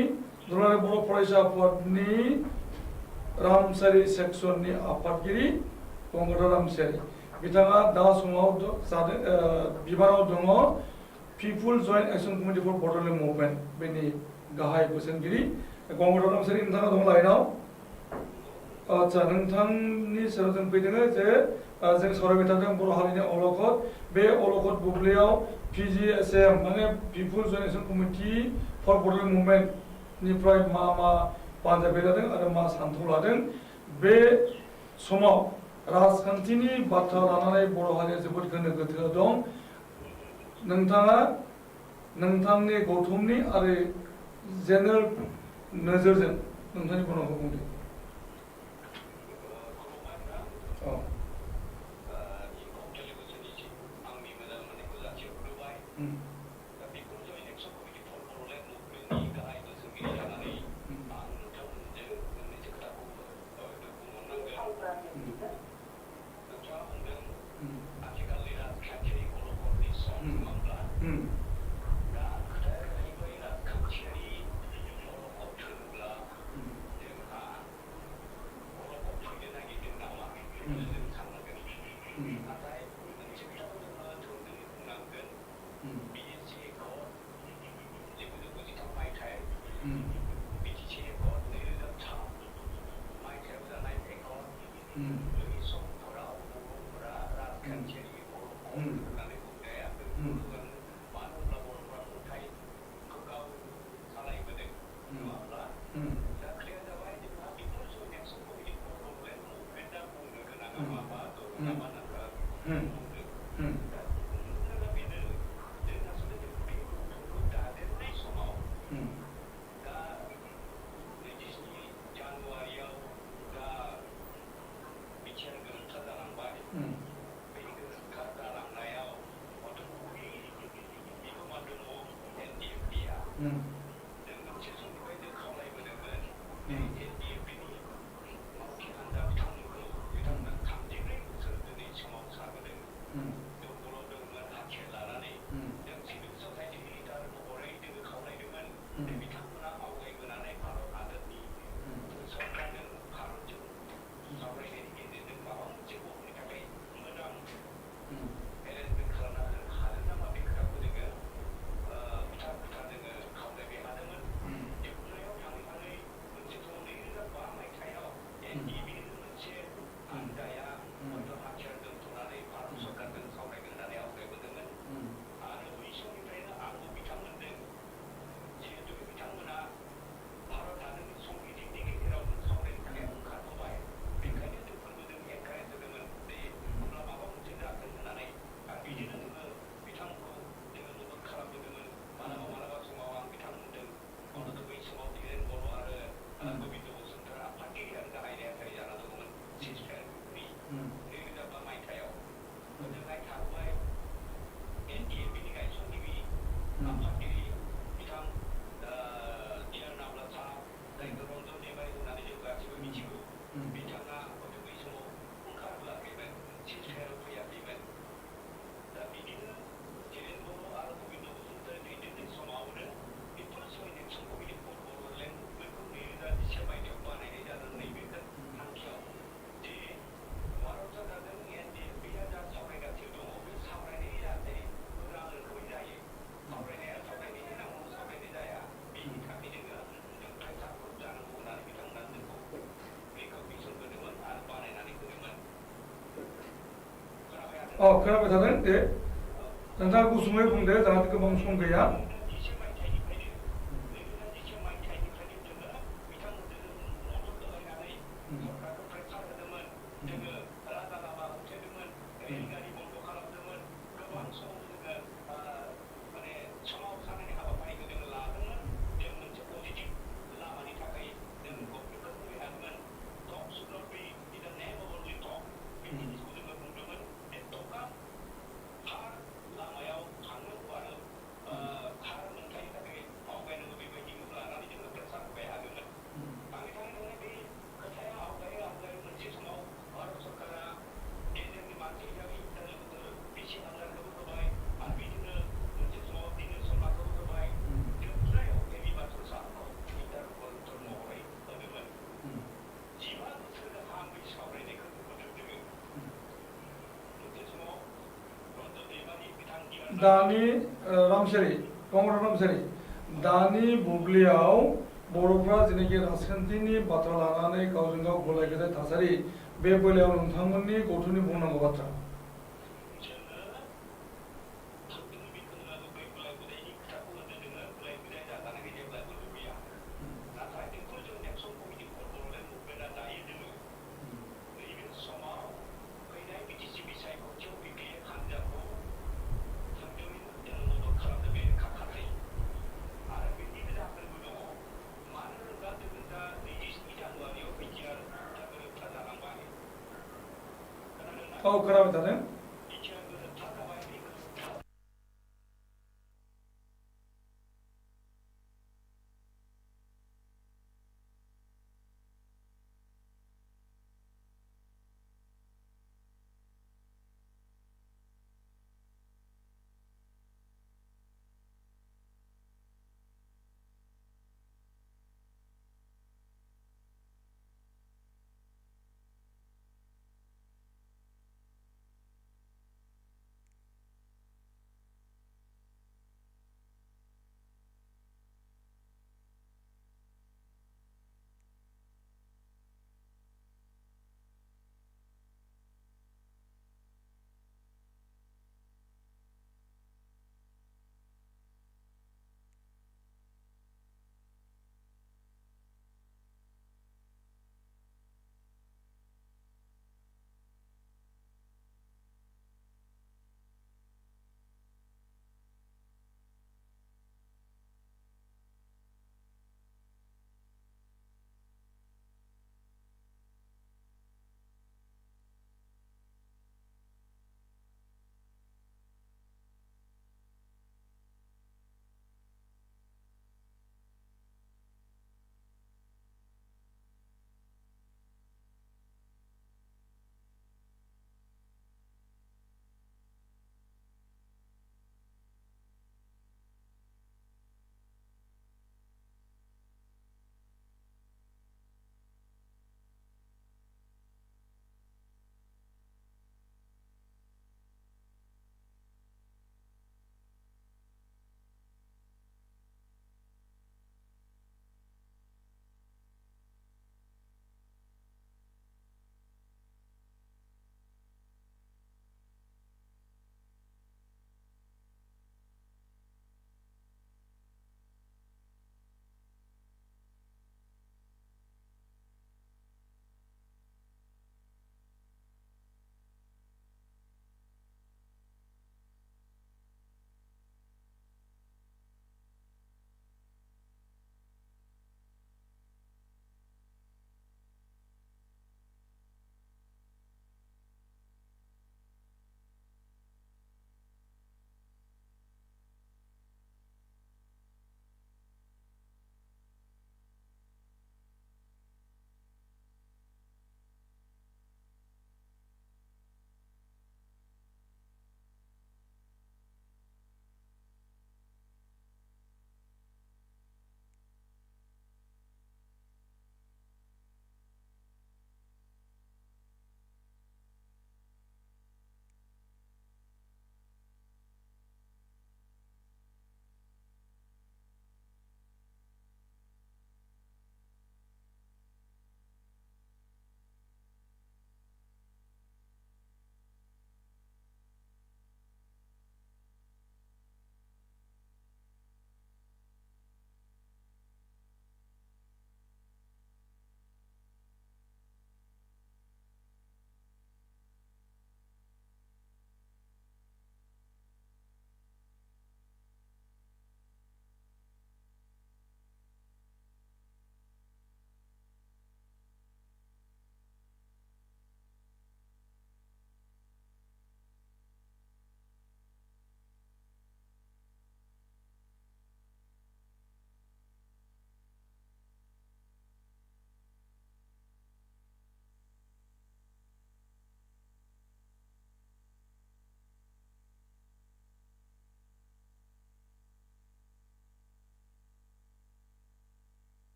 दुलाराय बर' फरायसा आफादनि रामसियारि सेक्सननि आफादगिरि गंगाधर रामसियारि बिथाङा दा समाव जादों बिबाराव दङ people joint action committee for Bodoland movement बेनि गाहाय बोसोनगिरि गंगाधर रामसियारि नोंथाङा दङ लाइनाव आच्छा नोंथांनि सेराव जों फैदों जे जों सावरायबाय थादों बर' हारिनि अलखद बे अलखद बुब्लियाव PGSM माने people joint action committee for Bodoland मुभमेन्टनिफ्राय मा बानजायबाय लादों आरो मा सान्थौ लादों बे समाव राजखान्थिनि बाथ्रा लानानै बर' हारिया जोबोद गोनो गोथो दं नोंथाङा नोंथांनि गौथुमनि आरो जेनेरेल नोजोरजों नोंथांनि बुंनांगौ बुंदो जों मोनसे समनिफ्राय जों खावलायबोदोंमोन NDFनि मावथि हान्जा बिथांमोनखौ बिथांमोना 34 बोसोर दिनै समाव सारबोदों दंगलाव दंमोन हाथियार लानानै जों सिभिल ससाइटिनि लिडार महरै जोङो खावलायदोंमोन बिथांमोना आवगायबोनानै भारत हादरनि सरकारजों भारतजों सावरायनायनि गेजेरजों माबा मोनसे गथ'नि थाखाय मोजां एरेन्जमेन्ट खालामना होनो हागोन नामा बे खोथाखौ जोङो बिथा जोङो खावलायबाय थादोंमोन जोबनायाव थाङै मोनसे समाव 2005 मायथाइयाव NDFनि मोनसे हान्जाया हयथ' हाथियार दोनथ'नानै भारत सरकारजों सावरायगोन होननानै आवगायबोदोंमोन आरो बै समनिफ्रायनो आंबो बिथांमोनजों जिहेतु बिथांमोना भारत हादरनि संबिजितनि गेजेराव जों सावरायनो थाखाय ओंखारबोबाय बेखायनो जोंफोरबो जों एनकारेज होदोंमोन जे अब्ला माबा मोनसे जाथों होननानै आरो बिदिनो जोङो बिथांमोनखौ जोङो मदद खालामबोदोंमोन मालाबा समाव आं बिथांमोनजों अन्तत बै समाव धीरेन बर' आरो गबिन्द बसुमतारा आफादगिरि आरो गाहाय नेहाथारि जाना दङमोन सिजफायार ग्रुपनि 2005 मायथाइयाव ओजोंहाय थाबाय NDFनि गायसनगिरि आफादगिरि बिथां डिआर नावला साहा जायखौ रन्जन देबारि होननानै जों गासैबो मिथिगौ बिथाङा हयथ' बै समाव ओंखारबोआखैमोन सिजफायाराव फैयाखैमोन दा बिदिनो धीरेन बर' आरो गबिन्द बसुमतारी दैदेननाय समावनो people's action committee for Bodoland मुभमेन्टखौ 2010 मायथाइयाव बानायनाय जादों नैबे थांखियाव जे भारत सरकारजों NDFआ जा सावरायगासिनो दङ बे सावरायनाय जाहाथे मोजां रोखोमै जायो सावरायनाया सावरायनायनि नामाव सावरायनाय जाया बेनि थाखाय जों प्रेसार ग्रुप जानांगौ होननानै बिथांमोना जोंखौ रिकगनिसन होदोंमोन आरो बानायनानै होदोंमोन खोनाबाय थादों दे नोंथाङा गुसुङै बुंदो जाहाथे गोबां सम गैया 2010 मायथाइनिफ्रायनो जोङो बिथांमोनजों मदद होलायनानै सरकारखौ प्रेसार होदोंमोन जोङो राजा लामा होथेदोंमोन रेलगारि बन्द खालामदोंमोन गोबां समाव जोङो माने सोमावसारनायनि हाबाफारिखौ जोङो लादोंमोन जों मोनसे पजिटिभ लामानि थाखाय जों गभर्नमेन्टखौ बुंनो हादोंमोन टक should not be in the name of अनलि टक बे जिनिसखौ जोङो बुंदोंमोन बे टकआ थार लामायाव थांनांगौ आरो थार मोनथायनि थाखाय आवगायनांगौ बेबायदिखौ लानानै जोङो प्रेसार होबाय हादोंमोन थाङै बे खोथाया आवगायो मोनसे समाव भारत सरकारा गेजेरनि मानसि हिसाबै बिसि हामलारखौबो होबाय आरो बिदिनो मोनसे समाव दिनेश शर्माखौबो होबाय जोबनायाव एबि बाथुल साहबखौ इन्टारप'रेटर महरै होदोंमोन 15 बोसोर गाहाम बै सावरायनायखौ नुबोदों जोङो मोनसे समाव रन्जन दैमारि बिथां दानि रामसियारि कमरेड रामसियारि दानि बुब्लियाव बर'फ्रा जेनाखि राजखान्थिनि बाथ्रा लानानै गावजों गाव गलाय गथाय थासारि बे बेलायाव नोंथांमोननि गौथुमनि बुंनांगौ बाथ्रा खोनाबाय थादों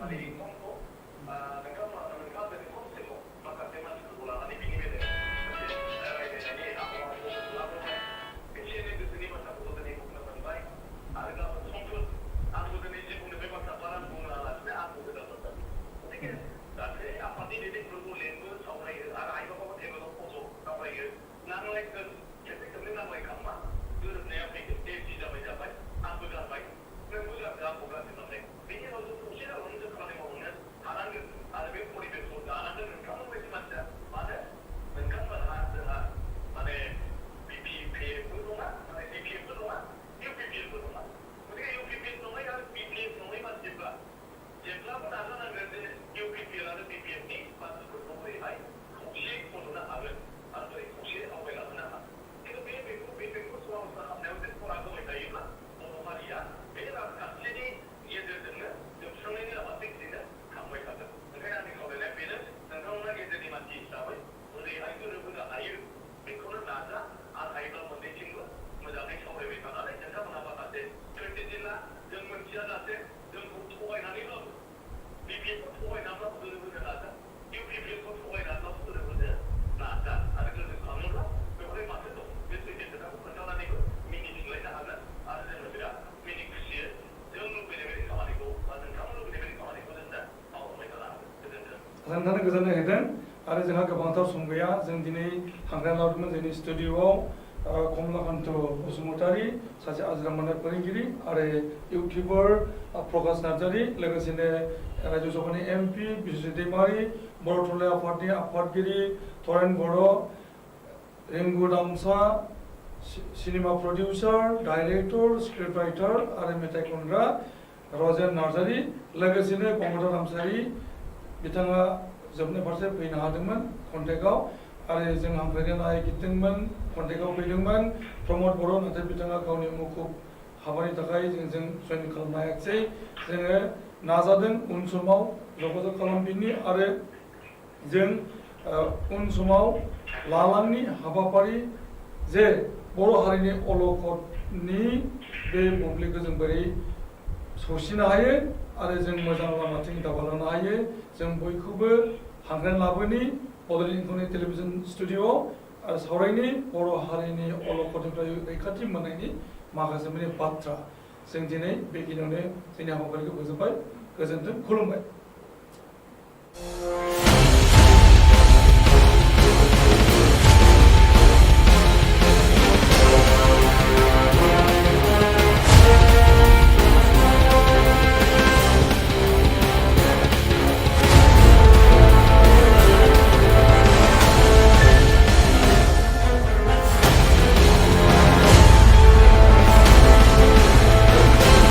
माने इंकमखौ नोंथाङा दिनै खनसेल' माखासे मानसिफोरखौ लानानै बिनि बेलायाव रायज्लायनायनि आबहावाखौ लाबोबाय एसे एनै गोसोनि बाथ्राफोरखौ दिनै बुंनो मोनबाय आरो गाबोन समफोर आंबो दिनै जे बुंनो बे बाथ्रा बारा बुङालासिनो आंबो गोदान मोनदों गथिखे गासै आफादनि दैदेनगिरिफोरखौ लेंबो सावरायो आरो आइ बाबाबो टेबोलाव फज' सावरायो नांलायगोन खेबसे खेबनै नांलायखांबा गोरोबनाया फैगोन दे जि जाबाय आंबो गारबाय नोंबो गारदो आंबो गारदो नाथाय बेनि उनाव जों खौसे जानानै जों खामानि मावनो हानांगोन आरो बे परिबेसखौ दानांगोन नोंथांमोन बायदि मानसिया मानो नोंथांमोनहा जोंहा माने BPPबो नङा माने CPMबो नङा UPPबो नङा गथिखे UPP नङै आरो BPF नङै मानसिफ्रा जेब्लाबो नाजानांगोन जे UPP आरो BPFनि मानसिफोरखौ बोरैहाय खौसेयै फज'नो हागोन आरो बोरै खौसेयै आवगायलांनो हागोन खिन्थु बेखौ सरासनस्रा खालामनायाव जे खरा होबाय थायोब्ला बर' हारिया बे राजखान्थिनि गेजेरजोंनो जोबस्रांनायनि लामाथिंनो थांबाय थागोन ओंखायनो आंनि खावलायनाया बेनो नोंथांमोना गेजेरनि मानसि हिसाबै बोरैहाय गोरोबहोनो हायो बेखौनो नाजा आं हायोब्ला मोननैथिंबो मोजाङै सावरायबाय थानानै नोंथांमोनहा माखासे स्ट्रेटेजि ला जों मोनथिया जासे जोंखौ थगायनानैब्लाबो BPFखौ थगायनानैब्लाबो गोरोबहोनो नाजा UPPखौ थगायनानैब्लाबो गोरोबहोनो नाजा आरो गोरोब खालामोब्ला बेवहाय माथो दं बे सैथो खोथाखौ खोन्थानानैबो मिनिफिनलायनो हागोन आरो जोङो बिराद मिनि खुसियै जों लुबैनाय बायदि खामानिखौ बा नोंथांमोन लुबैनाय बायदि खामानिखौ जों मावलांबाय थानो हागोन गोजोन्थों नोंथांनो गोजोननाय होदों आरो जोंहा गोबांथार सम गैया जों दिनै हांख्रायना लाबोदोंमोन जोंनि स्टुडिअ'आव कमलाकान्त बसुमतारी सासे आजिरा मोननाय फोरोंगिरि आरो इउटिउबार प्रकाश नार्जारी लोगोसेनो रायजो सभानि MP बिस्वजित दैमारी बर' थुनलाइ आफादनि आफादगिरि Taren Boro' Ringu Damsa cinema producer director script writer आरो मेथाइ खनग्रा रजेन नार्जारी लोगोसेनो गंगाधर नार्जारी बिथाङा जोबनाय फारसे फैनो हादोंमोन कन्टेक्टआव आरो जों हांख्रायनो नागिरदोंमोन कन्टेक्टआव फैदोंमोन प्रमद बर' नाथाय बिथाङा गावनि मुखुब हाबानि थाखाय जों जइन खालामनो हायाखिसै जोङो नाजादों उन समाव जगाजग खालामफिननि आरो जों उन समाव लालांनि हाबाफारि जे बर' हारिनि अलखदनि बे बुब्लिखौ जों बोरै सौसिनो हायो आरो जों मोजां लामाथिं दावगालांनो हायो जों बयखौबो हांख्रायना लाबोनि बड'लेण्ड इनकमनि टेलिभिजन स्टुडिअ'आव आरो सावरायनि बर' हारिनि अलखदनिफ्राय रैखाथि मोननायनि माखासे माने बाथ्रा जों दिनै बेखिनियावनो जोंनि हाबाफारिखौ फोजोबबाय गोजोन्थों खुलुमबाय।